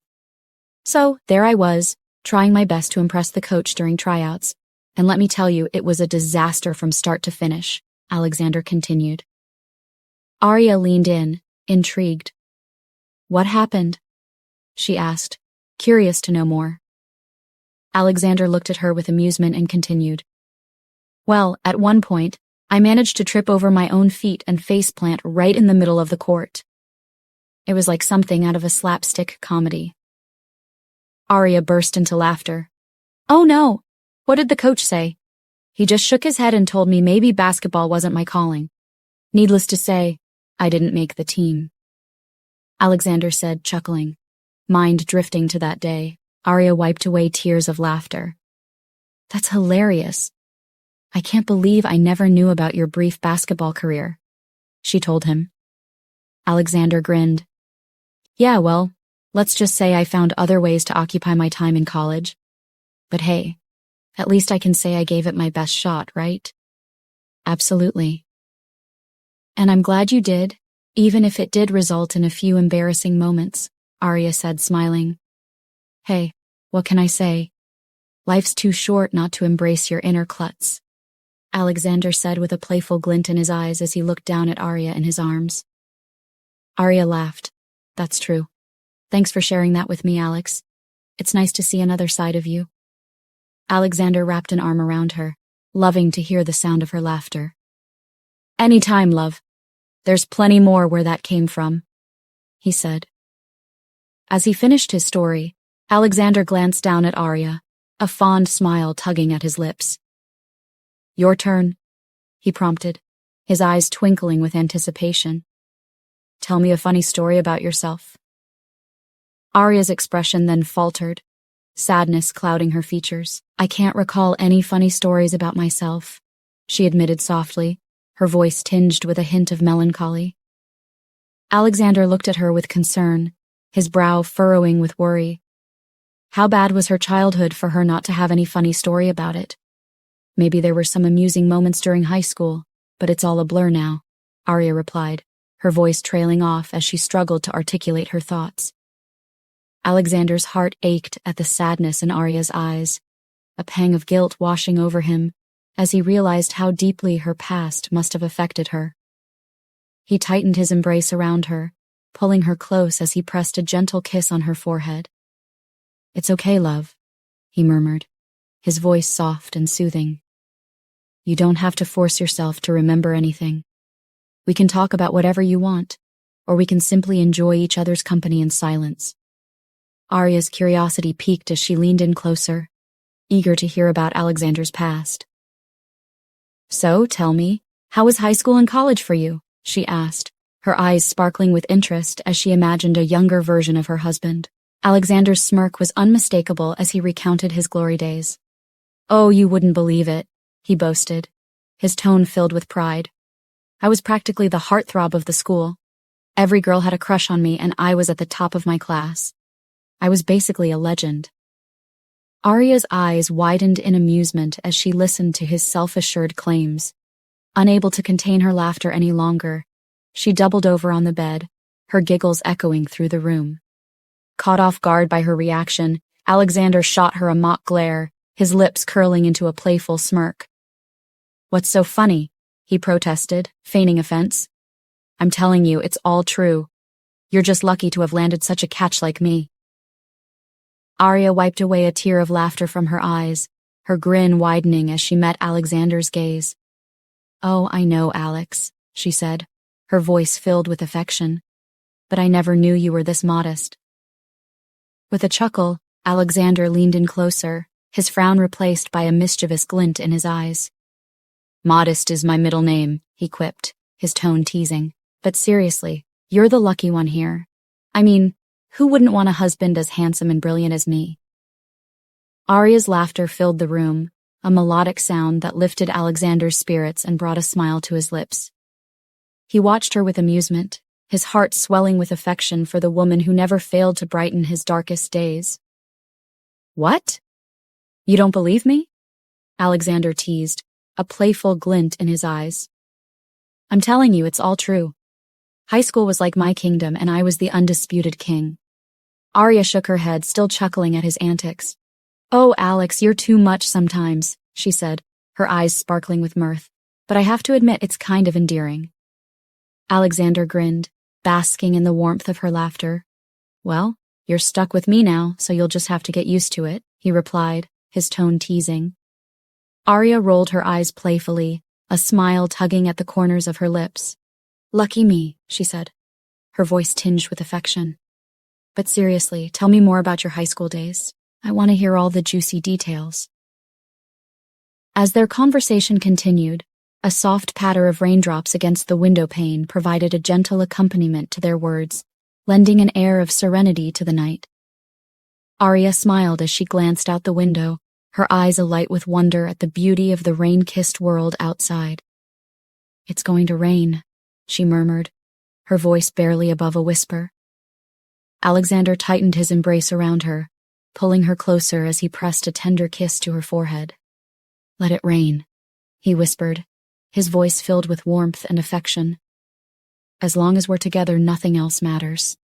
So, there I was, trying my best to impress the coach during tryouts, and let me tell you, it was a disaster from start to finish, Alexander continued. Arya leaned in, intrigued. What happened? She asked, curious to know more. Alexander looked at her with amusement and continued. Well, at one point, I managed to trip over my own feet and faceplant right in the middle of the court. It was like something out of a slapstick comedy. Arya burst into laughter. Oh no! What did the coach say? He just shook his head and told me maybe basketball wasn't my calling. Needless to say, I didn't make the team. Alexander said, chuckling. Mind drifting to that day, Arya wiped away tears of laughter. That's hilarious. I can't believe I never knew about your brief basketball career, she told him. Alexander grinned. Yeah, well, let's just say I found other ways to occupy my time in college. But hey, at least I can say I gave it my best shot, right? Absolutely. And I'm glad you did, even if it did result in a few embarrassing moments, Arya said, smiling. Hey, what can I say? Life's too short not to embrace your inner klutz, Alexander said with a playful glint in his eyes as he looked down at Arya in his arms. Arya laughed. That's true. Thanks for sharing that with me, Alex. It's nice to see another side of you. Alexander wrapped an arm around her, loving to hear the sound of her laughter. Anytime, love. There's plenty more where that came from, he said. As he finished his story, Alexander glanced down at Arya, a fond smile tugging at his lips. Your turn, he prompted, his eyes twinkling with anticipation. Tell me a funny story about yourself. Arya's expression then faltered, sadness clouding her features. I can't recall any funny stories about myself, she admitted softly, her voice tinged with a hint of melancholy. Alexander looked at her with concern, his brow furrowing with worry. How bad was her childhood for her not to have any funny story about it? Maybe there were some amusing moments during high school, but it's all a blur now, Arya replied, her voice trailing off as she struggled to articulate her thoughts. Alexander's heart ached at the sadness in Arya's eyes, a pang of guilt washing over him as he realized how deeply her past must have affected her. He tightened his embrace around her, pulling her close as he pressed a gentle kiss on her forehead. "It's okay, love," he murmured, his voice soft and soothing. "You don't have to force yourself to remember anything. We can talk about whatever you want, or we can simply enjoy each other's company in silence." Arya's curiosity piqued as she leaned in closer, eager to hear about Alexander's past. "So, tell me, how was high school and college for you?" she asked, her eyes sparkling with interest as she imagined a younger version of her husband. Alexander's smirk was unmistakable as he recounted his glory days. "Oh, you wouldn't believe it," he boasted, his tone filled with pride. "I was practically the heartthrob of the school. Every girl had a crush on me, and I was at the top of my class. I was basically a legend." Arya's eyes widened in amusement as she listened to his self-assured claims. Unable to contain her laughter any longer, she doubled over on the bed, her giggles echoing through the room. Caught off guard by her reaction, Alexander shot her a mock glare, his lips curling into a playful smirk. "What's so funny?" he protested, feigning offense. "I'm telling you, it's all true. You're just lucky to have landed such a catch like me." Arya wiped away a tear of laughter from her eyes, her grin widening as she met Alexander's gaze. "Oh, I know, Alex," she said, her voice filled with affection. "But I never knew you were this modest." With a chuckle, Alexander leaned in closer, his frown replaced by a mischievous glint in his eyes. "Modest is my middle name," he quipped, his tone teasing. "But seriously, you're the lucky one here. I mean, who wouldn't want a husband as handsome and brilliant as me?" Arya's laughter filled the room, a melodic sound that lifted Alexander's spirits and brought a smile to his lips. He watched her with amusement, his heart swelling with affection for the woman who never failed to brighten his darkest days. "What? You don't believe me?" Alexander teased, a playful glint in his eyes. "I'm telling you, it's all true. High school was like my kingdom, and I was the undisputed king." Arya shook her head, still chuckling at his antics. "Oh, Alex, you're too much sometimes," she said, her eyes sparkling with mirth. "But I have to admit it's kind of endearing." Alexander grinned, basking in the warmth of her laughter. "Well, you're stuck with me now, so you'll just have to get used to it," he replied, his tone teasing. Arya rolled her eyes playfully, a smile tugging at the corners of her lips. "Lucky me," she said, her voice tinged with affection. "But seriously, tell me more about your high school days. I want to hear all the juicy details." As their conversation continued, a soft patter of raindrops against the window pane provided a gentle accompaniment to their words, lending an air of serenity to the night. Arya smiled as she glanced out the window, her eyes alight with wonder at the beauty of the rain-kissed world outside. "It's going to rain," she murmured, her voice barely above a whisper. Alexander tightened his embrace around her, pulling her closer as he pressed a tender kiss to her forehead. "Let it rain," he whispered, his voice filled with warmth and affection. "As long as we're together, nothing else matters."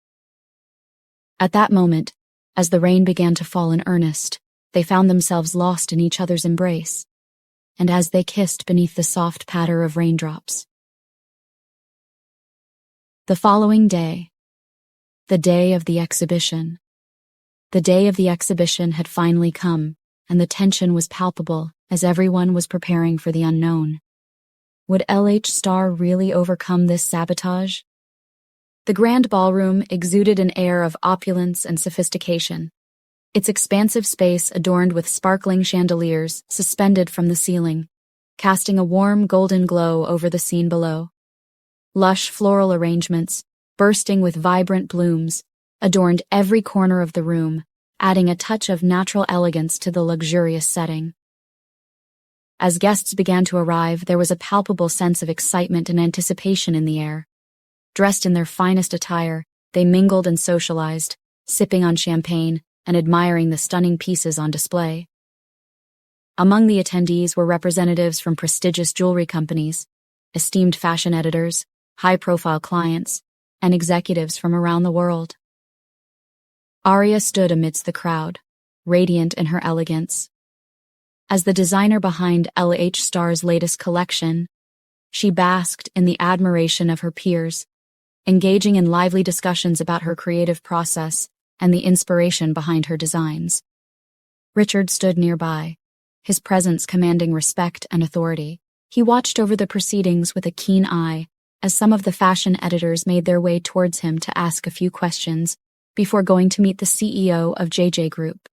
At that moment, as the rain began to fall in earnest, they found themselves lost in each other's embrace, and as they kissed beneath the soft patter of raindrops. The following day, the day of the exhibition. The day of the exhibition had finally come, and the tension was palpable as everyone was preparing for the unknown. Would LH Star really overcome this sabotage? The grand ballroom exuded an air of opulence and sophistication, its expansive space adorned with sparkling chandeliers suspended from the ceiling, casting a warm golden glow over the scene below. Lush floral arrangements, bursting with vibrant blooms, adorned every corner of the room, adding a touch of natural elegance to the luxurious setting. As guests began to arrive, there was a palpable sense of excitement and anticipation in the air. Dressed in their finest attire, they mingled and socialized, sipping on champagne and admiring the stunning pieces on display. Among the attendees were representatives from prestigious jewelry companies, esteemed fashion editors, high-profile clients, and executives from around the world. Arya stood amidst the crowd, radiant in her elegance. As the designer behind LH Star's latest collection, she basked in the admiration of her peers, engaging in lively discussions about her creative process and the inspiration behind her designs. Richard stood nearby, his presence commanding respect and authority. He watched over the proceedings with a keen eye as some of the fashion editors made their way towards him to ask a few questions before going to meet the CEO of JJ Group.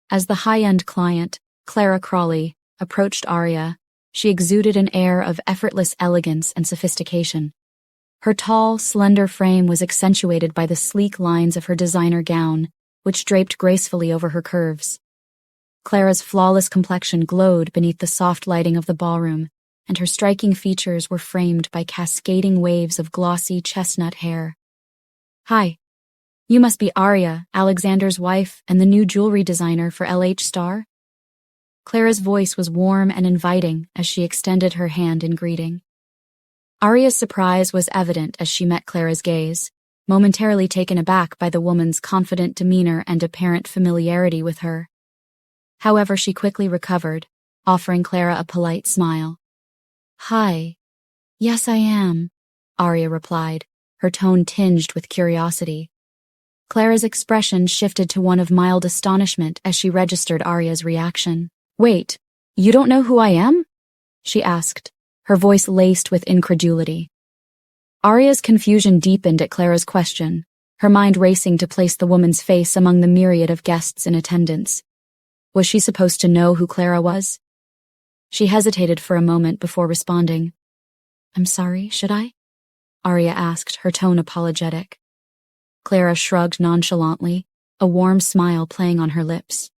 As the high-end client, Clara Crawley, approached Arya, she exuded an air of effortless elegance and sophistication. Her tall, slender frame was accentuated by the sleek lines of her designer gown, which draped gracefully over her curves. Clara's flawless complexion glowed beneath the soft lighting of the ballroom, and her striking features were framed by cascading waves of glossy chestnut hair. "Hi. You must be Arya, Alexander's wife and the new jewelry designer for LH Star?" Clara's voice was warm and inviting as she extended her hand in greeting. Arya's surprise was evident as she met Clara's gaze, momentarily taken aback by the woman's confident demeanor and apparent familiarity with her. However, she quickly recovered, offering Clara a polite smile. "Hi. Yes, I am," Arya replied, her tone tinged with curiosity. Clara's expression shifted to one of mild astonishment as she registered Arya's reaction. "Wait, you don't know who I am?" she asked, her voice laced with incredulity. Arya's confusion deepened at Clara's question, her mind racing to place the woman's face among the myriad of guests in attendance. Was she supposed to know who Clara was? She hesitated for a moment before responding. "I'm sorry, should I?" Arya asked, her tone apologetic. Clara shrugged nonchalantly, a warm smile playing on her lips.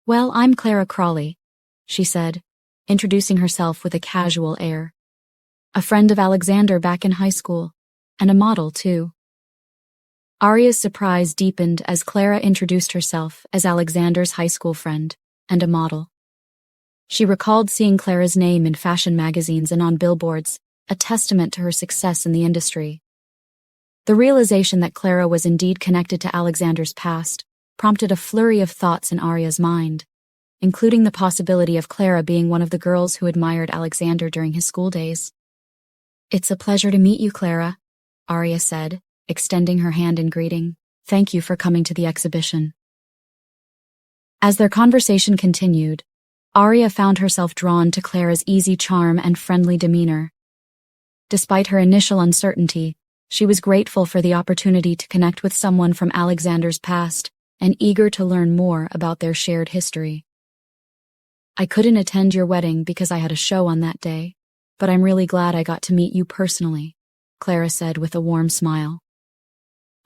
"Well, I'm Clara Crawley," she said, introducing herself with a casual air. "A friend of Alexander back in high school, and a model, too." Arya's surprise deepened as Clara introduced herself as Alexander's high school friend and a model. She recalled seeing Clara's name in fashion magazines and on billboards, a testament to her success in the industry. The realization that Clara was indeed connected to Alexander's past prompted a flurry of thoughts in Arya's mind, including the possibility of Clara being one of the girls who admired Alexander during his school days. "It's a pleasure to meet you, Clara," Arya said, extending her hand in greeting. "Thank you for coming to the exhibition." As their conversation continued, Arya found herself drawn to Clara's easy charm and friendly demeanor. Despite her initial uncertainty, she was grateful for the opportunity to connect with someone from Alexander's past and eager to learn more about their shared history. "I couldn't attend your wedding because I had a show on that day, but I'm really glad I got to meet you personally," Clara said with a warm smile.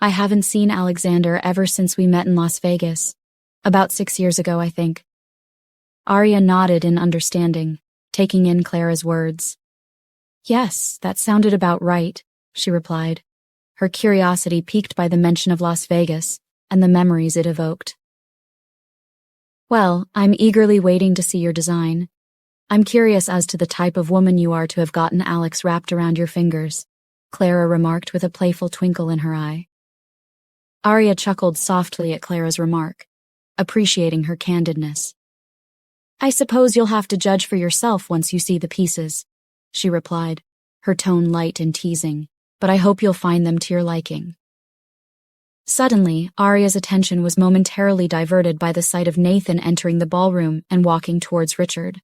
"I haven't seen Alexander ever since we met in Las Vegas, about 6 years ago, I think." Arya nodded in understanding, taking in Clara's words. "Yes, that sounded about right," she replied, her curiosity piqued by the mention of Las Vegas and the memories it evoked. "Well, I'm eagerly waiting to see your design. I'm curious as to the type of woman you are to have gotten Alex wrapped around your fingers," Clara remarked with a playful twinkle in her eye. Arya chuckled softly at Clara's remark, appreciating her candidness. "I suppose you'll have to judge for yourself once you see the pieces," she replied, her tone light and teasing, "but I hope you'll find them to your liking." Suddenly, Arya's attention was momentarily diverted by the sight of Nathan entering the ballroom and walking towards Richard.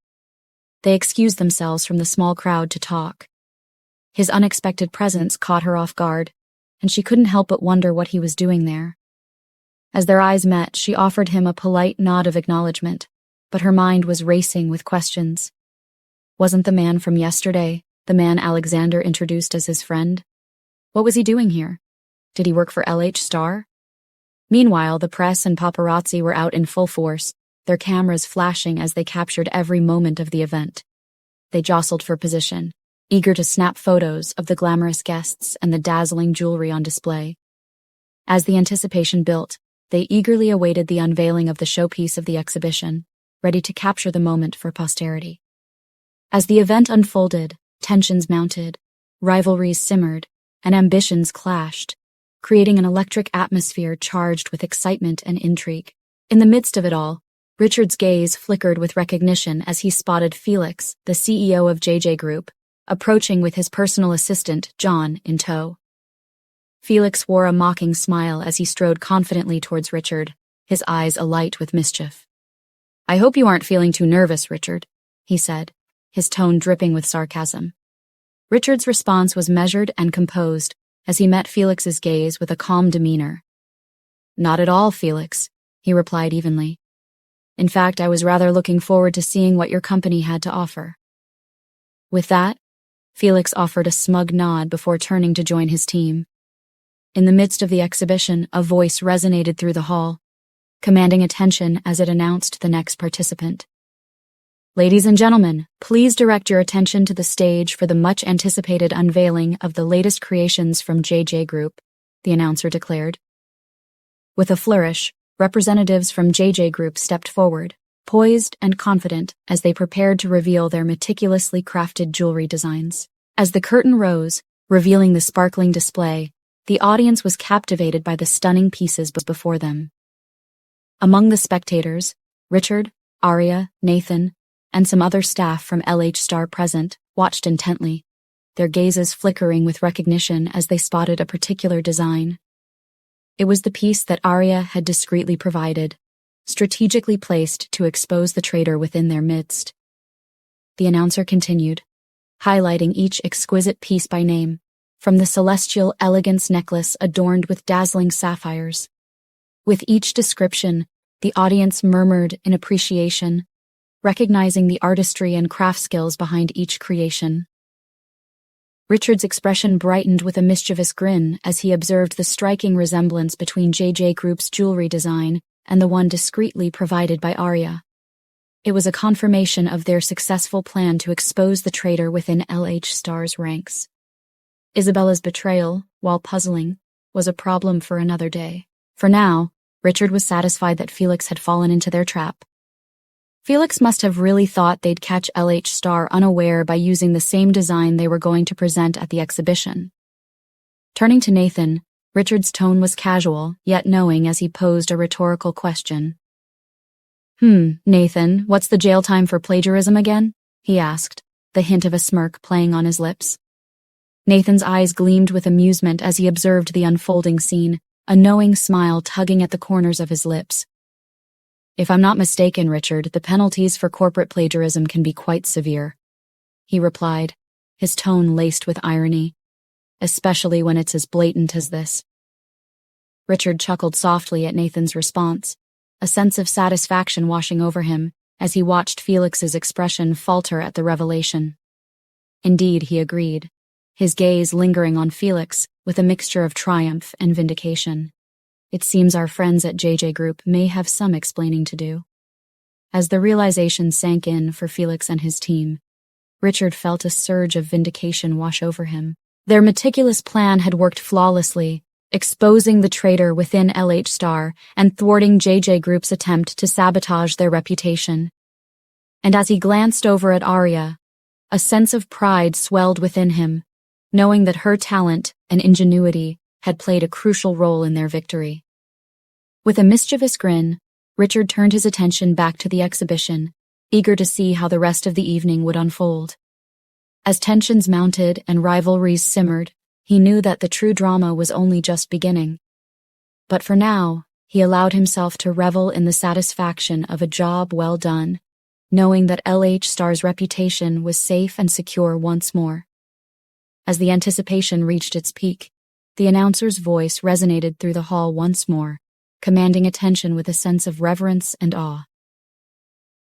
They excused themselves from the small crowd to talk. His unexpected presence caught her off guard, and she couldn't help but wonder what he was doing there. As their eyes met, she offered him a polite nod of acknowledgement, but her mind was racing with questions. Wasn't the man from yesterday the man Alexander introduced as his friend? What was he doing here? Did he work for LH Star? Meanwhile, the press and paparazzi were out in full force, their cameras flashing as they captured every moment of the event. They jostled for position, eager to snap photos of the glamorous guests and the dazzling jewelry on display. As the anticipation built, they eagerly awaited the unveiling of the showpiece of the exhibition, ready to capture the moment for posterity. As the event unfolded, tensions mounted, rivalries simmered, and ambitions clashed. creating an electric atmosphere charged with excitement and intrigue. In the midst of it all, Richard's gaze flickered with recognition as he spotted Felix, the CEO of JJ Group, approaching with his personal assistant, John, in tow. Felix wore a mocking smile as he strode confidently towards Richard, his eyes alight with mischief. "I hope you aren't feeling too nervous, Richard," he said, his tone dripping with sarcasm. Richard's response was measured and composed as he met Felix's gaze with a calm demeanor. "Not at all, Felix," he replied evenly. "In fact, I was rather looking forward to seeing what your company had to offer." With that, Felix offered a smug nod before turning to join his team. In the midst of the exhibition, a voice resonated through the hall, commanding attention as it announced the next participant. "Ladies and gentlemen, please direct your attention to the stage for the much-anticipated unveiling of the latest creations from JJ Group," the announcer declared. With a flourish, representatives from JJ Group stepped forward, poised and confident as they prepared to reveal their meticulously crafted jewelry designs. As the curtain rose, revealing the sparkling display, the audience was captivated by the stunning pieces before them. Among the spectators, Richard, Arya, Nathan, and some other staff from LH Star present watched intently, their gazes flickering with recognition as they spotted a particular design. It was the piece that Arya had discreetly provided, strategically placed to expose the traitor within their midst. The announcer continued, highlighting each exquisite piece by name, from the celestial elegance necklace adorned with dazzling sapphires. With each description, the audience murmured in appreciation, recognizing the artistry and craft skills behind each creation. Richard's expression brightened with a mischievous grin as he observed the striking resemblance between JJ Group's jewelry design and the one discreetly provided by Arya. It was a confirmation of their successful plan to expose the traitor within LH Star's ranks. Isabella's betrayal, while puzzling, was a problem for another day. For now, Richard was satisfied that Felix had fallen into their trap. Felix must have really thought they'd catch LH Star unaware by using the same design they were going to present at the exhibition. Turning to Nathan, Richard's tone was casual, yet knowing as he posed a rhetorical question. Nathan, what's the jail time for plagiarism again?" he asked, the hint of a smirk playing on his lips. Nathan's eyes gleamed with amusement as he observed the unfolding scene, a knowing smile tugging at the corners of his lips. "If I'm not mistaken, Richard, the penalties for corporate plagiarism can be quite severe," he replied, his tone laced with irony, "especially when it's as blatant as this." Richard chuckled softly at Nathan's response, a sense of satisfaction washing over him as he watched Felix's expression falter at the revelation. Indeed, he agreed, his gaze lingering on Felix with a mixture of triumph and vindication. It seems our friends at JJ Group may have some explaining to do. As the realization sank in for Felix and his team, Richard felt a surge of vindication wash over him. Their meticulous plan had worked flawlessly, exposing the traitor within LH Star and thwarting JJ Group's attempt to sabotage their reputation. And as he glanced over at Arya, a sense of pride swelled within him, knowing that her talent and ingenuity had played a crucial role in their victory. With a mischievous grin, Richard turned his attention back to the exhibition, eager to see how the rest of the evening would unfold. As tensions mounted and rivalries simmered, he knew that the true drama was only just beginning. But for now, he allowed himself to revel in the satisfaction of a job well done, knowing that LH Star's reputation was safe and secure once more. As the anticipation reached its peak, the announcer's voice resonated through the hall once more, commanding attention with a sense of reverence and awe.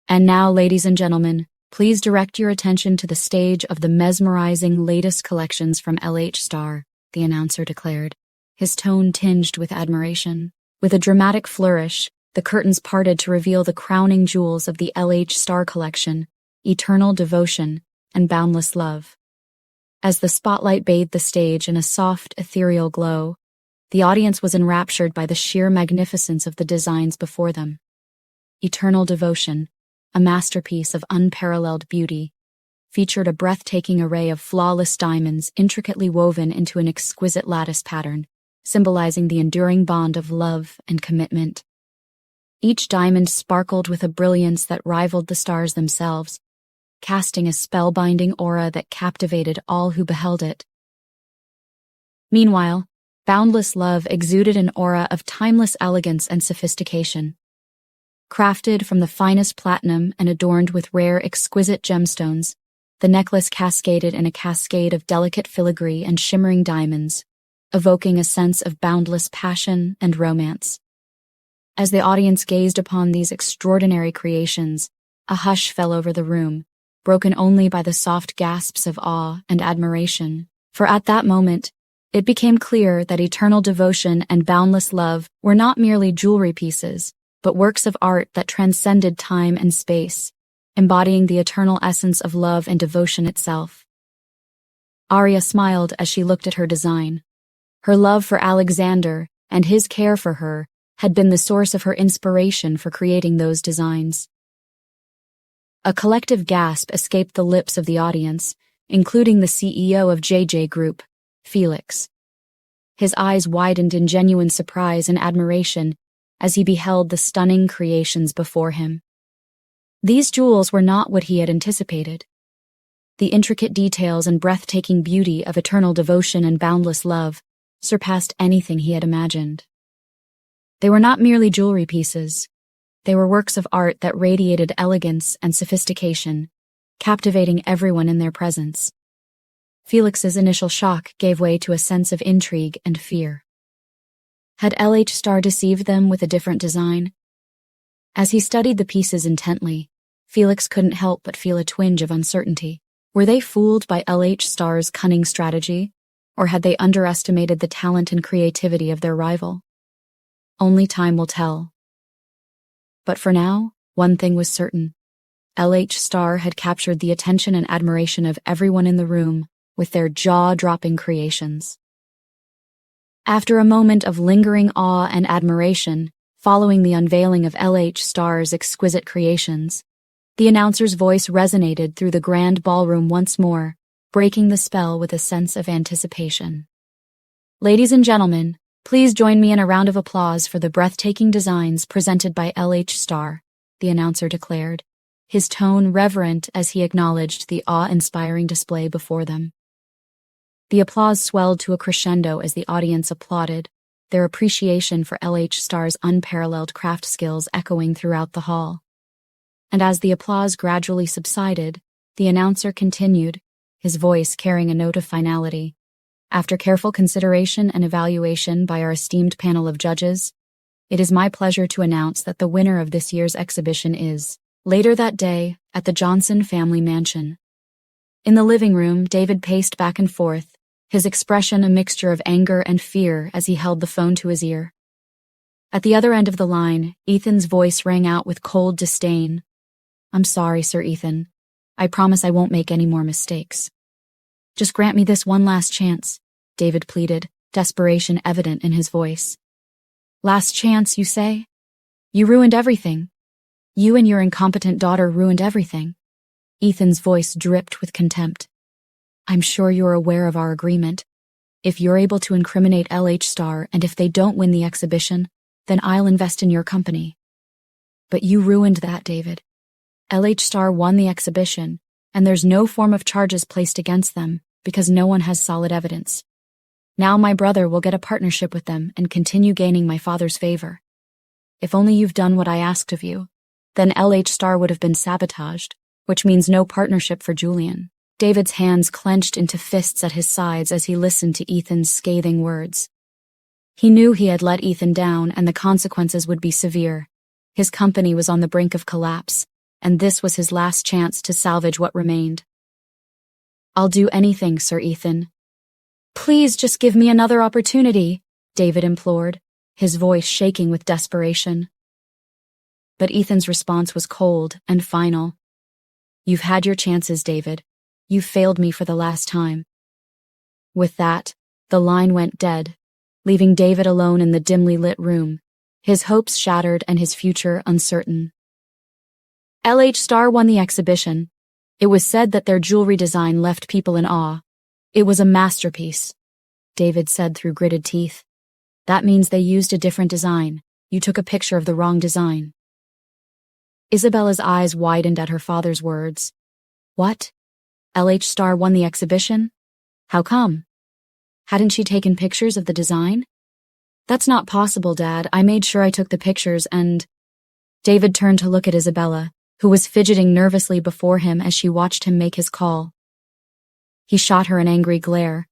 "And now, ladies and gentlemen, please direct your attention to the stage of the mesmerizing latest collections from LH Star," the announcer declared, his tone tinged with admiration. With a dramatic flourish, the curtains parted to reveal the crowning jewels of the LH Star collection, Eternal Devotion and Boundless Love. As the spotlight bathed the stage in a soft, ethereal glow, the audience was enraptured by the sheer magnificence of the designs before them. Eternal Devotion, a masterpiece of unparalleled beauty, featured a breathtaking array of flawless diamonds intricately woven into an exquisite lattice pattern, symbolizing the enduring bond of love and commitment. Each diamond sparkled with a brilliance that rivaled the stars themselves, casting a spellbinding aura that captivated all who beheld it. Meanwhile, Boundless Love exuded an aura of timeless elegance and sophistication. Crafted from the finest platinum and adorned with rare, exquisite gemstones, the necklace cascaded in a cascade of delicate filigree and shimmering diamonds, evoking a sense of boundless passion and romance. As the audience gazed upon these extraordinary creations, a hush fell over the room, broken only by the soft gasps of awe and admiration. For at that moment, it became clear that eternal devotion and boundless love were not merely jewelry pieces, but works of art that transcended time and space, embodying the eternal essence of love and devotion itself. Arya smiled as she looked at her design. Her love for Alexander and his care for her had been the source of her inspiration for creating those designs. A collective gasp escaped the lips of the audience, including the CEO of JJ Group, Felix. His eyes widened in genuine surprise and admiration as he beheld the stunning creations before him. These jewels were not what he had anticipated. The intricate details and breathtaking beauty of eternal devotion and boundless love surpassed anything he had imagined. They were not merely jewelry pieces. They were works of art that radiated elegance and sophistication, captivating everyone in their presence. Felix's initial shock gave way to a sense of intrigue and fear. Had LH Star deceived them with a different design? As he studied the pieces intently, Felix couldn't help but feel a twinge of uncertainty. Were they fooled by LH Star's cunning strategy, or had they underestimated the talent and creativity of their rival? Only time will tell. But for now, one thing was certain. LH Star had captured the attention and admiration of everyone in the room with their jaw-dropping creations. After a moment of lingering awe and admiration, following the unveiling of LH Star's exquisite creations, the announcer's voice resonated through the grand ballroom once more, breaking the spell with a sense of anticipation. Ladies and gentlemen, please join me in a round of applause for the breathtaking designs presented by LH Star, the announcer declared, his tone reverent as he acknowledged the awe-inspiring display before them. The applause swelled to a crescendo as the audience applauded, their appreciation for LH Star's unparalleled craft skills echoing throughout the hall. And as the applause gradually subsided, the announcer continued, his voice carrying a note of finality. After careful consideration and evaluation by our esteemed panel of judges, it is my pleasure to announce that the winner of this year's exhibition is, later that day, at the Johnson family mansion. In the living room, David paced back and forth, his expression a mixture of anger and fear as he held the phone to his ear. At the other end of the line, Ethan's voice rang out with cold disdain. "I'm sorry, Sir Ethan. I promise I won't make any more mistakes." "Just grant me this one last chance," David pleaded, desperation evident in his voice. "Last chance, you say? You ruined everything. You and your incompetent daughter ruined everything." Ethan's voice dripped with contempt. "I'm sure you're aware of our agreement. If you're able to incriminate LH Star and if they don't win the exhibition, then I'll invest in your company." "But you ruined that, David. LH Star won the exhibition, and there's no form of charges placed against them because no one has solid evidence. Now my brother will get a partnership with them and continue gaining my father's favor. If only you've done what I asked of you, then LH Star would have been sabotaged, which means no partnership for Julian." David's hands clenched into fists at his sides as he listened to Ethan's scathing words. He knew he had let Ethan down and the consequences would be severe. His company was on the brink of collapse, and this was his last chance to salvage what remained. "I'll do anything, Sir Ethan." "Please just give me another opportunity," David implored, his voice shaking with desperation. But Ethan's response was cold and final. "You've had your chances, David. You've failed me for the last time." With that, the line went dead, leaving David alone in the dimly lit room, his hopes shattered and his future uncertain. LH Star won the exhibition. It was said that their jewelry design left people in awe. It was a masterpiece, David said through gritted teeth. That means they used a different design. You took a picture of the wrong design. Isabella's eyes widened at her father's words. What? LH Star won the exhibition? How come? Hadn't she taken pictures of the design? That's not possible, Dad. I made sure I took the pictures and... David turned to look at Isabella, who was fidgeting nervously before him as she watched him make his call. He shot her an angry glare.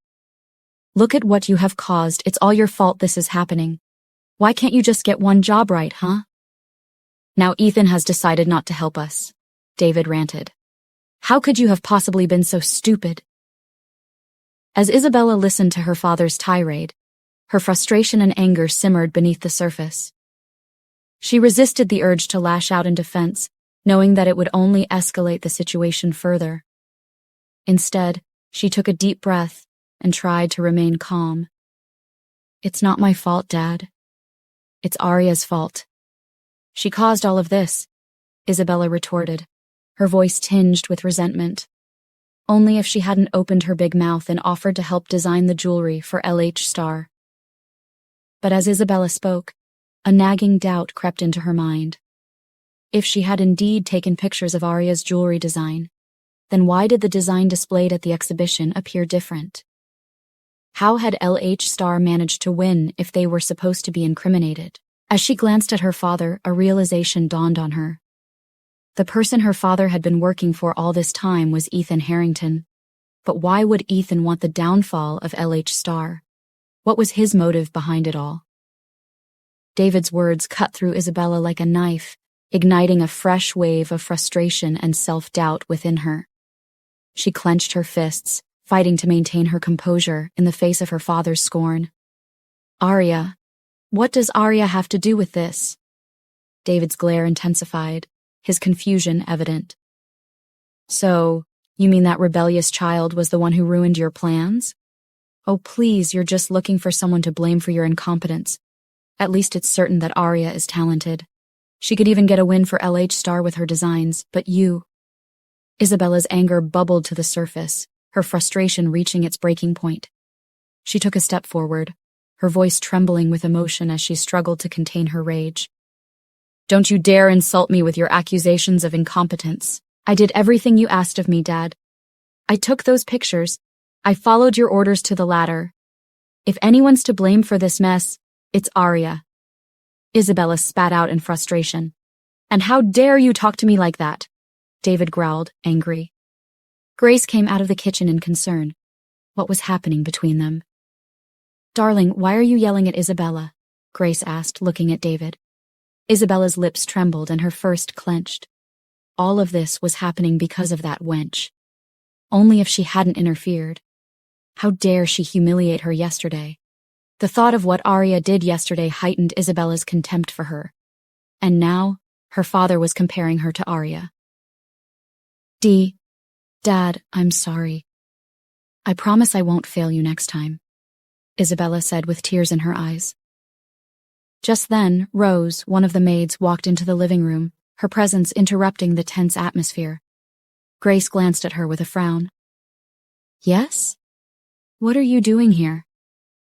Look at what you have caused. It's all your fault this is happening. Why can't you just get one job right, huh? Now Ethan has decided not to help us, David ranted. How could you have possibly been so stupid? As Isabella listened to her father's tirade, her frustration and anger simmered beneath the surface. She resisted the urge to lash out in defense, knowing that it would only escalate the situation further. Instead, she took a deep breath and tried to remain calm. It's not my fault, Dad. It's Arya's fault. She caused all of this, Isabella retorted, her voice tinged with resentment. Only if she hadn't opened her big mouth and offered to help design the jewelry for LH Star. But as Isabella spoke, a nagging doubt crept into her mind. If she had indeed taken pictures of Arya's jewelry design, then why did the design displayed at the exhibition appear different? How had LH Star managed to win if they were supposed to be incriminated? As she glanced at her father, a realization dawned on her. The person her father had been working for all this time was Ethan Harrington. But why would Ethan want the downfall of LH Star? What was his motive behind it all? David's words cut through Isabella like a knife, igniting a fresh wave of frustration and self-doubt within her. She clenched her fists, fighting to maintain her composure in the face of her father's scorn. Arya. What does Arya have to do with this? David's glare intensified, his confusion evident. So, you mean that rebellious child was the one who ruined your plans? Oh, please, you're just looking for someone to blame for your incompetence. At least it's certain that Arya is talented. She could even get a win for LH Star with her designs, but you... Isabella's anger bubbled to the surface, her frustration reaching its breaking point. She took a step forward, her voice trembling with emotion as she struggled to contain her rage. Don't you dare insult me with your accusations of incompetence. I did everything you asked of me, Dad. I took those pictures. I followed your orders to the latter. If anyone's to blame for this mess, it's Arya. Isabella spat out in frustration. And how dare you talk to me like that? David growled, angry. Grace came out of the kitchen in concern. What was happening between them? Darling, why are you yelling at Isabella? Grace asked, looking at David. Isabella's lips trembled and her fist clenched. All of this was happening because of that wench. Only if she hadn't interfered. How dare she humiliate her yesterday? The thought of what Arya did yesterday heightened Isabella's contempt for her. And now, her father was comparing her to Arya. Dad, I'm sorry. I promise I won't fail you next time, Isabella said with tears in her eyes. Just then, Rose, one of the maids, walked into the living room, her presence interrupting the tense atmosphere. Grace glanced at her with a frown. Yes? What are you doing here?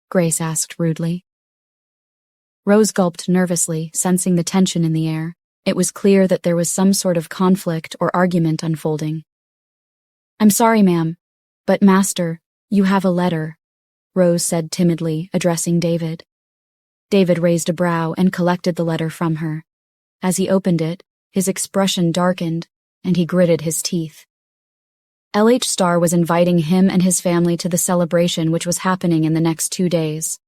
Grace asked rudely. Rose gulped nervously, sensing the tension in the air. It was clear that there was some sort of conflict or argument unfolding. I'm sorry, ma'am, but Master, you have a letter, Rose said timidly, addressing David. David raised a brow and collected the letter from her. As he opened it, his expression darkened, and he gritted his teeth. LH Star was inviting him and his family to the celebration which was happening in the next 2 days.